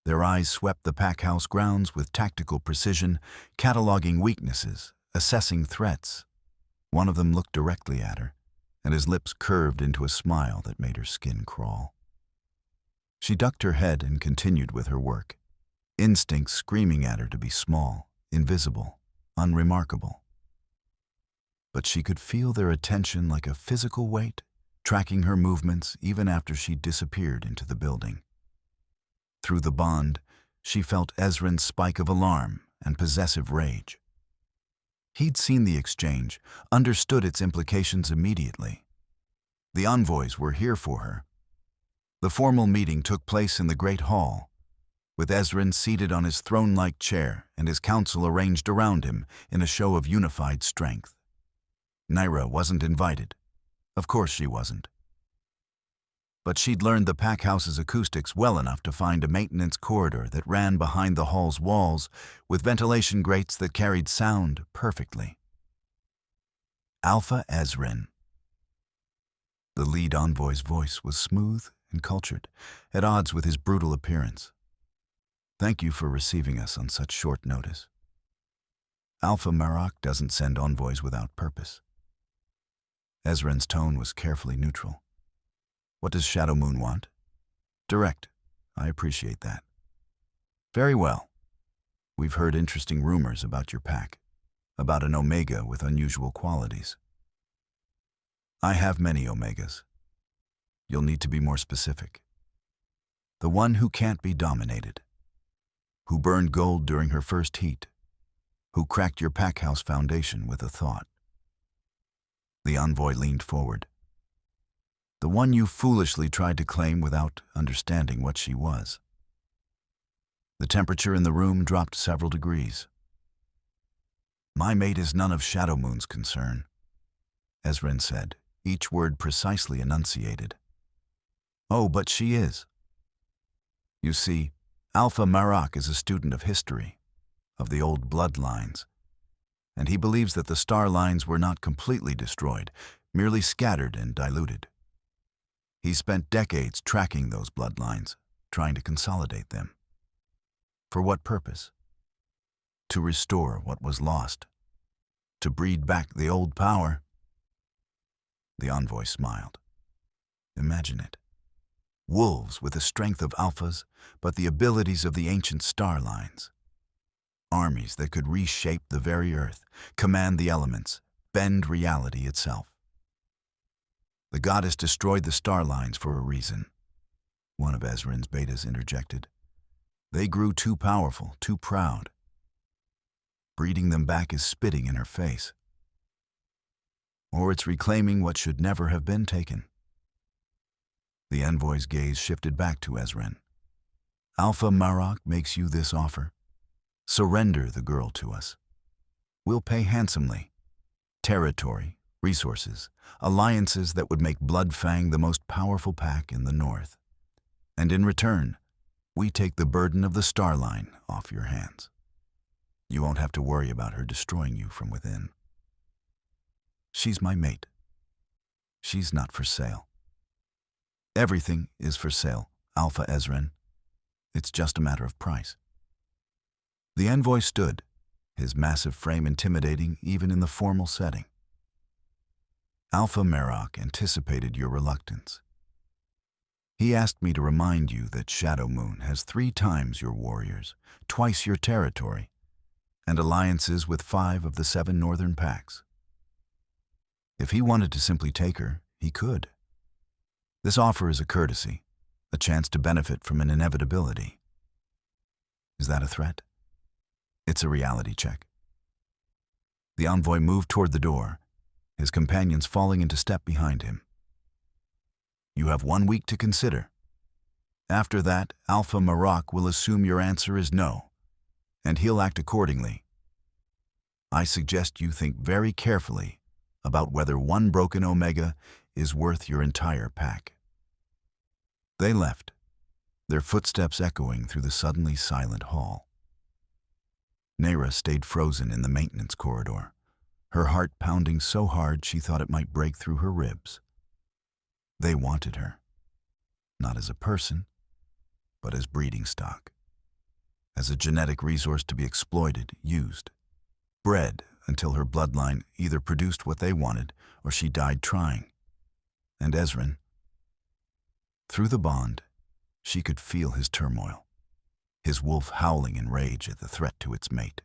Their eyes swept the pack house grounds with tactical precision, cataloging weaknesses, assessing threats. One of them looked directly at her, and his lips curved into a smile that made her skin crawl. She ducked her head and continued with her work, instincts screaming at her to be small, invisible, unremarkable. But she could feel their attention like a physical weight, tracking her movements even after she disappeared into the building. Through the bond, she felt Ezrin's spike of alarm and possessive rage. He'd seen the exchange, understood its implications immediately. The envoys were here for her. The formal meeting took place in the Great Hall, with Ezrin seated on his throne-like chair and his council arranged around him in a show of unified strength. Lyra wasn't invited. Of course she wasn't. But she'd learned the pack house's acoustics well enough to find a maintenance corridor that ran behind the hall's walls with ventilation grates that carried sound perfectly. Alpha Ezrin. The lead envoy's voice was smooth and cultured, at odds with his brutal appearance. Thank you for receiving us on such short notice. Alpha Marok doesn't send envoys without purpose. Ezrin's tone was carefully neutral. What does Shadow Moon want? Direct. I appreciate that. Very well. We've heard interesting rumors about your pack, about an Omega with unusual qualities. I have many Omegas. You'll need to be more specific. the one who can't be dominated, who burned gold during her first heat, who cracked your pack house foundation with a thought. The envoy leaned forward. The one you foolishly tried to claim without understanding what she was. The temperature in the room dropped several degrees. My mate is none of Shadow Moon's concern, Ezrin said, each word precisely enunciated. Oh, but she is. You see, Alpha Marok is a student of history, of the old bloodlines, and he believes that the star lines were not completely destroyed, merely scattered and diluted. He spent decades tracking those bloodlines, trying to consolidate them. For what purpose? To restore what was lost, to breed back the old power. The envoy smiled. Imagine it. Wolves with the strength of alphas, but the abilities of the ancient star lines. Armies that could reshape the very earth, command the elements, bend reality itself. The goddess destroyed the star lines for a reason, one of Ezrin's betas interjected. They grew too powerful, too proud. Breeding them back is spitting in her face. Or it's reclaiming what should never have been taken. The envoy's gaze shifted back to Ezrin. Alpha Marok makes you this offer. Surrender the girl to us. We'll pay handsomely. Territory, resources, alliances that would make Bloodfang the most powerful pack in the north. And in return, we take the burden of the Starline off your hands. You won't have to worry about her destroying you from within. She's my mate. She's not for sale. Everything is for sale, Alpha Ezrin. It's just a matter of price. The envoy stood, his massive frame intimidating even in the formal setting. Alpha Marok anticipated your reluctance. He asked me to remind you that Shadow Moon has 3 times your warriors, twice your territory, and alliances with 5 of the 7 northern packs. If he wanted to simply take her, he could. This offer is a courtesy, a chance to benefit from an inevitability. Is that a threat? It's a reality check. The envoy moved toward the door, his companions falling into step behind him. You have 1 week to consider. After that, Alpha Marok will assume your answer is no, and he'll act accordingly. I suggest you think very carefully about whether 1 broken Omega is worth your entire pack. They left, their footsteps echoing through the suddenly silent hall. Lyra stayed frozen in the maintenance corridor, her heart pounding so hard she thought it might break through her ribs. They wanted her, not as a person, but as breeding stock, as a genetic resource to be exploited, used, bred until her bloodline either produced what they wanted or she died trying. And Ezrin, through the bond, she could feel his turmoil, his wolf howling in rage at the threat to its mate.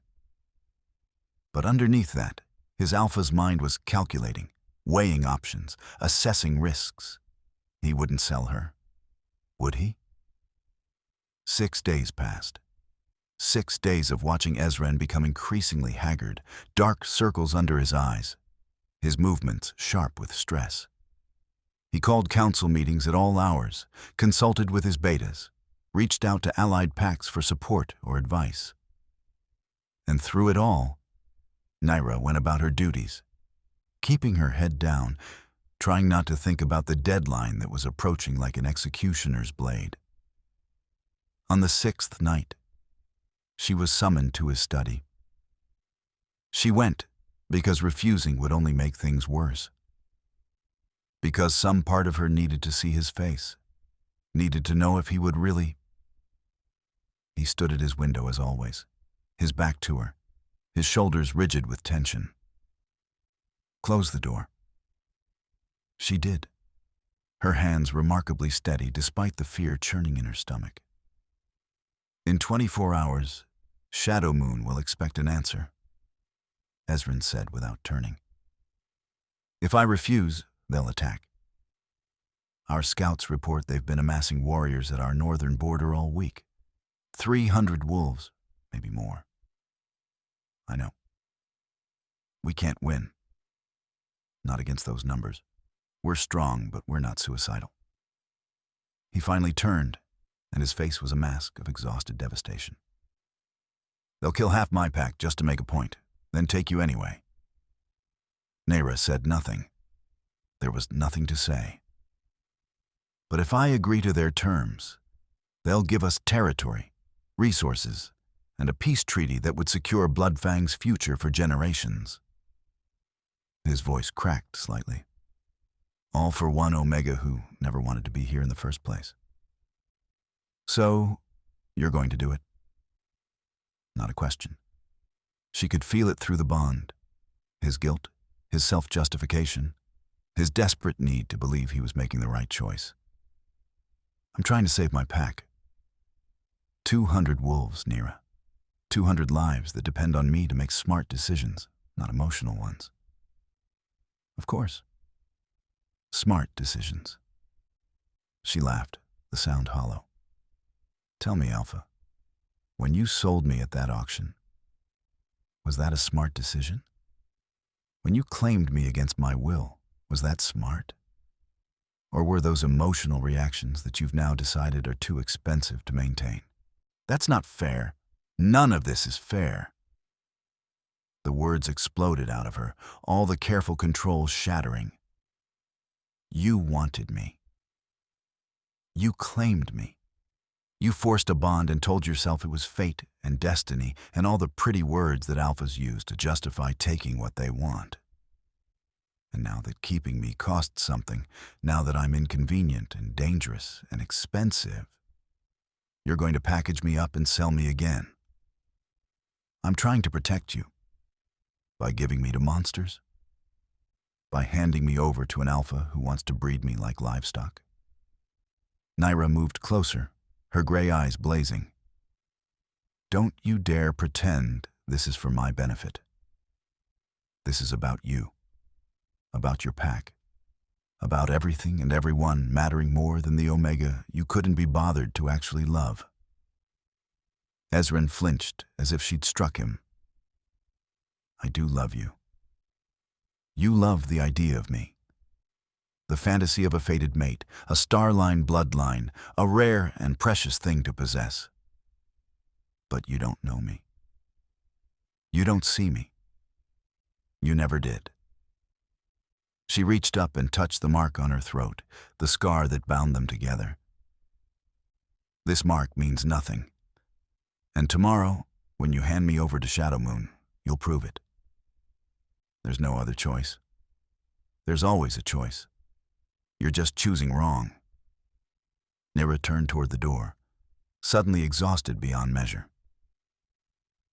But underneath that, his alpha's mind was calculating, weighing options, assessing risks. He wouldn't sell her, would he? 6 days passed. 6 days of watching Ezrin become increasingly haggard, dark circles under his eyes, his movements sharp with stress. He called council meetings at all hours, consulted with his betas, reached out to allied packs for support or advice. And through it all, Lyra went about her duties, keeping her head down, trying not to think about the deadline that was approaching like an executioner's blade. On the 6th night, she was summoned to his study. She went because refusing would only make things worse. Because some part of her needed to see his face, needed to know if he would really. He stood at his window as always, his back to her, his shoulders rigid with tension. Close the door. She did, her hands remarkably steady despite the fear churning in her stomach. In 24 hours, Shadow Moon will expect an answer, Ezrin said without turning. If I refuse, they'll attack. Our scouts report they've been amassing warriors at our northern border all week. 300 wolves, maybe more. I know. We can't win. Not against those numbers. We're strong, but we're not suicidal. He finally turned, and his face was a mask of exhausted devastation. They'll kill half my pack just to make a point, then take you anyway. Lyra said nothing. There was nothing to say. But if I agree to their terms, they'll give us territory, resources, and a peace treaty that would secure Bloodfang's future for generations. His voice cracked slightly. All for one Omega who never wanted to be here in the first place. So, you're going to do it? Not a question. She could feel it through the bond. His guilt, his self-justification, his desperate need to believe he was making the right choice. I'm trying to save my pack. 200 wolves, Lyra. 200 lives that depend on me to make smart decisions, not emotional ones. Of course. Smart decisions. She laughed, the sound hollow. Tell me, Alpha, when you sold me at that auction, was that a smart decision? When you claimed me against my will, was that smart? Or were those emotional reactions that you've now decided are too expensive to maintain? That's not fair. None of this is fair. The words exploded out of her, all the careful control shattering. You wanted me. You claimed me. You forced a bond and told yourself it was fate and destiny and all the pretty words that alphas use to justify taking what they want. And now that keeping me costs something, now that I'm inconvenient and dangerous and expensive, you're going to package me up and sell me again. I'm trying to protect you. By giving me to monsters? By handing me over to an alpha who wants to breed me like livestock? Lyra moved closer, her gray eyes blazing. Don't you dare pretend this is for my benefit. This is about you, about your pack, about everything and everyone mattering more than the Omega you couldn't be bothered to actually love. Ezrin flinched as if she'd struck him. I do love you. You love the idea of me. The fantasy of a fated mate, a starline bloodline, a rare and precious thing to possess. But you don't know me. You don't see me. You never did. She reached up and touched the mark on her throat, the scar that bound them together. This mark means nothing. And tomorrow, when you hand me over to Shadow Moon, you'll prove it. There's no other choice. There's always a choice. You're just choosing wrong. Lyra turned toward the door, suddenly exhausted beyond measure.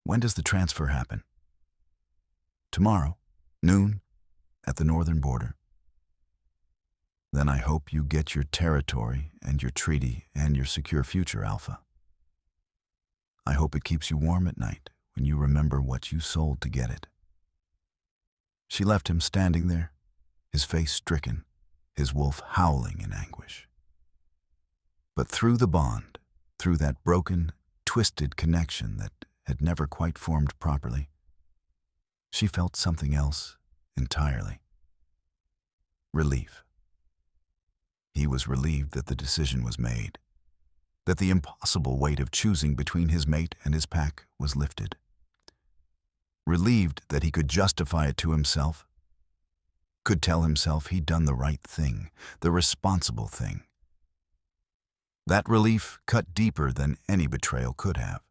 When does the transfer happen? Tomorrow, noon, at the northern border. Then I hope you get your territory and your treaty and your secure future, Alpha. I hope it keeps you warm at night when you remember what you sold to get it. She left him standing there, his face stricken, his wolf howling in anguish. But through the bond, through that broken, twisted connection that had never quite formed properly, she felt something else entirely. Relief. He was relieved that the decision was made, that the impossible weight of choosing between his mate and his pack was lifted. Relieved that he could justify it to himself, could tell himself he'd done the right thing, the responsible thing. That relief cut deeper than any betrayal could have,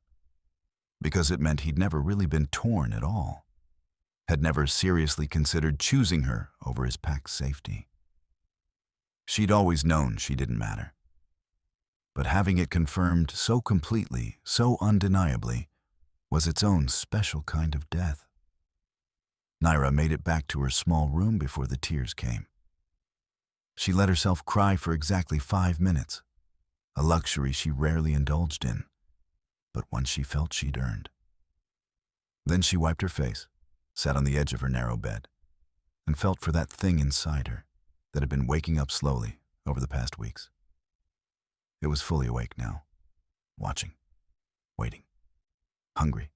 because it meant he'd never really been torn at all, had never seriously considered choosing her over his pack's safety. She'd always known she didn't matter. But having it confirmed so completely, so undeniably, was its own special kind of death. Lyra made it back to her small room before the tears came. She let herself cry for exactly 5 minutes, a luxury she rarely indulged in, but one she felt she'd earned. Then she wiped her face, sat on the edge of her narrow bed, and felt for that thing inside her that had been waking up slowly over the past weeks. It was fully awake now, watching, waiting, hungry.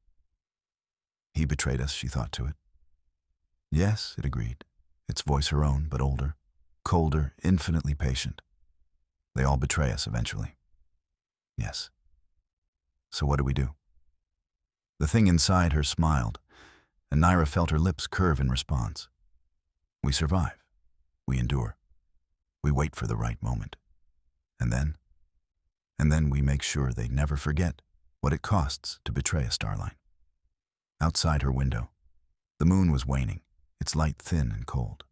He betrayed us, she thought to it. Yes, it agreed, its voice her own, but older, colder, infinitely patient. They all betray us eventually. Yes. So what do we do? The thing inside her smiled, and Lyra felt her lips curve in response. We survive. We endure. We wait for the right moment. And then we make sure they never forget what it costs to betray a starline. Outside her window, the moon was waning, its light thin and cold.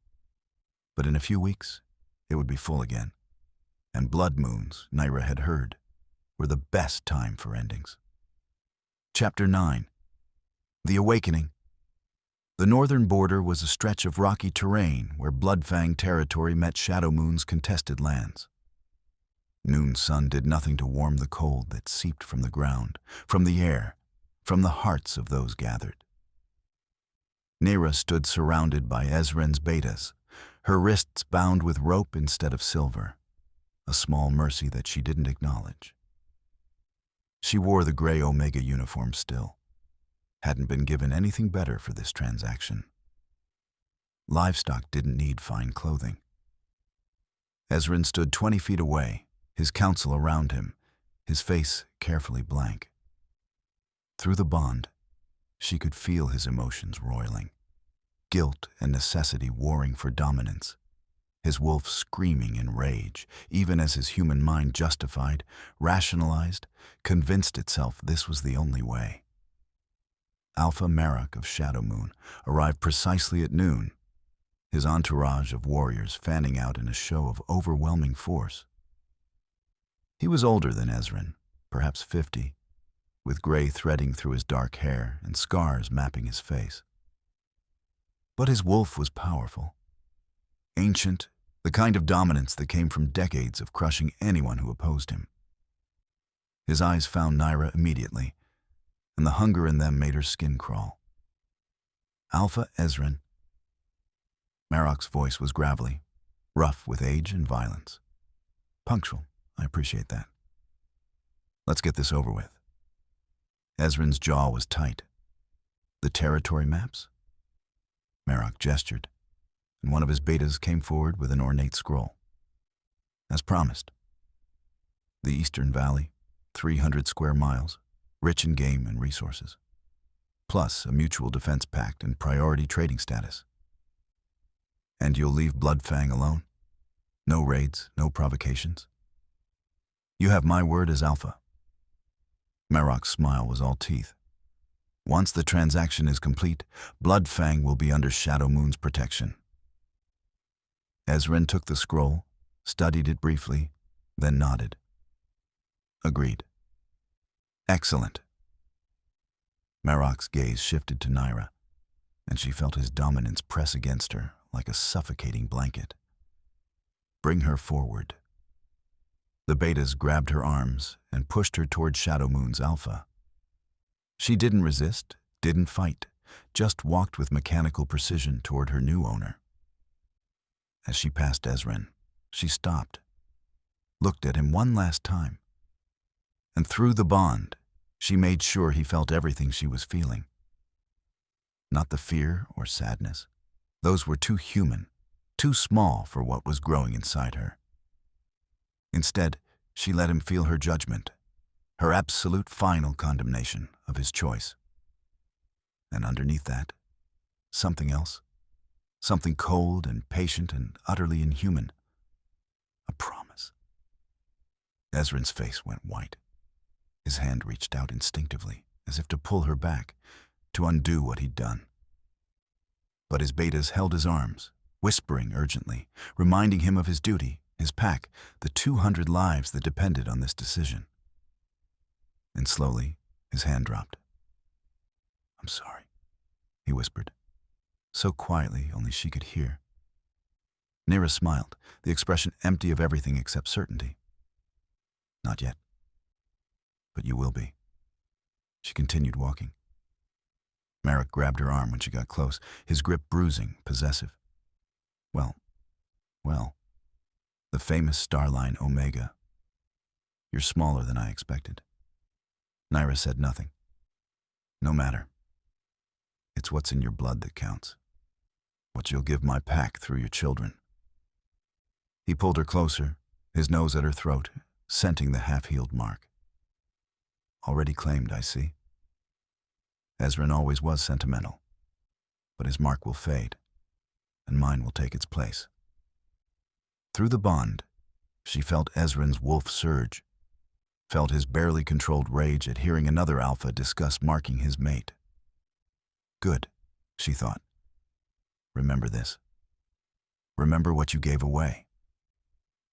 But in a few weeks, it would be full again. And blood moons, Lyra had heard, were the best time for endings. Chapter 9. The Awakening. The northern border was a stretch of rocky terrain where Bloodfang territory met Shadow Moon's contested lands. Noon's sun did nothing to warm the cold that seeped from the ground, from the air, from the hearts of those gathered. Lyra stood surrounded by Ezren's betas, her wrists bound with rope instead of silver, a small mercy that she didn't acknowledge. She wore the gray Omega uniform still, hadn't been given anything better for this transaction. Livestock didn't need fine clothing. Ezren stood 20 feet away, his council around him, his face carefully blank. Through the bond, she could feel his emotions roiling, guilt and necessity warring for dominance, his wolf screaming in rage, even as his human mind justified, rationalized, convinced itself this was the only way. Alpha Marok of Shadow Moon arrived precisely at noon, his entourage of warriors fanning out in a show of overwhelming force. He was older than Ezren, perhaps 50, with gray threading through his dark hair and scars mapping his face. But his wolf was powerful, ancient, the kind of dominance that came from decades of crushing anyone who opposed him. His eyes found Lyra immediately, and the hunger in them made her skin crawl. Alpha Ezren. Marok's voice was gravelly, rough with age and violence. Punctual, I appreciate that. Let's get this over with. Ezren's jaw was tight. The territory maps? Marok gestured, and one of his betas came forward with an ornate scroll. As promised. The Eastern Valley, 300 square miles, rich in game and resources, plus a mutual defense pact and priority trading status. And you'll leave Bloodfang alone? No raids, no provocations? You have my word as Alpha. Marok's smile was all teeth. Once the transaction is complete, Bloodfang will be under Shadow Moon's protection. Ezren took the scroll, studied it briefly, then nodded. Agreed. Excellent. Marok's gaze shifted to Lyra, and she felt his dominance press against her like a suffocating blanket. Bring her forward. The betas grabbed her arms and pushed her toward Shadow Moon's Alpha. She didn't resist, didn't fight, just walked with mechanical precision toward her new owner. As she passed Ezren, she stopped, looked at him one last time, and through the bond, she made sure he felt everything she was feeling. Not the fear or sadness. Those were too human, too small for what was growing inside her. Instead, she let him feel her judgment, her absolute final condemnation of his choice. And underneath that, something else, something cold and patient and utterly inhuman. A promise. Ezren's face went white. His hand reached out instinctively, as if to pull her back, to undo what he'd done. But his betas held his arms, whispering urgently, reminding him of his duty, his pack, the 200 lives that depended on this decision. And slowly, his hand dropped. I'm sorry, he whispered, so quietly only she could hear. Lyra smiled, the expression empty of everything except certainty. Not yet. But you will be. She continued walking. Marok grabbed her arm when she got close, his grip bruising, possessive. Well. The famous Starline Omega. You're smaller than I expected. Lyra said nothing. No matter. It's what's in your blood that counts. What you'll give my pack through your children. He pulled her closer, his nose at her throat, scenting the half-healed mark. Already claimed, I see. Ezran always was sentimental, but his mark will fade, and mine will take its place. Through the bond, she felt Ezran's wolf surge, felt his barely controlled rage at hearing another alpha discuss marking his mate. Good, she thought. Remember this. Remember what you gave away.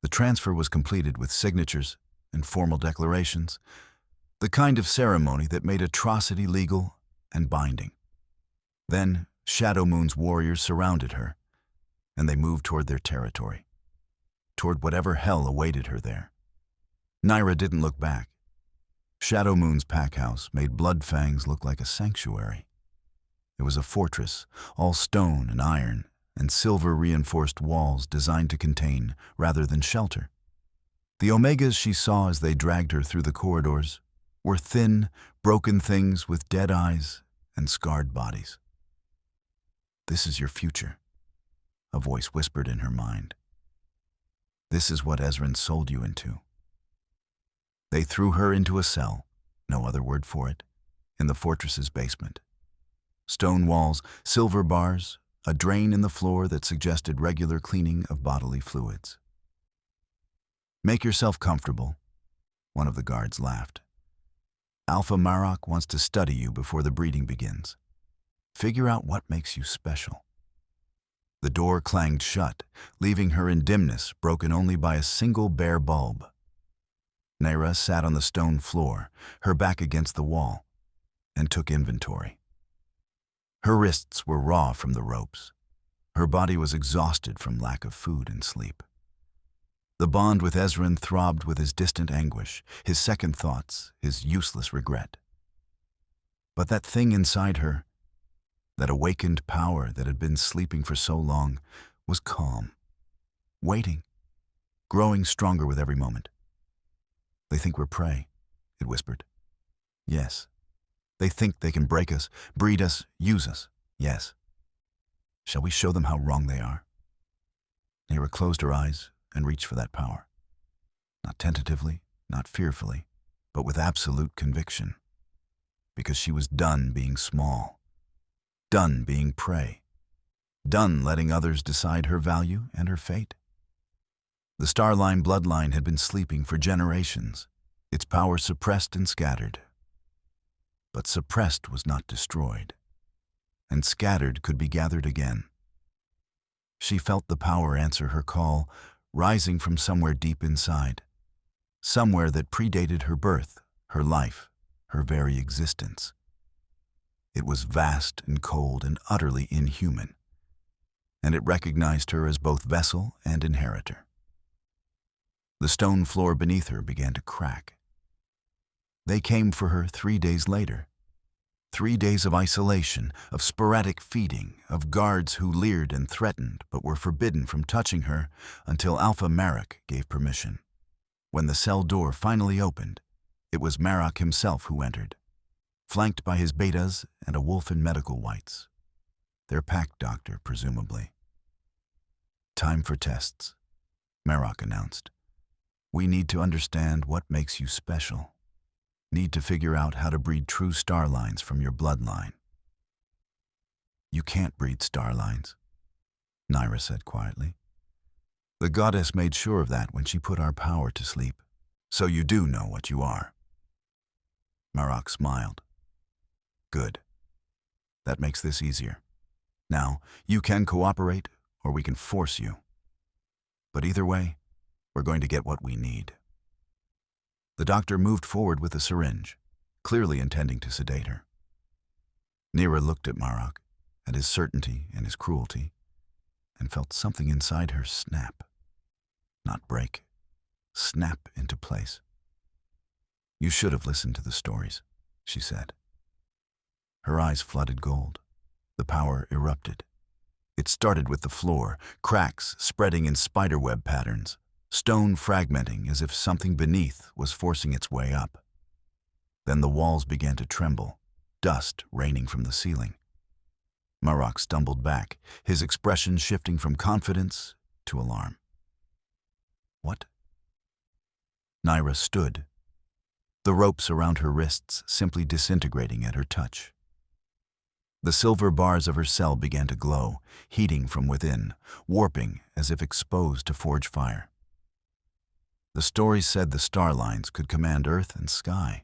The transfer was completed with signatures and formal declarations, the kind of ceremony that made atrocity legal and binding. Then Shadow Moon's warriors surrounded her, and they moved toward their territory, toward whatever hell awaited her there. Lyra didn't look back. Shadow Moon's pack house made Bloodfang's look like a sanctuary. It was a fortress, all stone and iron, and silver-reinforced walls designed to contain rather than shelter. The Omegas she saw as they dragged her through the corridors were thin, broken things with dead eyes and scarred bodies. This is your future, a voice whispered in her mind. This is what Ezran sold you into. They threw her into a cell, no other word for it, in the fortress's basement. Stone walls, silver bars, a drain in the floor that suggested regular cleaning of bodily fluids. Make yourself comfortable, one of the guards laughed. Alpha Marok wants to study you before the breeding begins. Figure out what makes you special. The door clanged shut, leaving her in dimness broken only by a single bare bulb. Lyra sat on the stone floor, her back against the wall, and took inventory. Her wrists were raw from the ropes. Her body was exhausted from lack of food and sleep. The bond with Ezran throbbed with his distant anguish, his second thoughts, his useless regret. But that thing inside her, that awakened power that had been sleeping for so long, was calm, waiting, growing stronger with every moment. They think we're prey, it whispered. Yes. They think they can break us, breed us, use us. Yes. Shall we show them how wrong they are? Lyra closed her eyes and reached for that power. Not tentatively, not fearfully, but with absolute conviction. Because she was done being small. Done being prey. Done letting others decide her value and her fate. The Starline bloodline had been sleeping for generations, its power suppressed and scattered. But suppressed was not destroyed, and scattered could be gathered again. She felt the power answer her call, rising from somewhere deep inside, somewhere that predated her birth, her life, her very existence. It was vast and cold and utterly inhuman, and it recognized her as both vessel and inheritor. The stone floor beneath her began to crack. They came for her 3 days later. 3 days of isolation, of sporadic feeding, of guards who leered and threatened but were forbidden from touching her until Alpha Marok gave permission. When the cell door finally opened, it was Marok himself who entered, flanked by his betas and a wolf in medical whites. Their pack doctor, presumably. Time for tests, Marok announced. We need to understand what makes you special. Need to figure out how to breed true starlines from your bloodline. You can't breed starlines, Lyra said quietly. The goddess made sure of that when she put our power to sleep. So you do know what you are. Marok smiled. Good. That makes this easier. Now, you can cooperate, or we can force you. But either way, we're going to get what we need. The doctor moved forward with a syringe, clearly intending to sedate her. Lyra looked at Marok, at his certainty and his cruelty, and felt something inside her snap. Not break, snap into place. You should have listened to the stories, she said. Her eyes flooded gold. The power erupted. It started with the floor, cracks spreading in spiderweb patterns, stone fragmenting as if something beneath was forcing its way up. Then the walls began to tremble, dust raining from the ceiling. Marok stumbled back, his expression shifting from confidence to alarm. What? Lyra stood, the ropes around her wrists simply disintegrating at her touch. The silver bars of her cell began to glow, heating from within, warping as if exposed to forge fire. The stories said the Starlines could command earth and sky.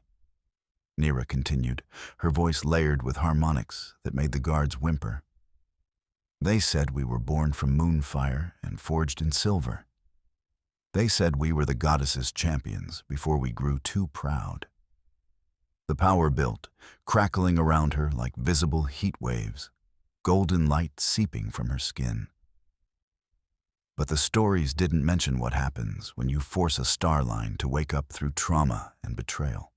Lyra continued, her voice layered with harmonics that made the guards whimper. They said we were born from moonfire and forged in silver. They said we were the goddess's champions before we grew too proud. The power built, crackling around her like visible heat waves, golden light seeping from her skin. But the stories didn't mention what happens when you force a Starline to wake up through trauma and betrayal.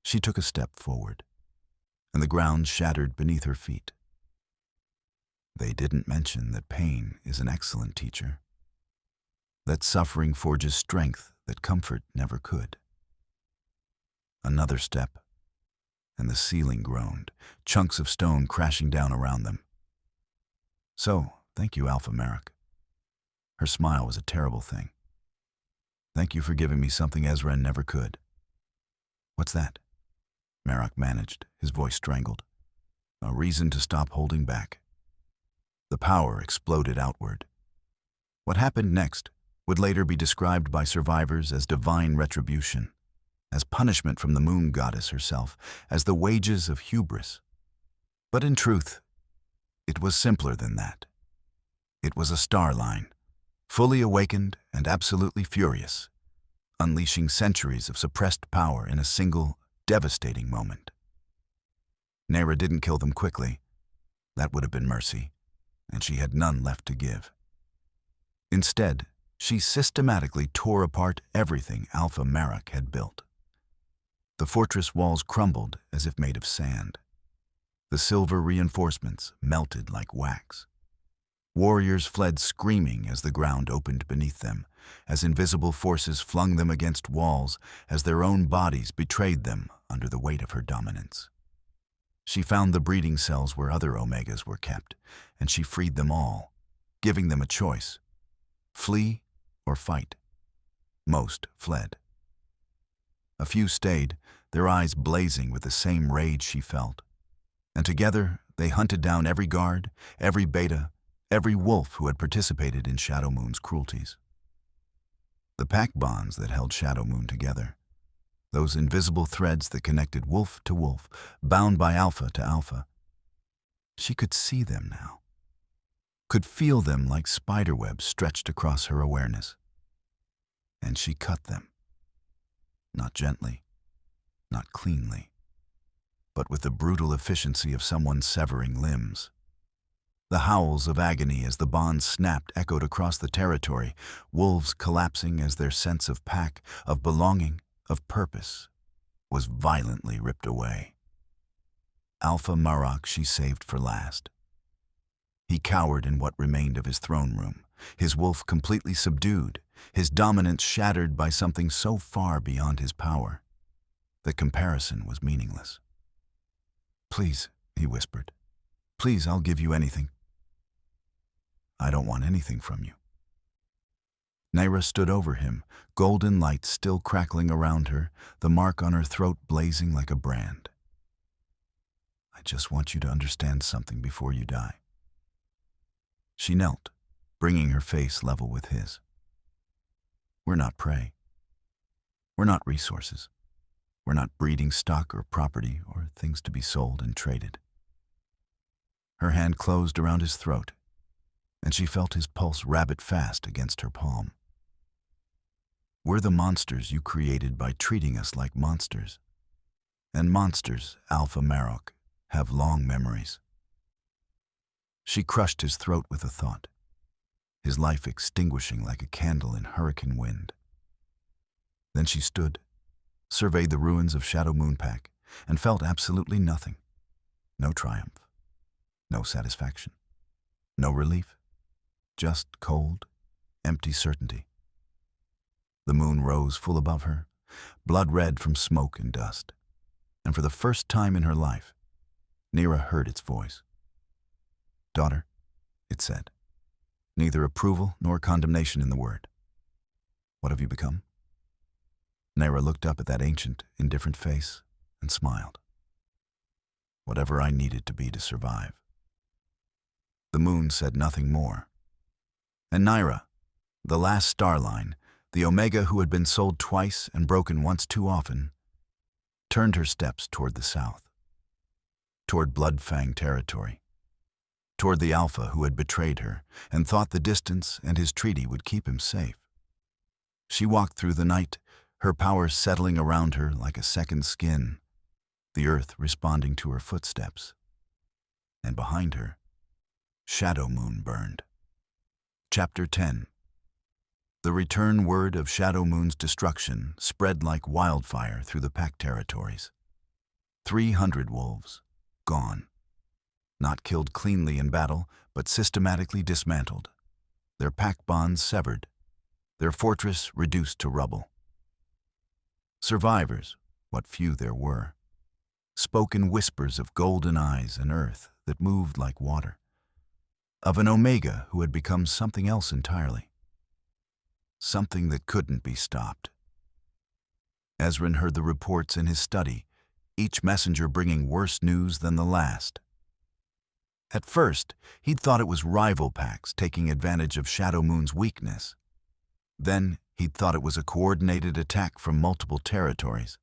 She took a step forward, and the ground shattered beneath her feet. They didn't mention that pain is an excellent teacher, that suffering forges strength that comfort never could. Another step, and the ceiling groaned, chunks of stone crashing down around them. So, thank you, Alpha Marok. Her smile was a terrible thing. Thank you for giving me something Ezra never could. What's that? Marok managed, his voice strangled. A reason to stop holding back. The power exploded outward. What happened next would later be described by survivors as divine retribution, as punishment from the moon goddess herself, as the wages of hubris. But in truth, it was simpler than that. It was a Starline, fully awakened and absolutely furious, unleashing centuries of suppressed power in a single, devastating moment. Lyra didn't kill them quickly. That would have been mercy, and she had none left to give. Instead, she systematically tore apart everything Alpha Marok had built. The fortress walls crumbled as if made of sand. The silver reinforcements melted like wax. Warriors fled screaming as the ground opened beneath them, as invisible forces flung them against walls, as their own bodies betrayed them under the weight of her dominance. She found the breeding cells where other Omegas were kept, and she freed them all, giving them a choice: flee or fight. Most fled. A few stayed, their eyes blazing with the same rage she felt. And together, they hunted down every guard, every beta, every wolf who had participated in Shadow Moon's cruelties. The pack bonds that held Shadow Moon together, those invisible threads that connected wolf to wolf, bound by alpha to alpha. She could see them now, could feel them like spiderwebs stretched across her awareness. And she cut them. Not gently, not cleanly, but with the brutal efficiency of someone severing limbs. The howls of agony as the bonds snapped echoed across the territory, wolves collapsing as their sense of pack, of belonging, of purpose, was violently ripped away. Alpha Marok she saved for last. He cowered in what remained of his throne room, his wolf completely subdued, his dominance shattered by something so far beyond his power that comparison was meaningless. "Please," he whispered. "Please, I'll give you anything." "I don't want anything from you." Lyra stood over him, golden light still crackling around her, the mark on her throat blazing like a brand. "I just want you to understand something before you die." She knelt, bringing her face level with his. "We're not prey. We're not resources. We're not breeding stock or property or things to be sold and traded." Her hand closed around his throat, and she felt his pulse rabbit fast against her palm. "We're the monsters you created by treating us like monsters. And monsters, Alpha Marok, have long memories." She crushed his throat with a thought, his life extinguishing like a candle in hurricane wind. Then she stood, surveyed the ruins of Shadow Moonpack, and felt absolutely nothing. No triumph, no satisfaction, no relief, just cold, empty certainty. The moon rose full above her, blood red from smoke and dust. And for the first time in her life, Lyra heard its voice. "Daughter," it said, neither approval nor condemnation in the word. "What have you become?" Lyra looked up at that ancient, indifferent face and smiled. "Whatever I needed to be to survive." The moon said nothing more. And Lyra, the Last Starline, the Omega who had been sold twice and broken once too often, turned her steps toward the south, toward Bloodfang territory, toward the Alpha who had betrayed her and thought the distance and his treaty would keep him safe. She walked through the night, her power settling around her like a second skin, the earth responding to her footsteps. And behind her, Shadow Moon burned. Chapter 10. The return word of Shadow Moon's destruction spread like wildfire through the pack territories. 300 wolves, gone. Not killed cleanly in battle, but systematically dismantled. Their pack bonds severed. Their fortress reduced to rubble. Survivors, what few there were, spoke in whispers of golden eyes and earth that moved like water. Of an Omega who had become something else entirely. Something that couldn't be stopped. Ezran heard the reports in his study, each messenger bringing worse news than the last. At first, he'd thought it was rival packs taking advantage of Shadow Moon's weakness. Then, he'd thought it was a coordinated attack from multiple territories.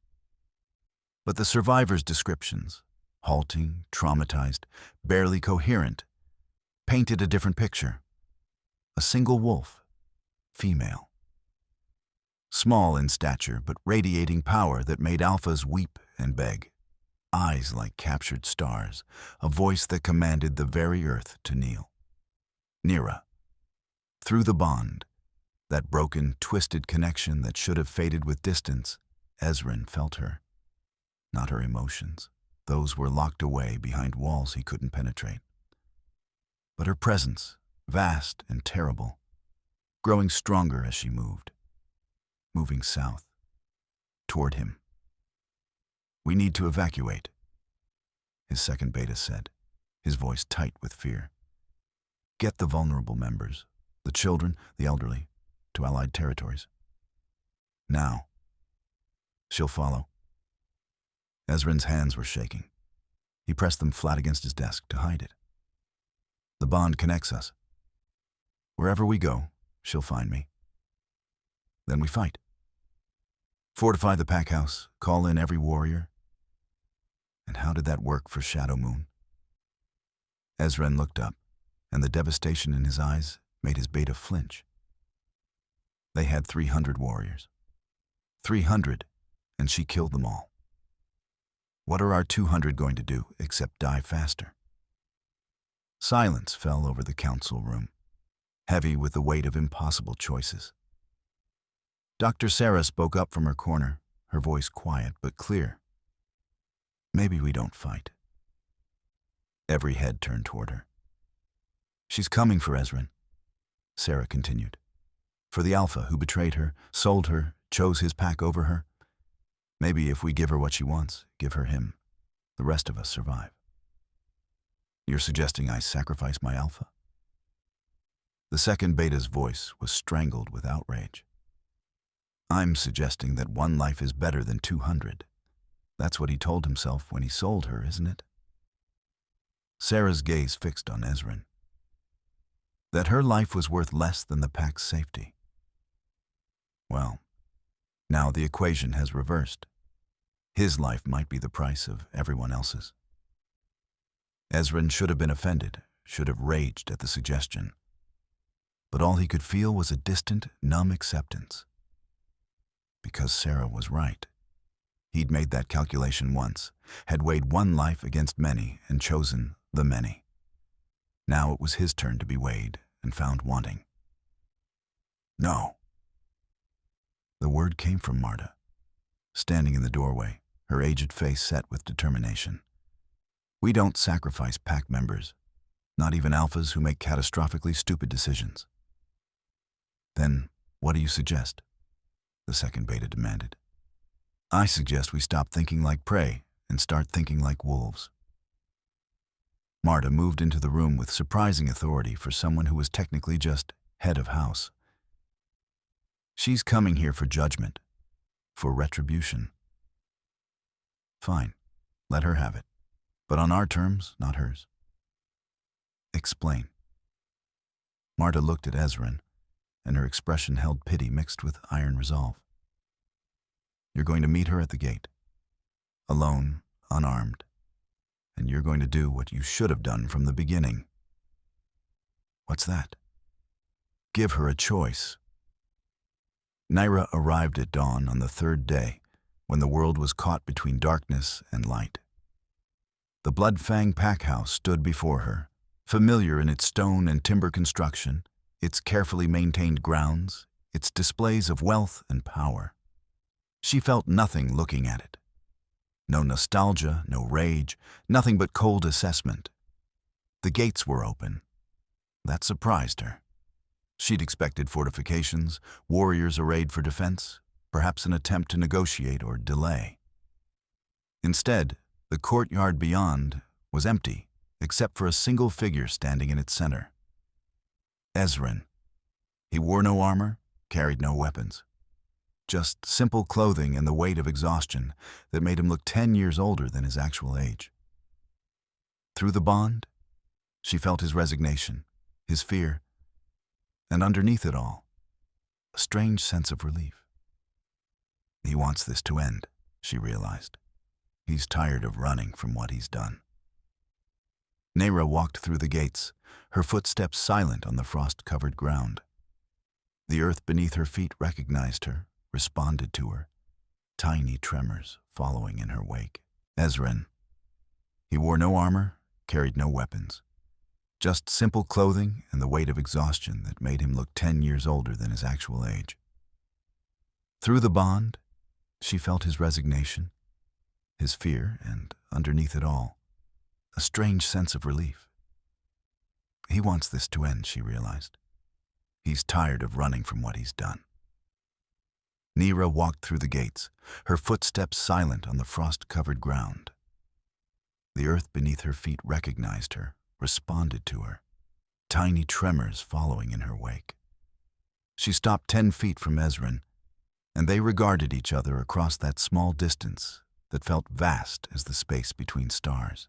But the survivors' descriptions, halting, traumatized, barely coherent, painted a different picture. A single wolf, female. Small in stature, but radiating power that made alphas weep and beg. Eyes like captured stars, a voice that commanded the very earth to kneel. Lyra. Through the bond, that broken, twisted connection that should have faded with distance, Ezran felt her. Not her emotions. Those were locked away behind walls he couldn't penetrate. But her presence, vast and terrible, growing stronger as she moved. Moving south, toward him. "We need to evacuate," his second beta said, his voice tight with fear. "Get the vulnerable members, the children, the elderly, to Allied territories. Now." "She'll follow." Ezran's hands were shaking. He pressed them flat against his desk to hide it. "The bond connects us. Wherever we go, she'll find me. Then we fight. Fortify the pack house, call in every warrior." And how did that work for Shadow Moon? Ezran looked up, and the devastation in his eyes made his beta flinch. They had 300 warriors. 300, and she killed them all. What are our 200 going to do except die faster? Silence fell over the council room, heavy with the weight of impossible choices. Dr. Sarah spoke up from her corner, her voice quiet but clear. "Maybe we don't fight." Every head turned toward her. "She's coming for Ezran," Sarah continued. "For the Alpha who betrayed her, sold her, chose his pack over her. Maybe if we give her what she wants, give her him, the rest of us survive." "You're suggesting I sacrifice my Alpha?" The second beta's voice was strangled with outrage. "I'm suggesting that one life is better than 200. That's what he told himself when he sold her, isn't it?" Sarah's gaze fixed on Ezran. That her life was worth less than the pack's safety. Well, now the equation has reversed. His life might be the price of everyone else's. Ezran should have been offended, should have raged at the suggestion. But all he could feel was a distant, numb acceptance. Because Sarah was right. He'd made that calculation once, had weighed one life against many and chosen the many. Now it was his turn to be weighed and found wanting. "No." The word came from Marta, standing in the doorway, her aged face set with determination. "We don't sacrifice pack members, not even alphas who make catastrophically stupid decisions." "Then what do you suggest?" the second beta demanded. I suggest we stop thinking like prey and start thinking like wolves. Marta moved into the room with surprising authority for someone who was technically just head of house. She's coming here for judgment, for retribution. Fine, let her have it, but on our terms, not hers. Explain. Marta looked at Ezran, and her expression held pity mixed with iron resolve. You're going to meet her at the gate, alone, unarmed, and you're going to do what you should have done from the beginning. What's that? Give her a choice. Lyra arrived at dawn on the third day, when the world was caught between darkness and light. The Bloodfang pack house stood before her, familiar in its stone and timber construction, its carefully maintained grounds, its displays of wealth and power. She felt nothing looking at it. No nostalgia, no rage, nothing but cold assessment. The gates were open. That surprised her. She'd expected fortifications, warriors arrayed for defense, perhaps an attempt to negotiate or delay. Instead, the courtyard beyond was empty, except for a single figure standing in its center. Ezran. He wore no armor, carried no weapons. Just simple clothing and the weight of exhaustion that made him look 10 years older than his actual age. Through the bond, she felt his resignation, his fear, and underneath it all, a strange sense of relief. He wants this to end, she realized. He's tired of running from what he's done. Lyra walked through the gates, her footsteps silent on the frost-covered ground. The earth beneath her feet recognized her, responded to her, tiny tremors following in her wake. Ezran. He wore no armor, carried no weapons. Just simple clothing and the weight of exhaustion that made him look 10 years older than his actual age. Through the bond, she felt his resignation, his fear, and underneath it all, a strange sense of relief. He wants this to end, she realized. He's tired of running from what he's done. Lyra walked through the gates, her footsteps silent on the frost-covered ground. The earth beneath her feet recognized her, responded to her, tiny tremors following in her wake. She stopped 10 feet from Ezran, and they regarded each other across that small distance that felt vast as the space between stars.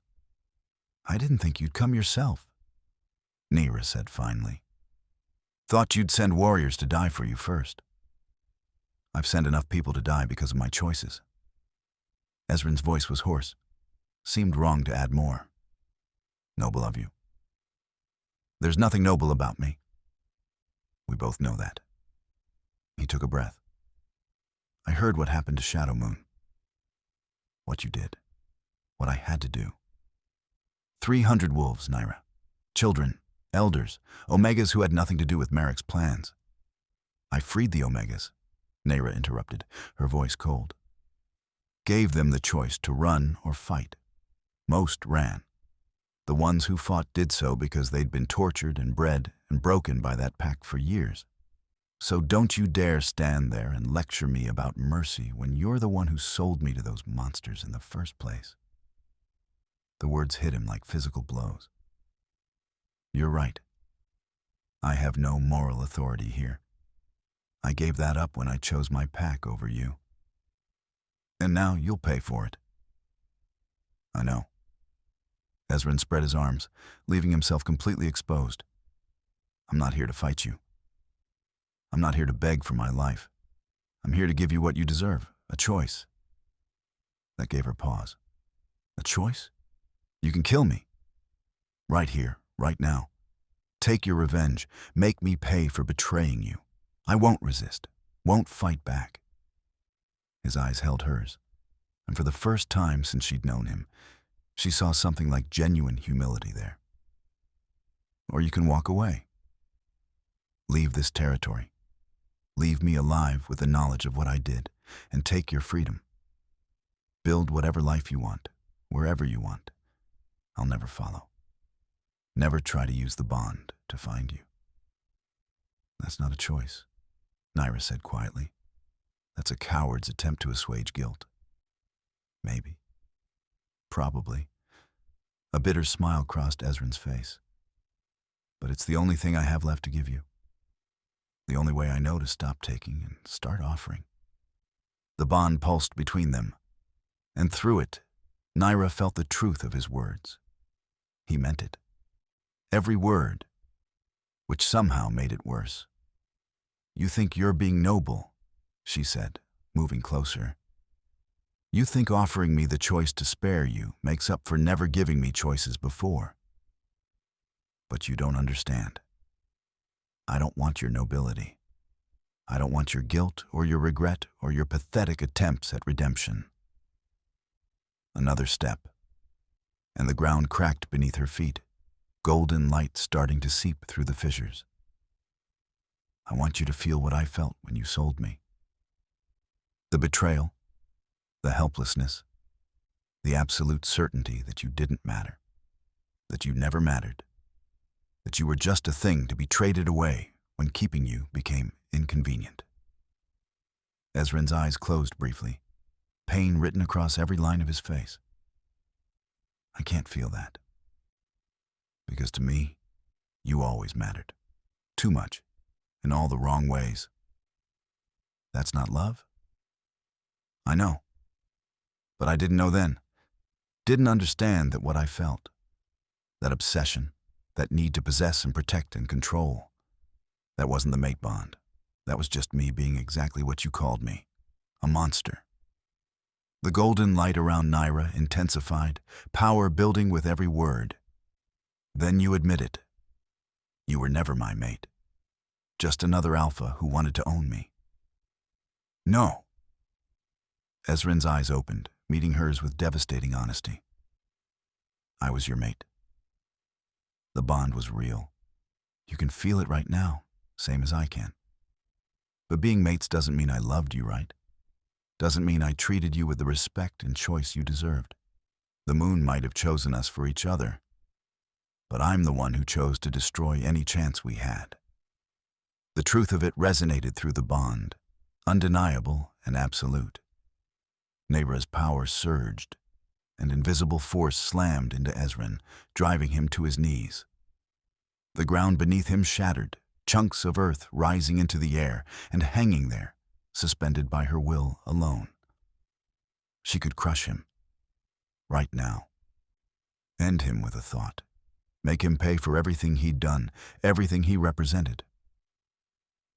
I didn't think you'd come yourself, Lyra said finally. Thought you'd send warriors to die for you first. I've sent enough people to die because of my choices. Ezran's voice was hoarse. Seemed wrong to add more. Noble of you. There's nothing noble about me. We both know that. He took a breath. I heard what happened to Shadow Moon. What you did. What I had to do. 300 wolves, Lyra. Children, elders, Omegas who had nothing to do with Merrick's plans. I freed the Omegas, Lyra interrupted, her voice cold. Gave them the choice to run or fight. Most ran. The ones who fought did so because they'd been tortured and bred and broken by that pack for years. So don't you dare stand there and lecture me about mercy when you're the one who sold me to those monsters in the first place. The words hit him like physical blows. You're right. I have no moral authority here. I gave that up when I chose my pack over you. And now you'll pay for it. I know. Ezran spread his arms, leaving himself completely exposed. I'm not here to fight you. I'm not here to beg for my life. I'm here to give you what you deserve, a choice. That gave her pause. A choice? You can kill me. Right here, right now. Take your revenge. Make me pay for betraying you. I won't resist, won't fight back. His eyes held hers, and for the first time since she'd known him, she saw something like genuine humility there. Or you can walk away. Leave this territory. Leave me alive with the knowledge of what I did, and take your freedom. Build whatever life you want, wherever you want. I'll never follow. Never try to use the bond to find you. That's not a choice, Lyra said quietly. That's a coward's attempt to assuage guilt. Maybe. Probably. A bitter smile crossed Ezrin's face. But it's the only thing I have left to give you. The only way I know to stop taking and start offering. The bond pulsed between them, and through it, Lyra felt the truth of his words. He meant it. Every word, which somehow made it worse. You think you're being noble, she said, moving closer. You think offering me the choice to spare you makes up for never giving me choices before. But you don't understand. I don't want your nobility. I don't want your guilt or your regret or your pathetic attempts at redemption. Another step, and the ground cracked beneath her feet, golden light starting to seep through the fissures. I want you to feel what I felt when you sold me. The betrayal, the helplessness, the absolute certainty that you didn't matter, that you never mattered, that you were just a thing to be traded away when keeping you became inconvenient. Ezrin's eyes closed briefly, pain written across every line of his face. I can't feel that. Because to me, you always mattered. Too much, in all the wrong ways. That's not love? I know. But I didn't know then. Didn't understand that what I felt, that obsession, that need to possess and protect and control, that wasn't the mate bond. That was just me being exactly what you called me, a monster. The golden light around Lyra intensified, power building with every word. Then you admit it. You were never my mate. Just another alpha who wanted to own me. No. Ezrin's eyes opened, meeting hers with devastating honesty. I was your mate. The bond was real. You can feel it right now, same as I can. But being mates doesn't mean I loved you, right? Doesn't mean I treated you with the respect and choice you deserved. The moon might have chosen us for each other, but I'm the one who chose to destroy any chance we had. The truth of it resonated through the bond, undeniable and absolute. Lyra's power surged, and invisible force slammed into Ezrin, driving him to his knees. The ground beneath him shattered, chunks of earth rising into the air and hanging there, suspended by her will alone. She could crush him, right now. End him with a thought. Make him pay for everything he'd done, everything he represented.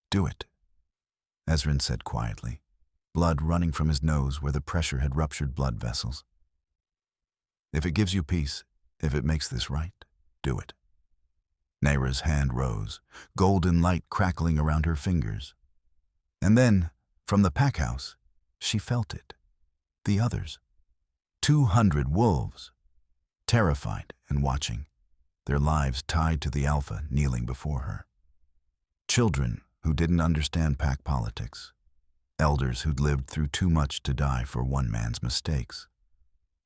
Do it, Ezrin said quietly, blood running from his nose where the pressure had ruptured blood vessels. If it gives you peace, if it makes this right, do it. Lyra's hand rose, golden light crackling around her fingers. And then, from the pack house, she felt it. The others. 200 wolves, terrified and watching, their lives tied to the alpha kneeling before her. Children who didn't understand pack politics. Elders who'd lived through too much to die for one man's mistakes.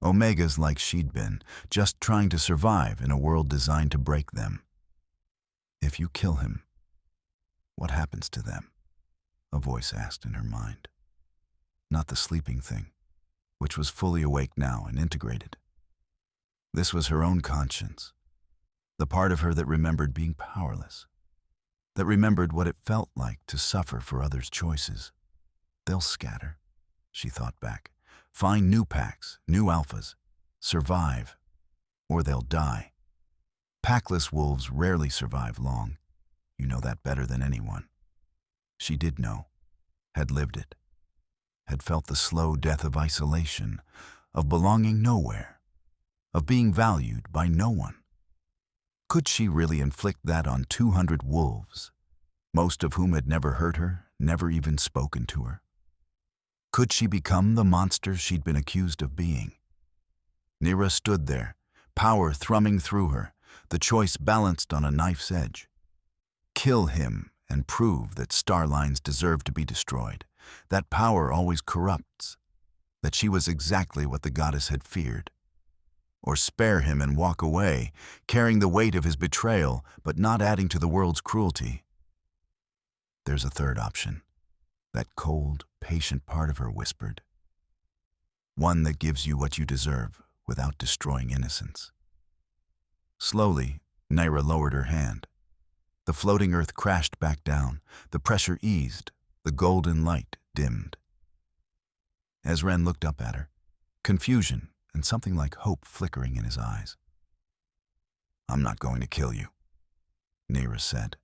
Omegas like she'd been, just trying to survive in a world designed to break them. If you kill him, what happens to them? A voice asked in her mind. Not the sleeping thing, which was fully awake now and integrated. This was her own conscience, the part of her that remembered being powerless, that remembered what it felt like to suffer for others' choices. They'll scatter, she thought back, find new packs, new alphas, survive, or they'll die. Packless wolves rarely survive long. You know that better than anyone. She did know, had lived it, had felt the slow death of isolation, of belonging nowhere, of being valued by no one. Could she really inflict that on 200 wolves, most of whom had never heard her, never even spoken to her? Could she become the monster she'd been accused of being? Lyra stood there, power thrumming through her, the choice balanced on a knife's edge. Kill him and prove that Starlines deserve to be destroyed, that power always corrupts, that she was exactly what the goddess had feared. Or spare him and walk away, carrying the weight of his betrayal, but not adding to the world's cruelty. There's a third option, That cold, patient part of her whispered. One that gives you what you deserve without destroying innocence. Slowly, Lyra lowered her hand. The floating earth crashed back down, the pressure eased, the golden light dimmed. Ezren looked up at her, confusion and something like hope flickering in his eyes. "I'm not going to kill you," Lyra said.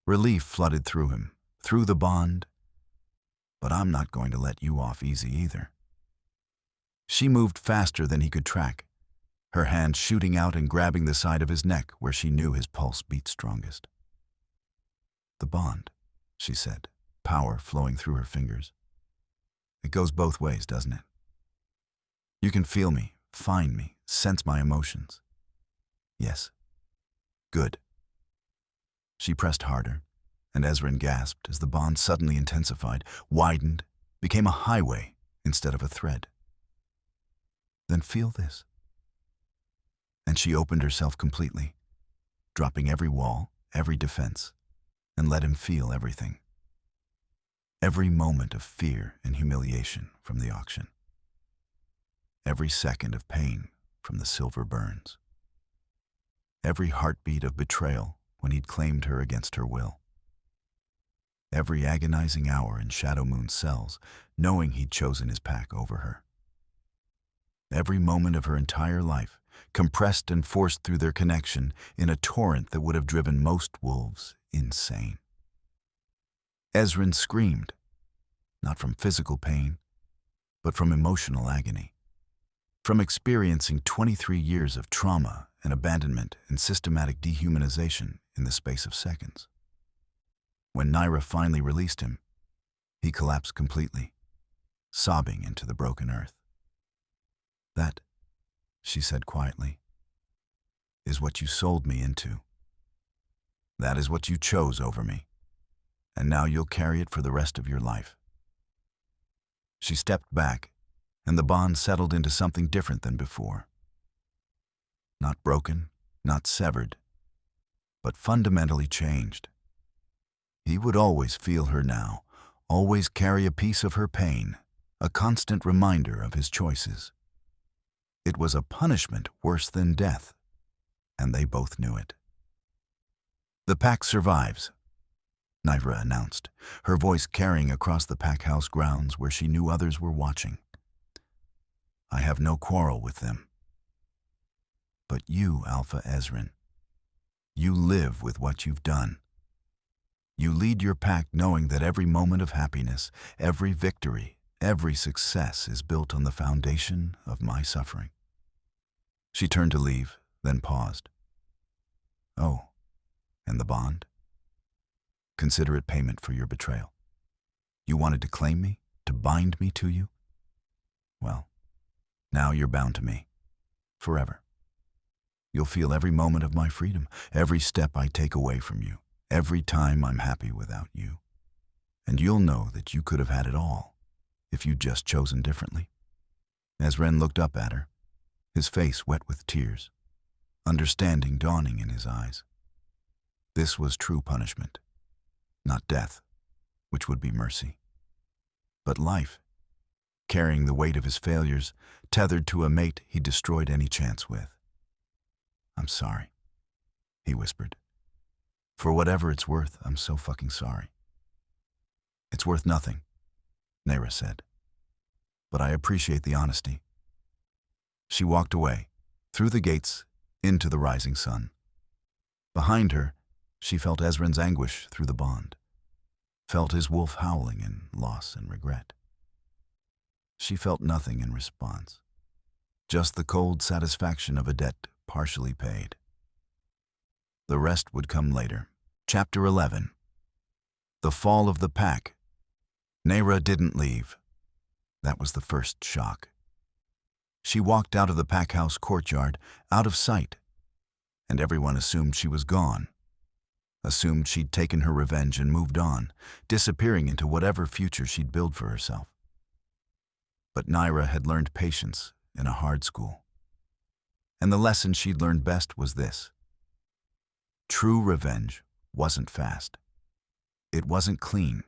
Relief flooded through him, through the bond, but I'm not going to let you off easy either. She moved faster than he could track, her hand shooting out and grabbing the side of his neck where she knew his pulse beat strongest. "The bond," she said, power flowing through her fingers. "It goes both ways, doesn't it? You can feel me, find me, sense my emotions." "Yes." "Good." She pressed harder, and Ezren gasped as the bond suddenly intensified, widened, became a highway instead of a thread. "Then feel this." And she opened herself completely, dropping every wall, every defense, and let him feel everything. Every moment of fear and humiliation from the auction. Every second of pain from the silver burns. Every heartbeat of betrayal when he'd claimed her against her will. Every agonizing hour in Shadow Moon's cells, knowing he'd chosen his pack over her. Every moment of her entire life, compressed and forced through their connection in a torrent that would have driven most wolves insane. Ezren screamed, not from physical pain, but from emotional agony. From experiencing 23 years of trauma and abandonment and systematic dehumanization in the space of seconds. When Lyra finally released him, he collapsed completely, sobbing into the broken earth. "That," she said quietly, "is what you sold me into. That is what you chose over me, and now you'll carry it for the rest of your life." She stepped back, and the bond settled into something different than before. Not broken, not severed, but fundamentally changed. He would always feel her now, always carry a piece of her pain, a constant reminder of his choices. It was a punishment worse than death, and they both knew it. "The pack survives," Lyra announced, her voice carrying across the pack house grounds where she knew others were watching. "I have no quarrel with them. But you, Alpha Ezren, you live with what you've done. You lead your pack knowing that every moment of happiness, every victory, every success is built on the foundation of my suffering." She turned to leave, then paused. "Oh, and the bond? Consider it payment for your betrayal. You wanted to claim me, to bind me to you? Well, now you're bound to me, forever. You'll feel every moment of my freedom, every step I take away from you, every time I'm happy without you. And you'll know that you could have had it all, if you'd just chosen differently." Ezren looked up at her, his face wet with tears, understanding dawning in his eyes. This was true punishment, not death, which would be mercy, but life, carrying the weight of his failures, tethered to a mate he destroyed any chance with. "I'm sorry," he whispered. "For whatever it's worth, I'm so fucking sorry." "It's worth nothing," Lyra said. "But I appreciate the honesty." She walked away, through the gates, into the rising sun. Behind her, she felt Ezren's anguish through the bond, felt his wolf howling in loss and regret. She felt nothing in response, just the cold satisfaction of a debt partially paid. The rest would come later. Chapter 11. The Fall of the Pack. Lyra didn't leave. That was the first shock. She walked out of the pack house courtyard, out of sight, and everyone assumed she was gone, assumed she'd taken her revenge and moved on, disappearing into whatever future she'd build for herself. But Lyra had learned patience in a hard school. And the lesson she'd learned best was this: true revenge wasn't fast. It wasn't clean.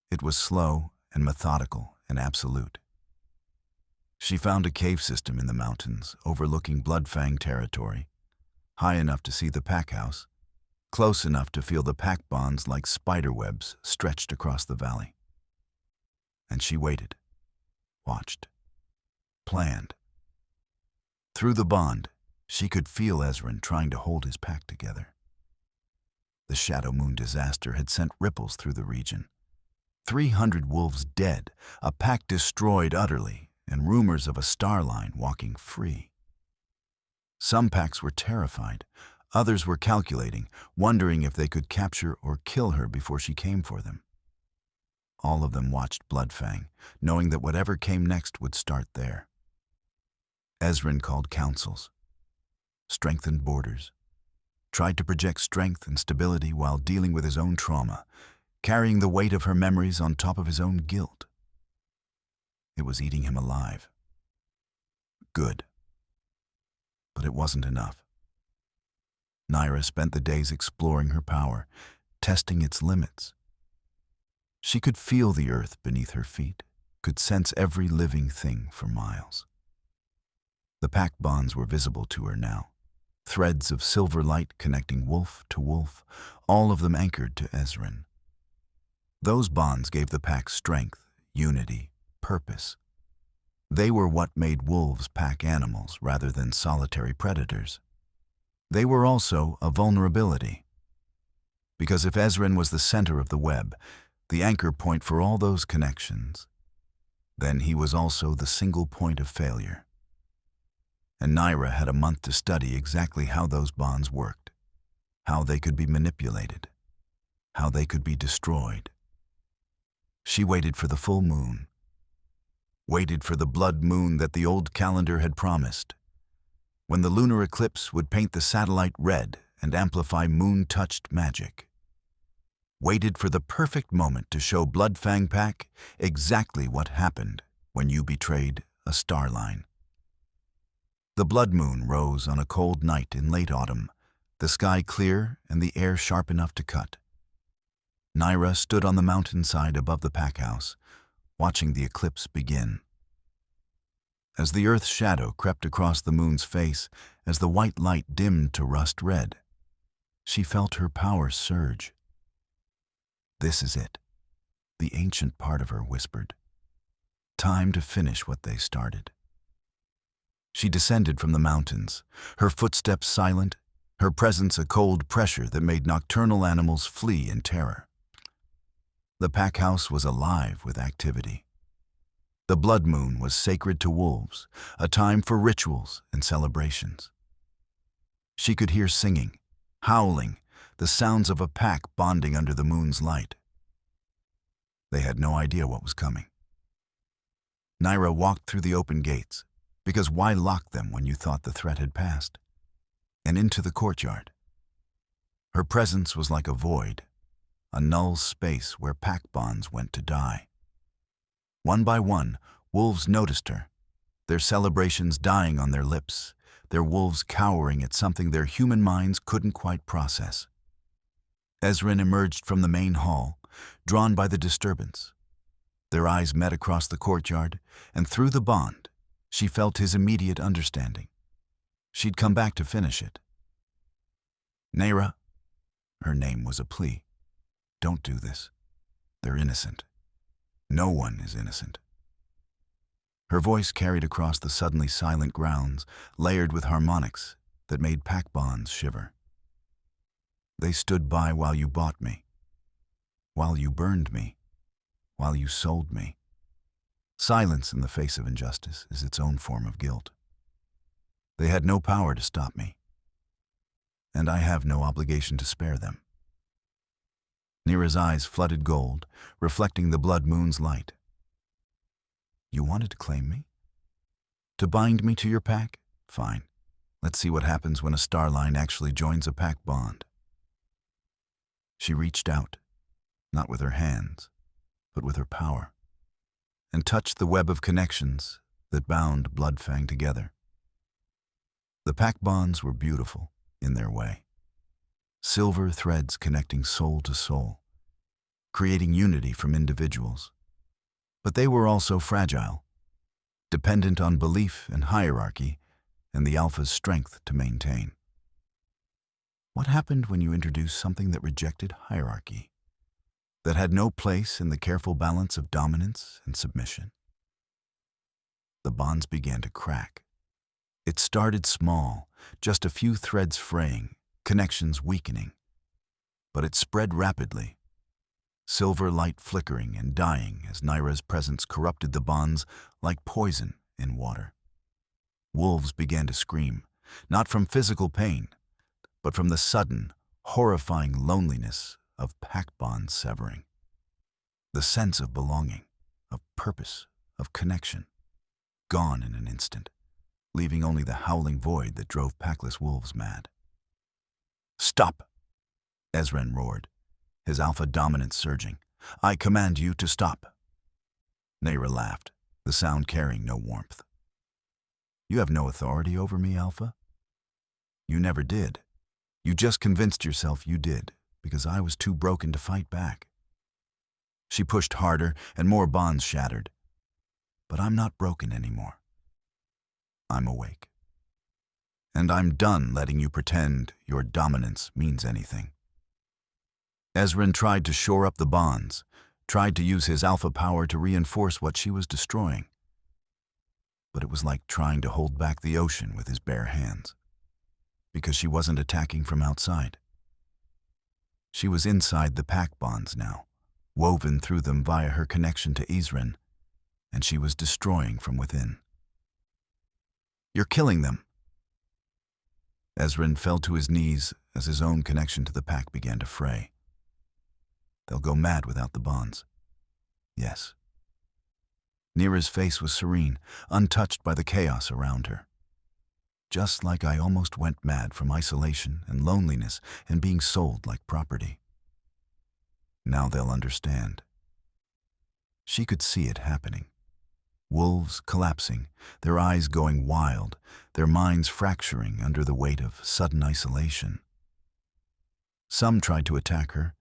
It was slow and methodical and absolute. She found a cave system in the mountains overlooking Bloodfang territory, high enough to see the pack house, close enough to feel the pack bonds like spider webs stretched across the valley. And she waited, watched, planned. Through the bond, she could feel Ezran trying to hold his pack together. The Shadow Moon disaster had sent ripples through the region. 300 wolves dead, a pack destroyed utterly, and rumors of a Starline walking free. Some packs were terrified. Others were calculating, wondering if they could capture or kill her before she came for them. All of them watched Bloodfang, knowing that whatever came next would start there. Ezran called councils, strengthened borders, tried to project strength and stability while dealing with his own trauma, carrying the weight of her memories on top of his own guilt. It was eating him alive. Good. But it wasn't enough. Lyra spent the days exploring her power, testing its limits. She could feel the earth beneath her feet, could sense every living thing for miles. The pack bonds were visible to her now, threads of silver light connecting wolf to wolf, all of them anchored to Ezran. Those bonds gave the pack strength, unity, purpose. They were what made wolves pack animals rather than solitary predators. They were also a vulnerability. Because if Ezran was the center of the web, the anchor point for all those connections, then he was also the single point of failure. And Lyra had a month to study exactly how those bonds worked, how they could be manipulated, how they could be destroyed. She waited for the full moon, waited for the blood moon that the old calendar had promised, when the lunar eclipse would paint the satellite red and amplify moon-touched magic. Waited for the perfect moment to show Bloodfang Pack exactly what happened when you betrayed a Starline. The blood moon rose on a cold night in late autumn, the sky clear and the air sharp enough to cut. Lyra stood on the mountainside above the pack house, watching the eclipse begin. As the earth's shadow crept across the moon's face, as the white light dimmed to rust red, she felt her power surge. This is it, the ancient part of her whispered. Time to finish what they started. She descended from the mountains, her footsteps silent, her presence a cold pressure that made nocturnal animals flee in terror. The pack house was alive with activity. The blood moon was sacred to wolves, a time for rituals and celebrations. She could hear singing, howling, the sounds of a pack bonding under the moon's light. They had no idea what was coming. Lyra walked through the open gates, because why lock them when you thought the threat had passed? And into the courtyard. Her presence was like a void, a null space where pack bonds went to die. One by one, wolves noticed her, their celebrations dying on their lips, their wolves cowering at something their human minds couldn't quite process. Ezran emerged from the main hall, drawn by the disturbance. Their eyes met across the courtyard, and through the bond, she felt his immediate understanding. She'd come back to finish it. Lyra, her name was a plea. Don't do this. They're innocent. No one is innocent. Her voice carried across the suddenly silent grounds, layered with harmonics that made pack bonds shiver. They stood by while you bought me, while you burned me, while you sold me. Silence in the face of injustice is its own form of guilt. They had no power to stop me, and I have no obligation to spare them. Lyra's eyes flooded gold, reflecting the blood moon's light. You wanted to claim me? To bind me to your pack? Fine. Let's see what happens when a Starline actually joins a pack bond. She reached out, not with her hands, but with her power, and touched the web of connections that bound Bloodfang together. The pack bonds were beautiful in their way. Silver threads connecting soul to soul, creating unity from individuals. But they were also fragile, dependent on belief and hierarchy and the alpha's strength to maintain. What happened when you introduced something that rejected hierarchy, that had no place in the careful balance of dominance and submission? The bonds began to crack. It started small, just a few threads fraying, connections weakening. But it spread rapidly, silver light flickering and dying as Lyra's presence corrupted the bonds like poison in water. Wolves began to scream, not from physical pain, but from the sudden, horrifying loneliness of pack bonds severing. The sense of belonging, of purpose, of connection, gone in an instant, leaving only the howling void that drove packless wolves mad. "Stop!" Ezren roared, his alpha dominance surging. "I command you to stop." Lyra laughed, the sound carrying no warmth. "You have no authority over me, Alpha. You never did. You just convinced yourself you did, because I was too broken to fight back." She pushed harder, and more bonds shattered. "But I'm not broken anymore. I'm awake. And I'm done letting you pretend your dominance means anything." Ezren tried to shore up the bonds, tried to use his alpha power to reinforce what she was destroying. But it was like trying to hold back the ocean with his bare hands, because she wasn't attacking from outside. She was inside the pack bonds now, woven through them via her connection to Ezren, and she was destroying from within. "You're killing them." Ezren fell to his knees as his own connection to the pack began to fray. "They'll go mad without the bonds." "Yes." Lyra's face was serene, untouched by the chaos around her. "Just like I almost went mad from isolation and loneliness and being sold like property. Now they'll understand." She could see it happening. Wolves collapsing, their eyes going wild, their minds fracturing under the weight of sudden isolation. Some tried to attack her,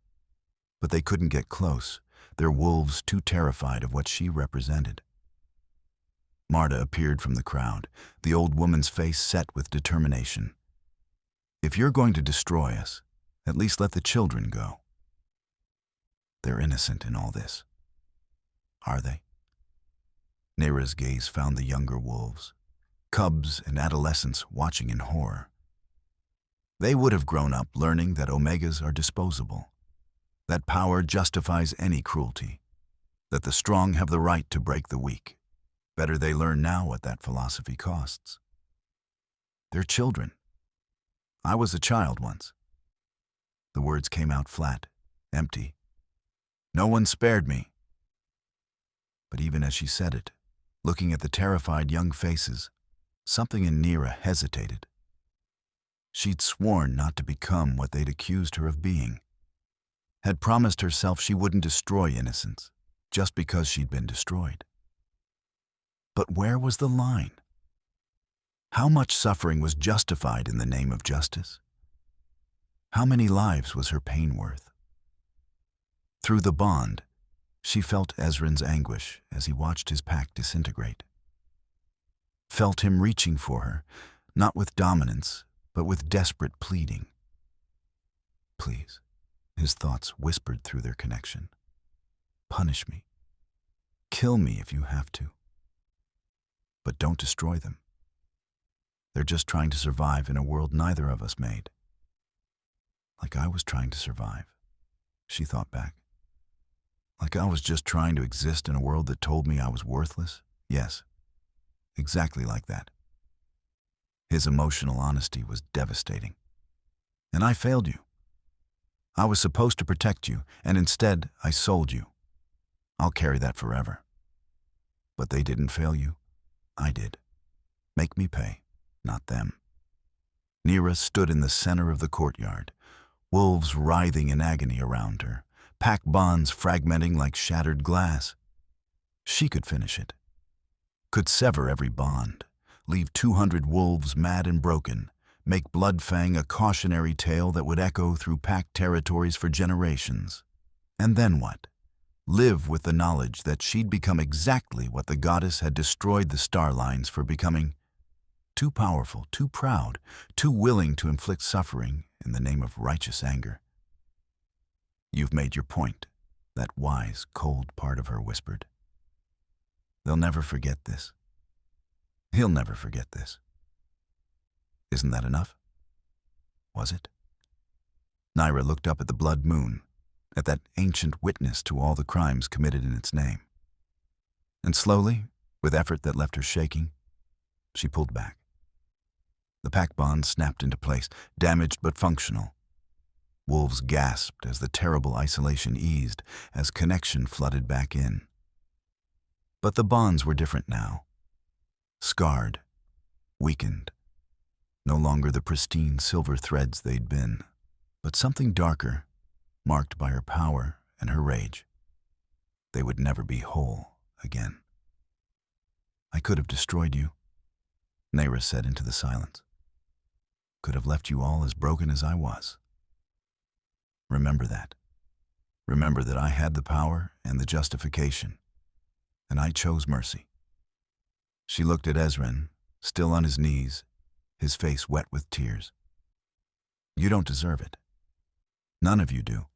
but they couldn't get close, their wolves too terrified of what she represented. Marta appeared from the crowd, the old woman's face set with determination. "If you're going to destroy us, at least let the children go." "They're innocent in all this." "Are they?" Lyra's gaze found the younger wolves, cubs and adolescents watching in horror. They would have grown up learning that omegas are disposable, that power justifies any cruelty, that the strong have the right to break the weak. Better they learn now what that philosophy costs. "They're children. I was a child once." The words came out flat, empty. "No one spared me." But even as she said it, looking at the terrified young faces, something in Lyra hesitated. She'd sworn not to become what they'd accused her of being, had promised herself she wouldn't destroy innocence just because she'd been destroyed. But where was the line? How much suffering was justified in the name of justice? How many lives was her pain worth? Through the bond, she felt Ezren's anguish as he watched his pack disintegrate. Felt him reaching for her, not with dominance, but with desperate pleading. "Please," his thoughts whispered through their connection. "Punish me. Kill me if you have to. But don't destroy them. They're just trying to survive in a world neither of us made." "Like I was trying to survive," she thought back. "Like I was just trying to exist in a world that told me I was worthless? Yes, exactly like that." His emotional honesty was devastating. "And I failed you. I was supposed to protect you, and instead I sold you. I'll carry that forever. But they didn't fail you. I did. Make me pay, not them." Lyra stood in the center of the courtyard, wolves writhing in agony around her, pack bonds fragmenting like shattered glass. She could finish it, could sever every bond, leave 200 wolves mad and broken, make Bloodfang a cautionary tale that would echo through pack territories for generations. And then what? Live with the knowledge that she'd become exactly what the goddess had destroyed the Starlines for becoming: too powerful, too proud, too willing to inflict suffering in the name of righteous anger. "You've made your point," that wise, cold part of her whispered. "They'll never forget this. He'll never forget this." Isn't that enough? Was it? Lyra looked up at the blood moon, at that ancient witness to all the crimes committed in its name. And slowly, with effort that left her shaking, she pulled back. The pack bond snapped into place, damaged but functional. Wolves gasped as the terrible isolation eased, as connection flooded back in. But the bonds were different now. Scarred, weakened. No longer the pristine silver threads they'd been, but something darker, marked by her power and her rage. They would never be whole again. "I could have destroyed you," Lyra said into the silence. "Could have left you all as broken as I was. Remember that. Remember that I had the power and the justification, and I chose mercy." She looked at Ezrin, still on his knees, his face wet with tears. "You don't deserve it. None of you do.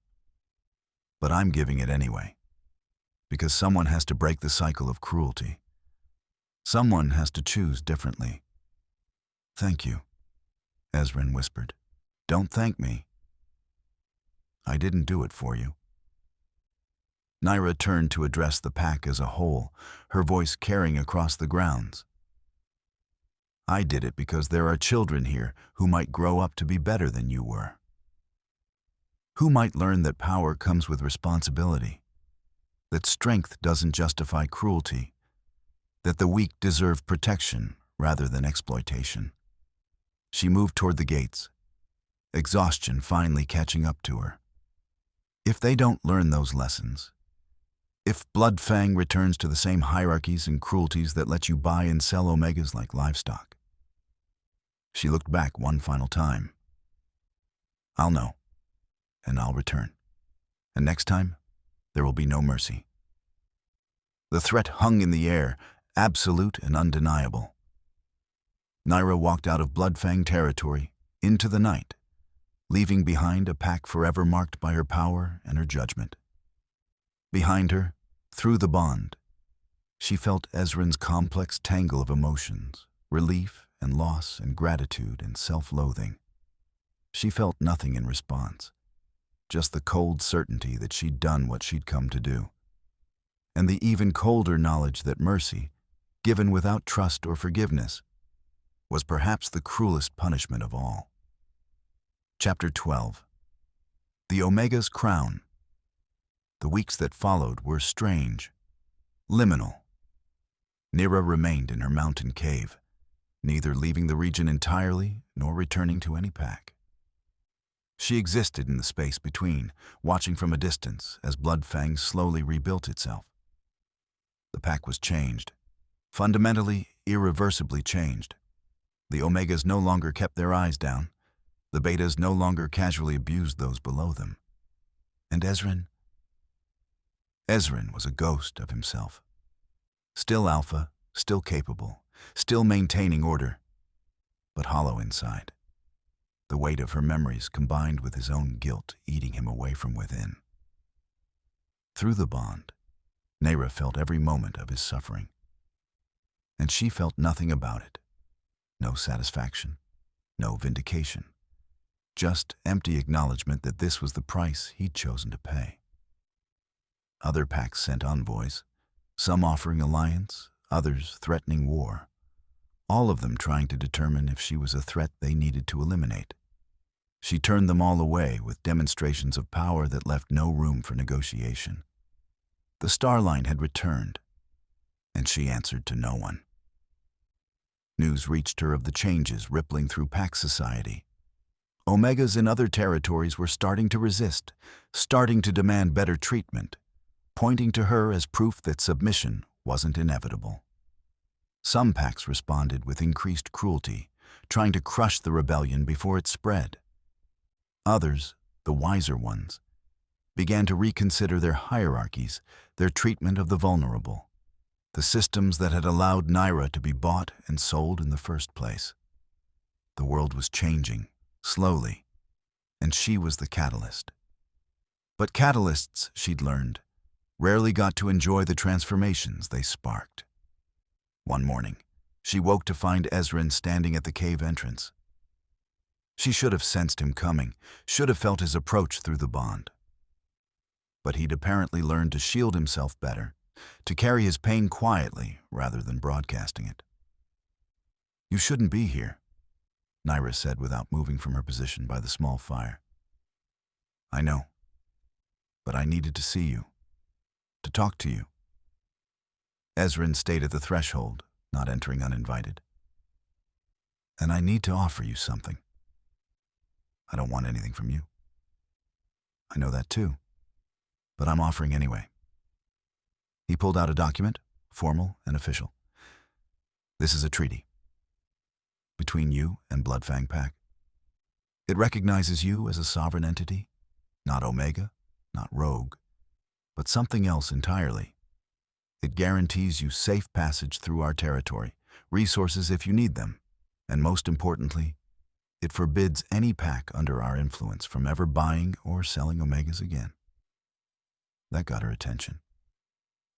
But I'm giving it anyway, because someone has to break the cycle of cruelty. Someone has to choose differently." "Thank you," Ezrin whispered. "Don't thank me. I didn't do it for you." Lyra turned to address the pack as a whole, her voice carrying across the grounds. "I did it because there are children here who might grow up to be better than you were. Who might learn that power comes with responsibility, that strength doesn't justify cruelty, that the weak deserve protection rather than exploitation." She moved toward the gates, exhaustion finally catching up to her. If they don't learn those lessons, if Bloodfang returns to the same hierarchies and cruelties that let you buy and sell Omegas like livestock. She looked back one final time. "I'll know, and I'll return. And next time, there will be no mercy." The threat hung in the air, absolute and undeniable. Lyra walked out of Bloodfang territory, into the night, leaving behind a pack forever marked by her power and her judgment. Behind her, through the bond, she felt Ezrin's complex tangle of emotions, relief and loss and gratitude and self-loathing. She felt nothing in response, just the cold certainty that she'd done what she'd come to do, and the even colder knowledge that mercy, given without trust or forgiveness, was perhaps the cruelest punishment of all. Chapter 12. The Omega's Crown. The weeks that followed were strange, liminal. Lyra remained in her mountain cave, neither leaving the region entirely nor returning to any pack. She existed in the space between, watching from a distance as Bloodfang slowly rebuilt itself. The pack was changed, fundamentally, irreversibly changed. The Omegas no longer kept their eyes down. The Betas no longer casually abused those below them. And Ezrin was a ghost of himself. Still alpha, still capable, still maintaining order, but hollow inside. The weight of her memories combined with his own guilt eating him away from within. Through the bond, Lyra felt every moment of his suffering. And she felt nothing about it. No satisfaction, no vindication. Just empty acknowledgement that this was the price he'd chosen to pay. Other packs sent envoys, some offering alliance, others threatening war, all of them trying to determine if she was a threat they needed to eliminate. She turned them all away with demonstrations of power that left no room for negotiation. The Starline had returned, and she answered to no one. News reached her of the changes rippling through pack society. Omegas in other territories were starting to resist, starting to demand better treatment, pointing to her as proof that submission wasn't inevitable. Some packs responded with increased cruelty, trying to crush the rebellion before it spread. Others, the wiser ones, began to reconsider their hierarchies, their treatment of the vulnerable, the systems that had allowed Lyra to be bought and sold in the first place. The world was changing, slowly, and she was the catalyst. But catalysts, she'd learned, rarely got to enjoy the transformations they sparked. One morning, she woke to find Ezran standing at the cave entrance. She should have sensed him coming, should have felt his approach through the bond. But he'd apparently learned to shield himself better, to carry his pain quietly rather than broadcasting it. "You shouldn't be here," Lyra said without moving from her position by the small fire. "I know, but I needed to see you, to talk to you." Ezran stayed at the threshold, not entering uninvited. "And I need to offer you something. I don't want anything from you. I know that too, but I'm offering anyway." He pulled out a document, formal and official. "This is a treaty between you and Bloodfang Pack. It recognizes you as a sovereign entity, not Omega, not Rogue, but something else entirely. It guarantees you safe passage through our territory, resources if you need them, and most importantly, it forbids any pack under our influence from ever buying or selling Omegas again." That got her attention.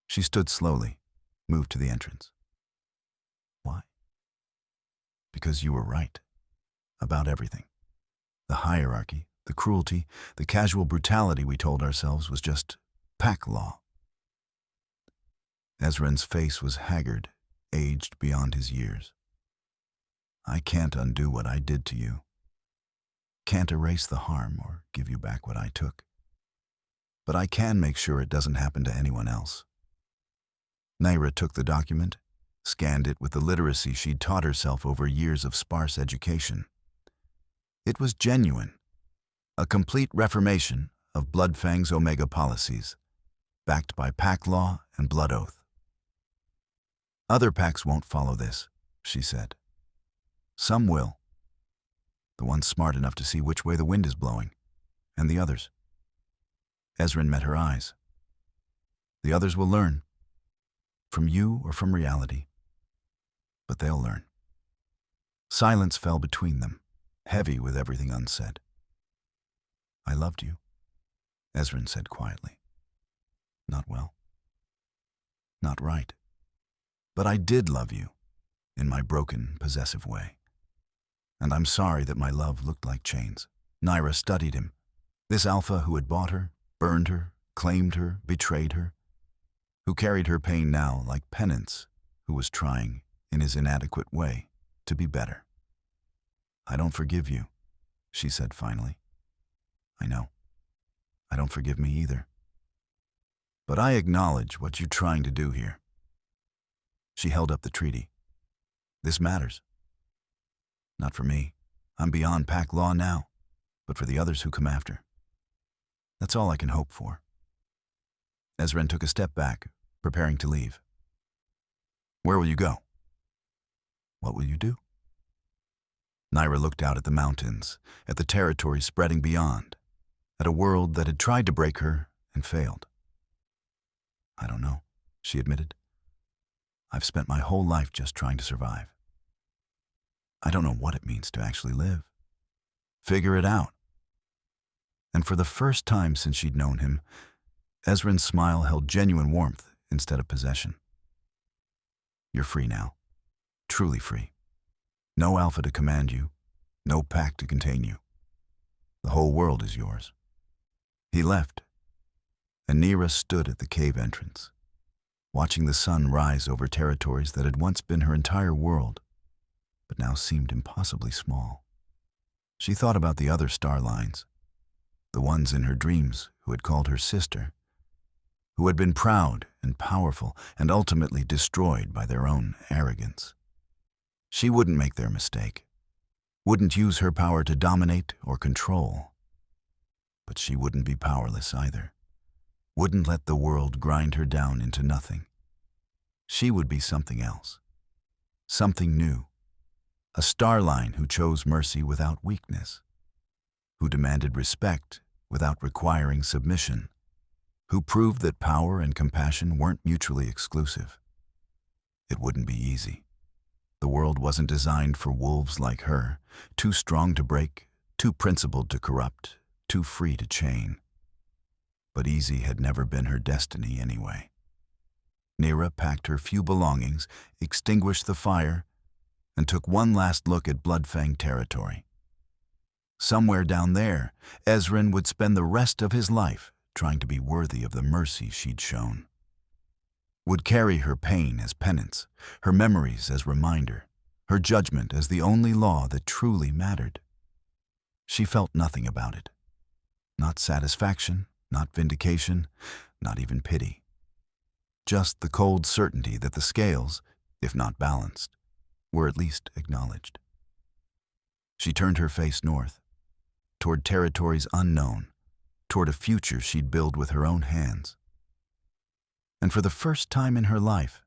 She stood slowly, moved to the entrance. "Why?" "Because you were right. About everything. The hierarchy, the cruelty, the casual brutality we told ourselves was just pack law." Ezran's face was haggard, aged beyond his years. "I can't undo what I did to you. Can't erase the harm or give you back what I took. But I can make sure it doesn't happen to anyone else." Lyra took the document, scanned it with the literacy she'd taught herself over years of sparse education. It was genuine, a complete reformation of Bloodfang's Omega policies, backed by pack law and blood oath. "Other packs won't follow this," she said. "Some will. The ones smart enough to see which way the wind is blowing, and the others." Ezran met her eyes. "The others will learn, from you or from reality, but they'll learn." Silence fell between them, heavy with everything unsaid. "I loved you," Ezran said quietly. "Not well. Not right. But I did love you, in my broken, possessive way. And I'm sorry that my love looked like chains." Lyra studied him. This alpha who had bought her, burned her, claimed her, betrayed her, who carried her pain now like penance, who was trying, in his inadequate way, to be better. "I don't forgive you," she said finally. "I know. I don't forgive me either. But I acknowledge what you're trying to do here." She held up the treaty. "This matters. Not for me. I'm beyond pack law now, but for the others who come after. That's all I can hope for." Ezran took a step back, preparing to leave. "Where will you go?" "What will you do?" Lyra looked out at the mountains, at the territory spreading beyond, at a world that had tried to break her and failed. "I don't know," she admitted. "I've spent my whole life just trying to survive. I don't know what it means to actually live. Figure it out." And for the first time since she'd known him, Ezran's smile held genuine warmth instead of possession. "You're free now. Truly free. No alpha to command you, no pack to contain you. The whole world is yours." He left, and Lyra stood at the cave entrance, watching the sun rise over territories that had once been her entire world, but now seemed impossibly small. She thought about the other Starlines, the ones in her dreams who had called her sister, who had been proud and powerful and ultimately destroyed by their own arrogance. She wouldn't make their mistake, wouldn't use her power to dominate or control. But she wouldn't be powerless either, wouldn't let the world grind her down into nothing. She would be something else, something new, a Starline who chose mercy without weakness, who demanded respect without requiring submission, who proved that power and compassion weren't mutually exclusive. It wouldn't be easy. The world wasn't designed for wolves like her, too strong to break, too principled to corrupt, too free to chain. But easy had never been her destiny anyway. Lyra packed her few belongings, extinguished the fire, and took one last look at Bloodfang territory. Somewhere down there, Ezran would spend the rest of his life trying to be worthy of the mercy she'd shown. Would carry her pain as penance, her memories as reminder, her judgment as the only law that truly mattered. She felt nothing about it. Not satisfaction, not vindication, not even pity. Just the cold certainty that the scales, if not balanced, were at least acknowledged. She turned her face north, toward territories unknown, toward a future she'd build with her own hands. And for the first time in her life,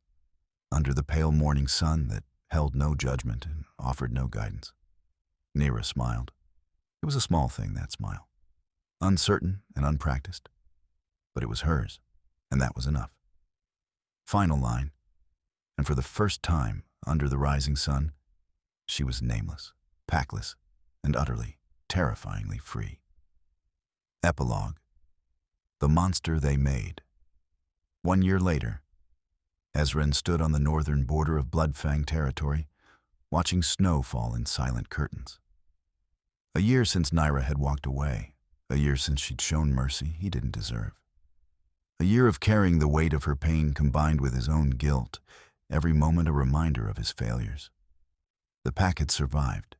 under the pale morning sun that held no judgment and offered no guidance, Lyra smiled. It was a small thing, that smile. Uncertain and unpracticed. But it was hers, and that was enough. Final line, and for the first time under the rising sun, she was nameless, packless, and utterly, terrifyingly free. Epilogue. The monster they made. 1 year later, Ezran stood on the northern border of Bloodfang territory, watching snow fall in silent curtains. A year since Lyra had walked away, a year since she'd shown mercy he didn't deserve. A year of carrying the weight of her pain combined with his own guilt, every moment a reminder of his failures. The pack had survived.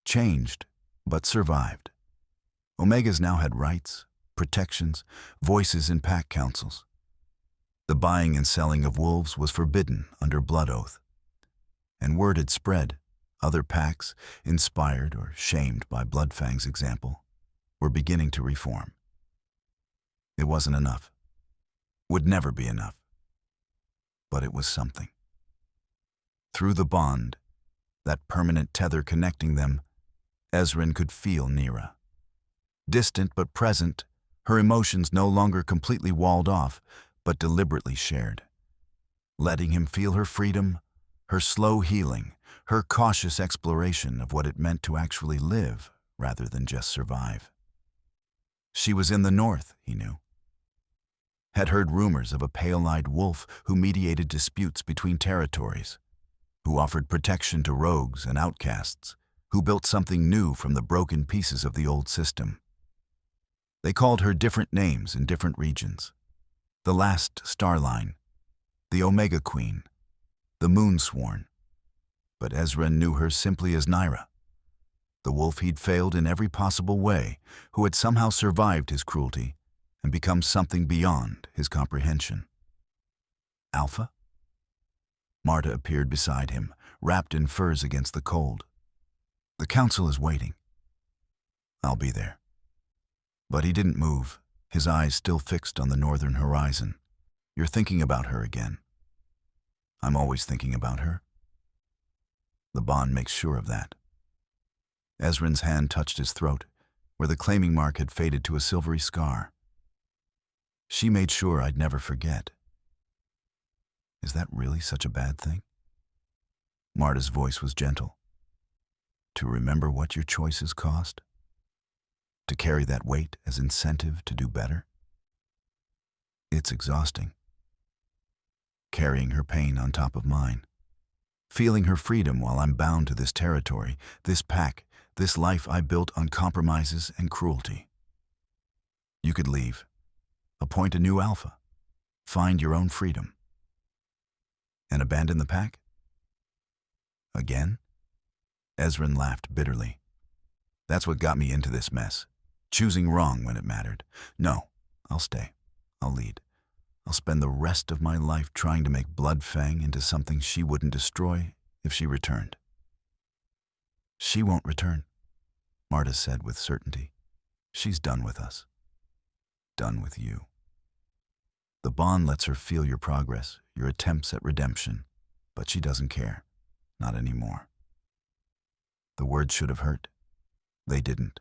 Changed, but survived. Omegas now had rights, protections, voices in pack councils. The buying and selling of wolves was forbidden under blood oath. And word had spread. Other packs, inspired or shamed by Bloodfang's example, were beginning to reform. It wasn't enough. Would never be enough. But it was something. Through the bond, that permanent tether connecting them, Ezran could feel Lyra. Distant but present, her emotions no longer completely walled off, but deliberately shared. Letting him feel her freedom, her slow healing, her cautious exploration of what it meant to actually live rather than just survive. She was in the north, he knew. Had heard rumors of a pale-eyed wolf who mediated disputes between territories, who offered protection to rogues and outcasts, who built something new from the broken pieces of the old system. They called her different names in different regions. The Last Starline, the Omega Queen, the Moonsworn. But Ezran knew her simply as Lyra, the wolf he'd failed in every possible way, who had somehow survived his cruelty and become something beyond his comprehension. Alpha? Marta appeared beside him, wrapped in furs against the cold. The council is waiting. I'll be there. But he didn't move, his eyes still fixed on the northern horizon. You're thinking about her again. I'm always thinking about her. The bond makes sure of that. Ezran's hand touched his throat, where the claiming mark had faded to a silvery scar. She made sure I'd never forget. Is that really such a bad thing? Marta's voice was gentle. To remember what your choices cost? To carry that weight as incentive to do better? It's exhausting. Carrying her pain on top of mine. Feeling her freedom while I'm bound to this territory, this pack, this life I built on compromises and cruelty. You could leave. Appoint a new alpha. Find your own freedom. And abandon the pack? Again? Ezran laughed bitterly. That's what got me into this mess. Choosing wrong when it mattered. No, I'll stay. I'll lead. I'll spend the rest of my life trying to make Bloodfang into something she wouldn't destroy if she returned. She won't return, Marta said with certainty. She's done with us. Done with you. The bond lets her feel your progress, your attempts at redemption, but she doesn't care. Not anymore. The words should have hurt. They didn't.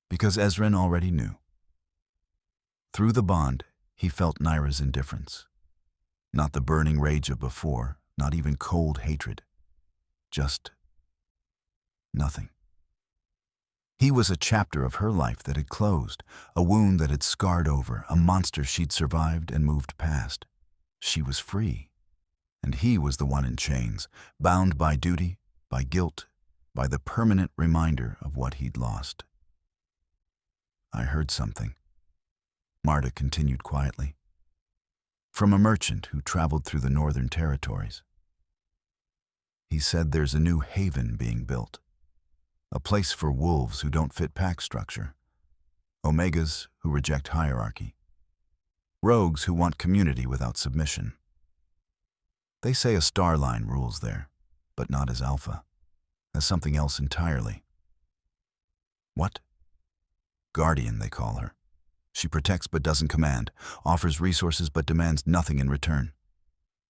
Because Ezrin already knew. Through the bond, he felt Lyra's indifference. Not the burning rage of before, not even cold hatred. Just nothing. He was a chapter of her life that had closed, a wound that had scarred over, a monster she'd survived and moved past. She was free, and he was the one in chains, bound by duty, by guilt, by the permanent reminder of what he'd lost. I heard something, Marta continued quietly, from a merchant who traveled through the northern territories. He said there's a new haven being built, a place for wolves who don't fit pack structure, omegas who reject hierarchy, rogues who want community without submission. They say a Starline rules there, but not as Alpha, as something else entirely. What? Guardian, they call her. She protects but doesn't command, offers resources but demands nothing in return,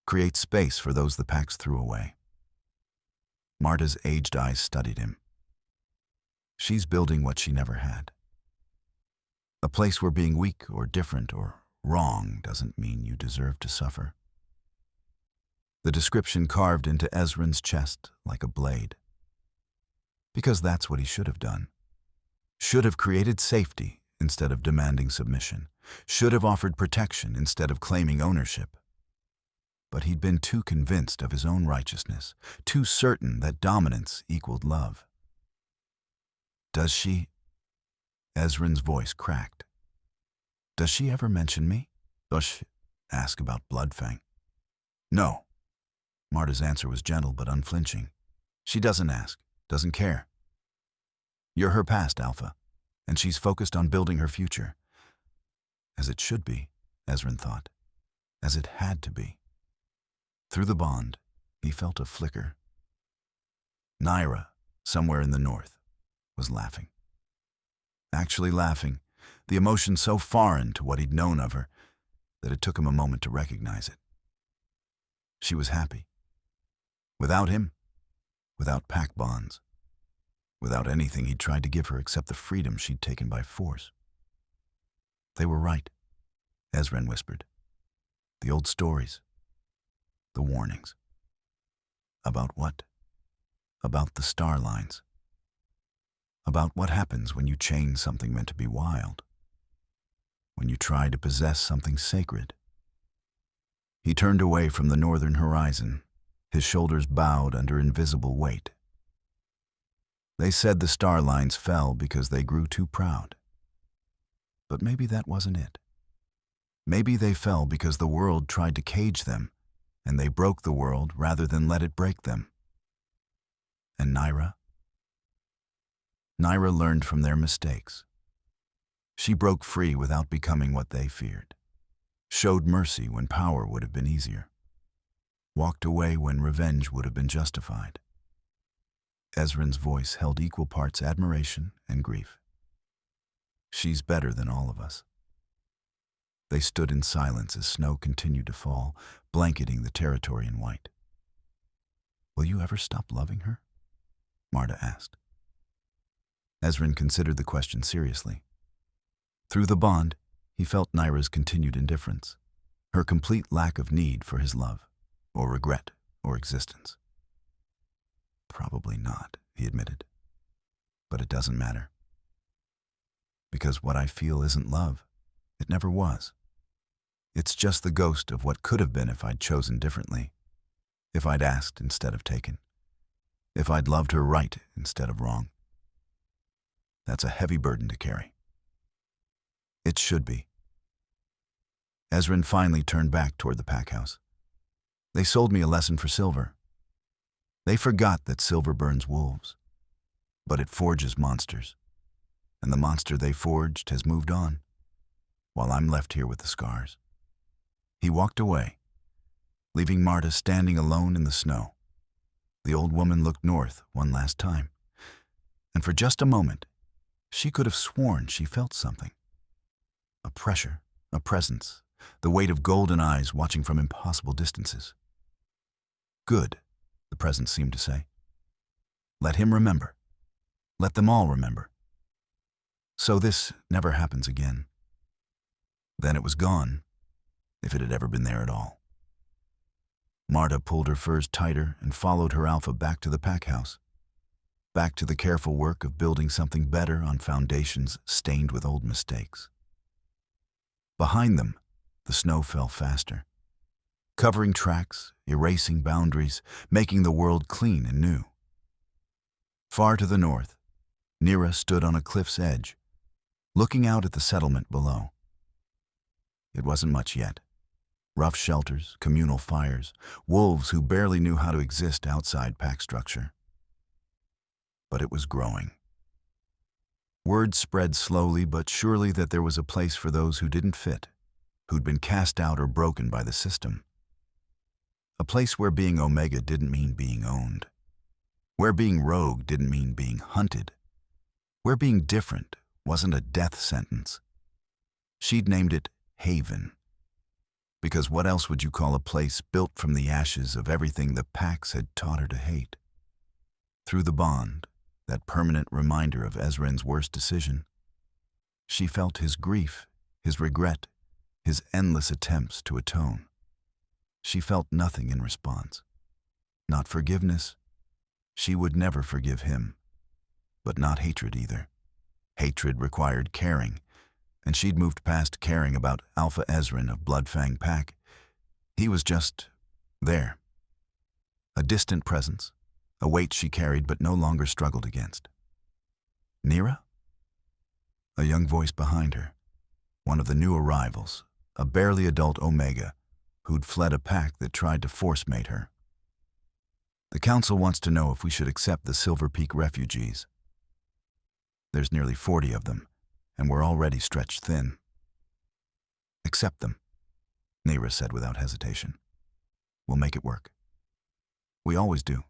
creates space for those the packs threw away. Marta's aged eyes studied him. She's building what she never had. A place where being weak or different or wrong doesn't mean you deserve to suffer. The description carved into Ezrin's chest like a blade. Because that's what he should have done. Should have created safety instead of demanding submission. Should have offered protection instead of claiming ownership. But he'd been too convinced of his own righteousness, too certain that dominance equaled love. Does she? Ezrin's voice cracked. Does she ever mention me? Does she ask about Bloodfang? No. Marta's answer was gentle but unflinching. She doesn't ask, doesn't care. You're her past, Alpha, and she's focused on building her future. As it should be, Ezrin thought. As it had to be. Through the bond, he felt a flicker. Lyra, somewhere in the north, was laughing. Actually laughing, the emotion so foreign to what he'd known of her that it took him a moment to recognize it. She was happy. Without him, without pack bonds, without anything he'd tried to give her except the freedom she'd taken by force. They were right, Ezrin whispered. The old stories. The warnings. About what? About the Starlines. About what happens when you chain something meant to be wild. When you try to possess something sacred. He turned away from the northern horizon, his shoulders bowed under invisible weight. They said the Starlines fell because they grew too proud. But maybe that wasn't it. Maybe they fell because the world tried to cage them, and they broke the world rather than let it break them. And Lyra? Lyra learned from their mistakes. She broke free without becoming what they feared, showed mercy when power would have been easier, walked away when revenge would have been justified. Ezrin's voice held equal parts admiration and grief. She's better than all of us. They stood in silence as snow continued to fall, blanketing the territory in white. Will you ever stop loving her? Marta asked. Ezrin considered the question seriously. Through the bond, he felt Lyra's continued indifference, her complete lack of need for his love, or regret, or existence. Probably not, he admitted. But it doesn't matter. Because what I feel isn't love. It never was. It's just the ghost of what could have been if I'd chosen differently, if I'd asked instead of taken, if I'd loved her right instead of wrong. That's a heavy burden to carry. It should be. Ezrin finally turned back toward the pack house. They sold me a lesson for silver. They forgot that silver burns wolves, but it forges monsters, and the monster they forged has moved on, while I'm left here with the scars. He walked away, leaving Marta standing alone in the snow. The old woman looked north one last time, and for just a moment, she could have sworn she felt something. A pressure, a presence, the weight of golden eyes watching from impossible distances. Good, the presence seemed to say. Let him remember. Let them all remember. So this never happens again. Then it was gone, if it had ever been there at all. Marta pulled her furs tighter and followed her alpha back to the pack house, back to the careful work of building something better on foundations stained with old mistakes. Behind them, the snow fell faster, covering tracks, erasing boundaries, making the world clean and new. Far to the north, Lyra stood on a cliff's edge, looking out at the settlement below. It wasn't much yet. Rough shelters, communal fires, wolves who barely knew how to exist outside pack structure. But it was growing. Word spread slowly but surely that there was a place for those who didn't fit, who'd been cast out or broken by the system. A place where being Omega didn't mean being owned, where being rogue didn't mean being hunted, where being different wasn't a death sentence. She'd named it Haven. Because what else would you call a place built from the ashes of everything the packs had taught her to hate? Through the bond, that permanent reminder of Ezran's worst decision, she felt his grief, his regret, his endless attempts to atone. She felt nothing in response. Not forgiveness. She would never forgive him. But not hatred either. Hatred required caring, and she'd moved past caring about Alpha Ezran of Bloodfang Pack. He was just there. A distant presence, a weight she carried but no longer struggled against. Lyra? A young voice behind her, one of the new arrivals, a barely adult Omega, who'd fled a pack that tried to force-mate her. The Council wants to know if we should accept the Silver Peak refugees. There's nearly 40 of them, and we're already stretched thin. Accept them, Lyra said without hesitation. We'll make it work. We always do.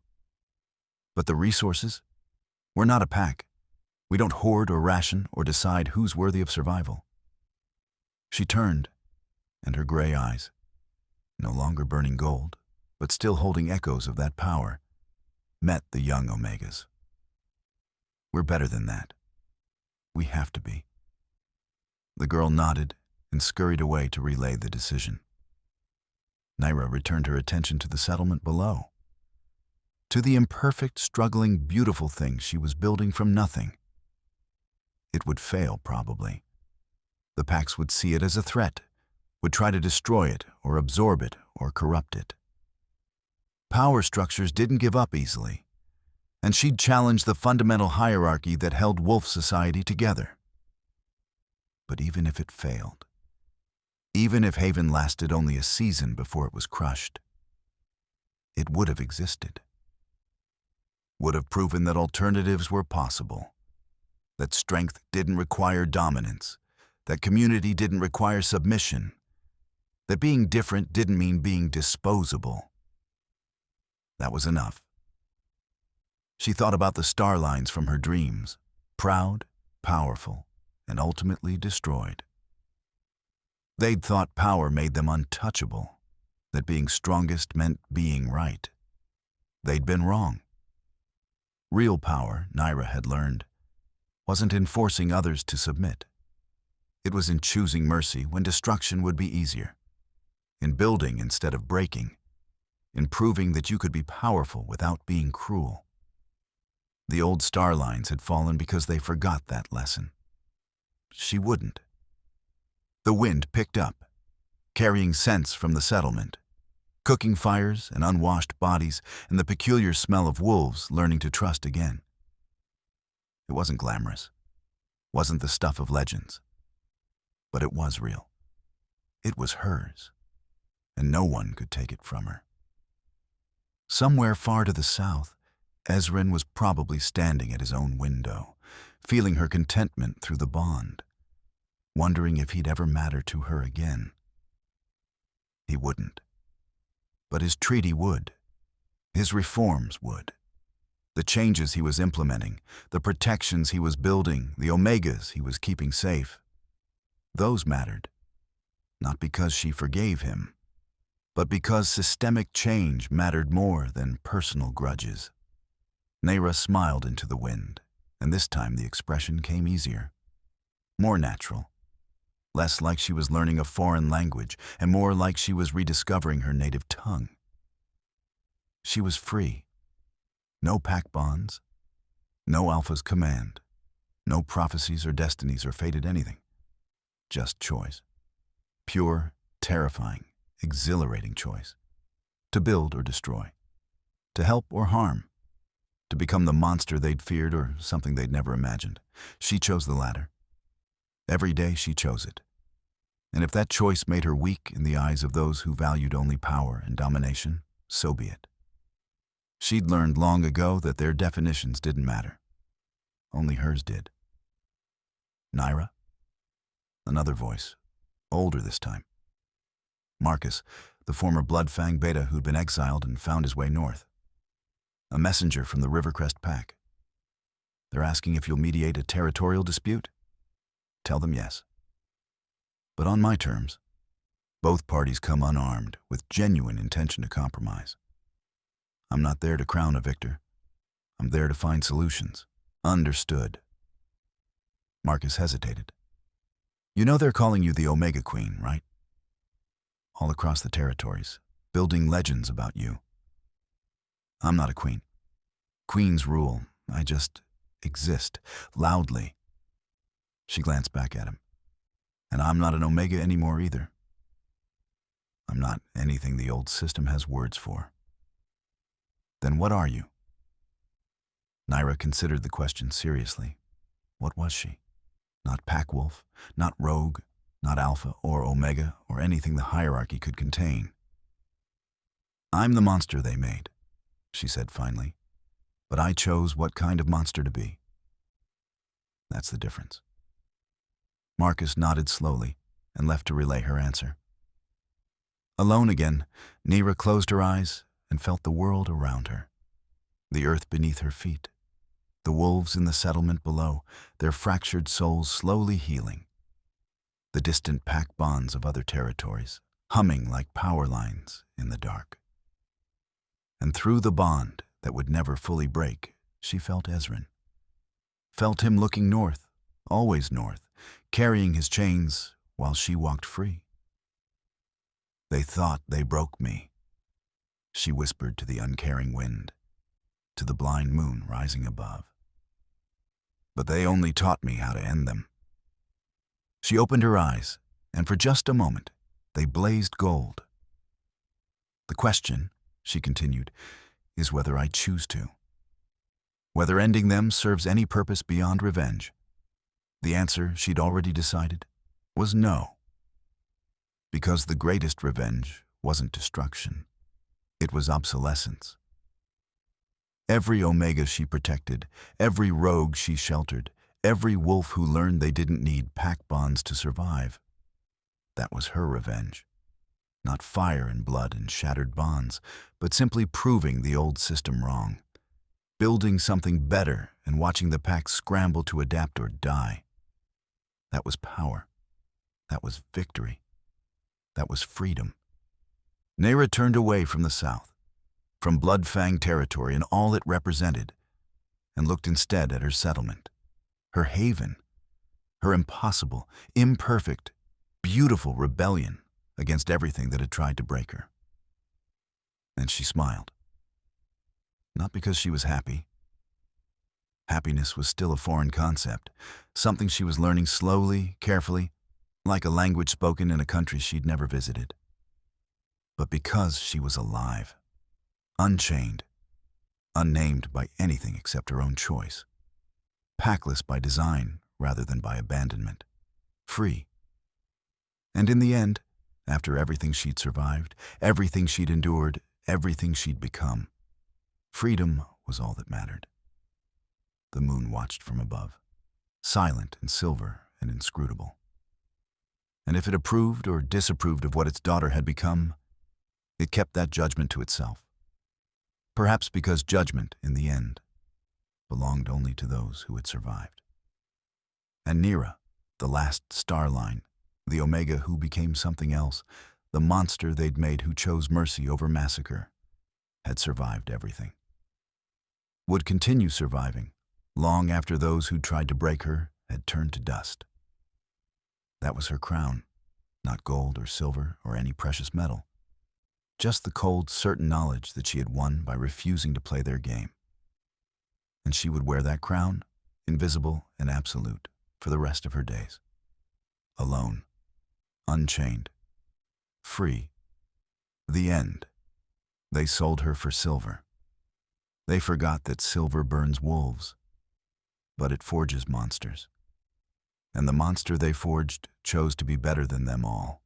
But the resources? We're not a pack. We don't hoard or ration or decide who's worthy of survival. She turned, and her gray eyes, no longer burning gold, but still holding echoes of that power, met the young Omegas. We're better than that. We have to be. The girl nodded and scurried away to relay the decision. Lyra returned her attention to the settlement below, to the imperfect, struggling, beautiful thing she was building from nothing. It would fail, probably. The packs would see it as a threat, would try to destroy it or absorb it or corrupt it. Power structures didn't give up easily, and she'd challenge the fundamental hierarchy that held wolf society together. But even if it failed, even if Haven lasted only a season before it was crushed, it would have existed. Would have proven that alternatives were possible, that strength didn't require dominance, that community didn't require submission, that being different didn't mean being disposable. That was enough. She thought about the Starlines from her dreams, proud, powerful, and ultimately destroyed. They'd thought power made them untouchable, that being strongest meant being right. They'd been wrong. Real power, Lyra had learned, wasn't in forcing others to submit. It was in choosing mercy when destruction would be easier, in building instead of breaking, in proving that you could be powerful without being cruel. The old Starlines had fallen because they forgot that lesson. She wouldn't. The wind picked up, carrying scents from the settlement, cooking fires and unwashed bodies and the peculiar smell of wolves learning to trust again. It wasn't glamorous, wasn't the stuff of legends, but it was real. It was hers, and no one could take it from her. Somewhere far to the south, Ezran was probably standing at his own window, feeling her contentment through the bond, wondering if he'd ever matter to her again. He wouldn't. But his treaty would. His reforms would. The changes he was implementing, the protections he was building, the Omegas he was keeping safe, those mattered. Not because she forgave him, but because systemic change mattered more than personal grudges. Lyra smiled into the wind, and this time the expression came easier. more natural, less like she was learning a foreign language, and more like she was rediscovering her native tongue. She was free. No pack bonds, no Alpha's command, no prophecies or destinies or fated anything. Just choice. Pure, terrifying, exhilarating choice. To build or destroy. To help or harm. To become the monster they'd feared or something they'd never imagined. She chose the latter. Every day she chose it. And if that choice made her weak in the eyes of those who valued only power and domination, so be it. She'd learned long ago that their definitions didn't matter. Only hers did. Lyra? Another voice, older this time. Marcus, the former Bloodfang beta who'd been exiled and found his way north. A messenger from the Rivercrest Pack. They're asking if you'll mediate a territorial dispute? Tell them yes. But on my terms. Both parties come unarmed, with genuine intention to compromise. I'm not there to crown a victor. I'm there to find solutions. Understood. Marcus hesitated. You know they're calling you the Omega Queen, right? All across the territories, building legends about you. I'm not a queen. Queens rule. I just exist, loudly. She glanced back at him. And I'm not an Omega anymore either. I'm not anything the old system has words for. Then what are you? Lyra considered the question seriously. What was she? Not pack wolf, not rogue, not alpha or omega or anything the hierarchy could contain. I'm the monster they made, she said finally, but I chose what kind of monster to be. That's the difference. Marcus nodded slowly and left to relay her answer. Alone again, Lyra closed her eyes and felt the world around her, the earth beneath her feet, the wolves in the settlement below, their fractured souls slowly healing, the distant pack bonds of other territories, humming like power lines in the dark. And through the bond that would never fully break, she felt Ezrin. Felt him looking north, always north, carrying his chains while she walked free. They thought they broke me, she whispered to the uncaring wind, to the blind moon rising above. But they only taught me how to end them. She opened her eyes, and for just a moment, they blazed gold. The question, she continued, is whether I choose to. Whether ending them serves any purpose beyond revenge. The answer, she'd already decided, was no. Because the greatest revenge wasn't destruction. It was obsolescence. Every Omega she protected, every rogue she sheltered, every wolf who learned they didn't need pack bonds to survive. That was her revenge. Not fire and blood and shattered bonds, but simply proving the old system wrong. Building something better and watching the pack scramble to adapt or die. That was power. That was victory. That was freedom. Lyra turned away from the south, from Bloodfang territory and all it represented, and looked instead at her settlement, her haven, her impossible, imperfect, beautiful rebellion against everything that had tried to break her. And she smiled. Not because she was happy. Happiness was still a foreign concept, something she was learning slowly, carefully, like a language spoken in a country she'd never visited. But because she was alive, unchained, unnamed by anything except her own choice, packless by design rather than by abandonment, free. And in the end, after everything she'd survived, everything she'd endured, everything she'd become, freedom was all that mattered. The moon watched from above, silent and silver and inscrutable. And if it approved or disapproved of what its daughter had become, it kept that judgment to itself. Perhaps because judgment, in the end, belonged only to those who had survived. And Lyra, the last Starline, the Omega who became something else, the monster they'd made who chose mercy over massacre, had survived everything. Would continue surviving, long after those who'd tried to break her had turned to dust. That was her crown, not gold or silver or any precious metal. Just the cold, certain knowledge that she had won by refusing to play their game. And she would wear that crown, invisible and absolute, for the rest of her days. Alone, unchained, free. The end. They sold her for silver. They forgot that silver burns wolves, but it forges monsters. And the monster they forged chose to be better than them all.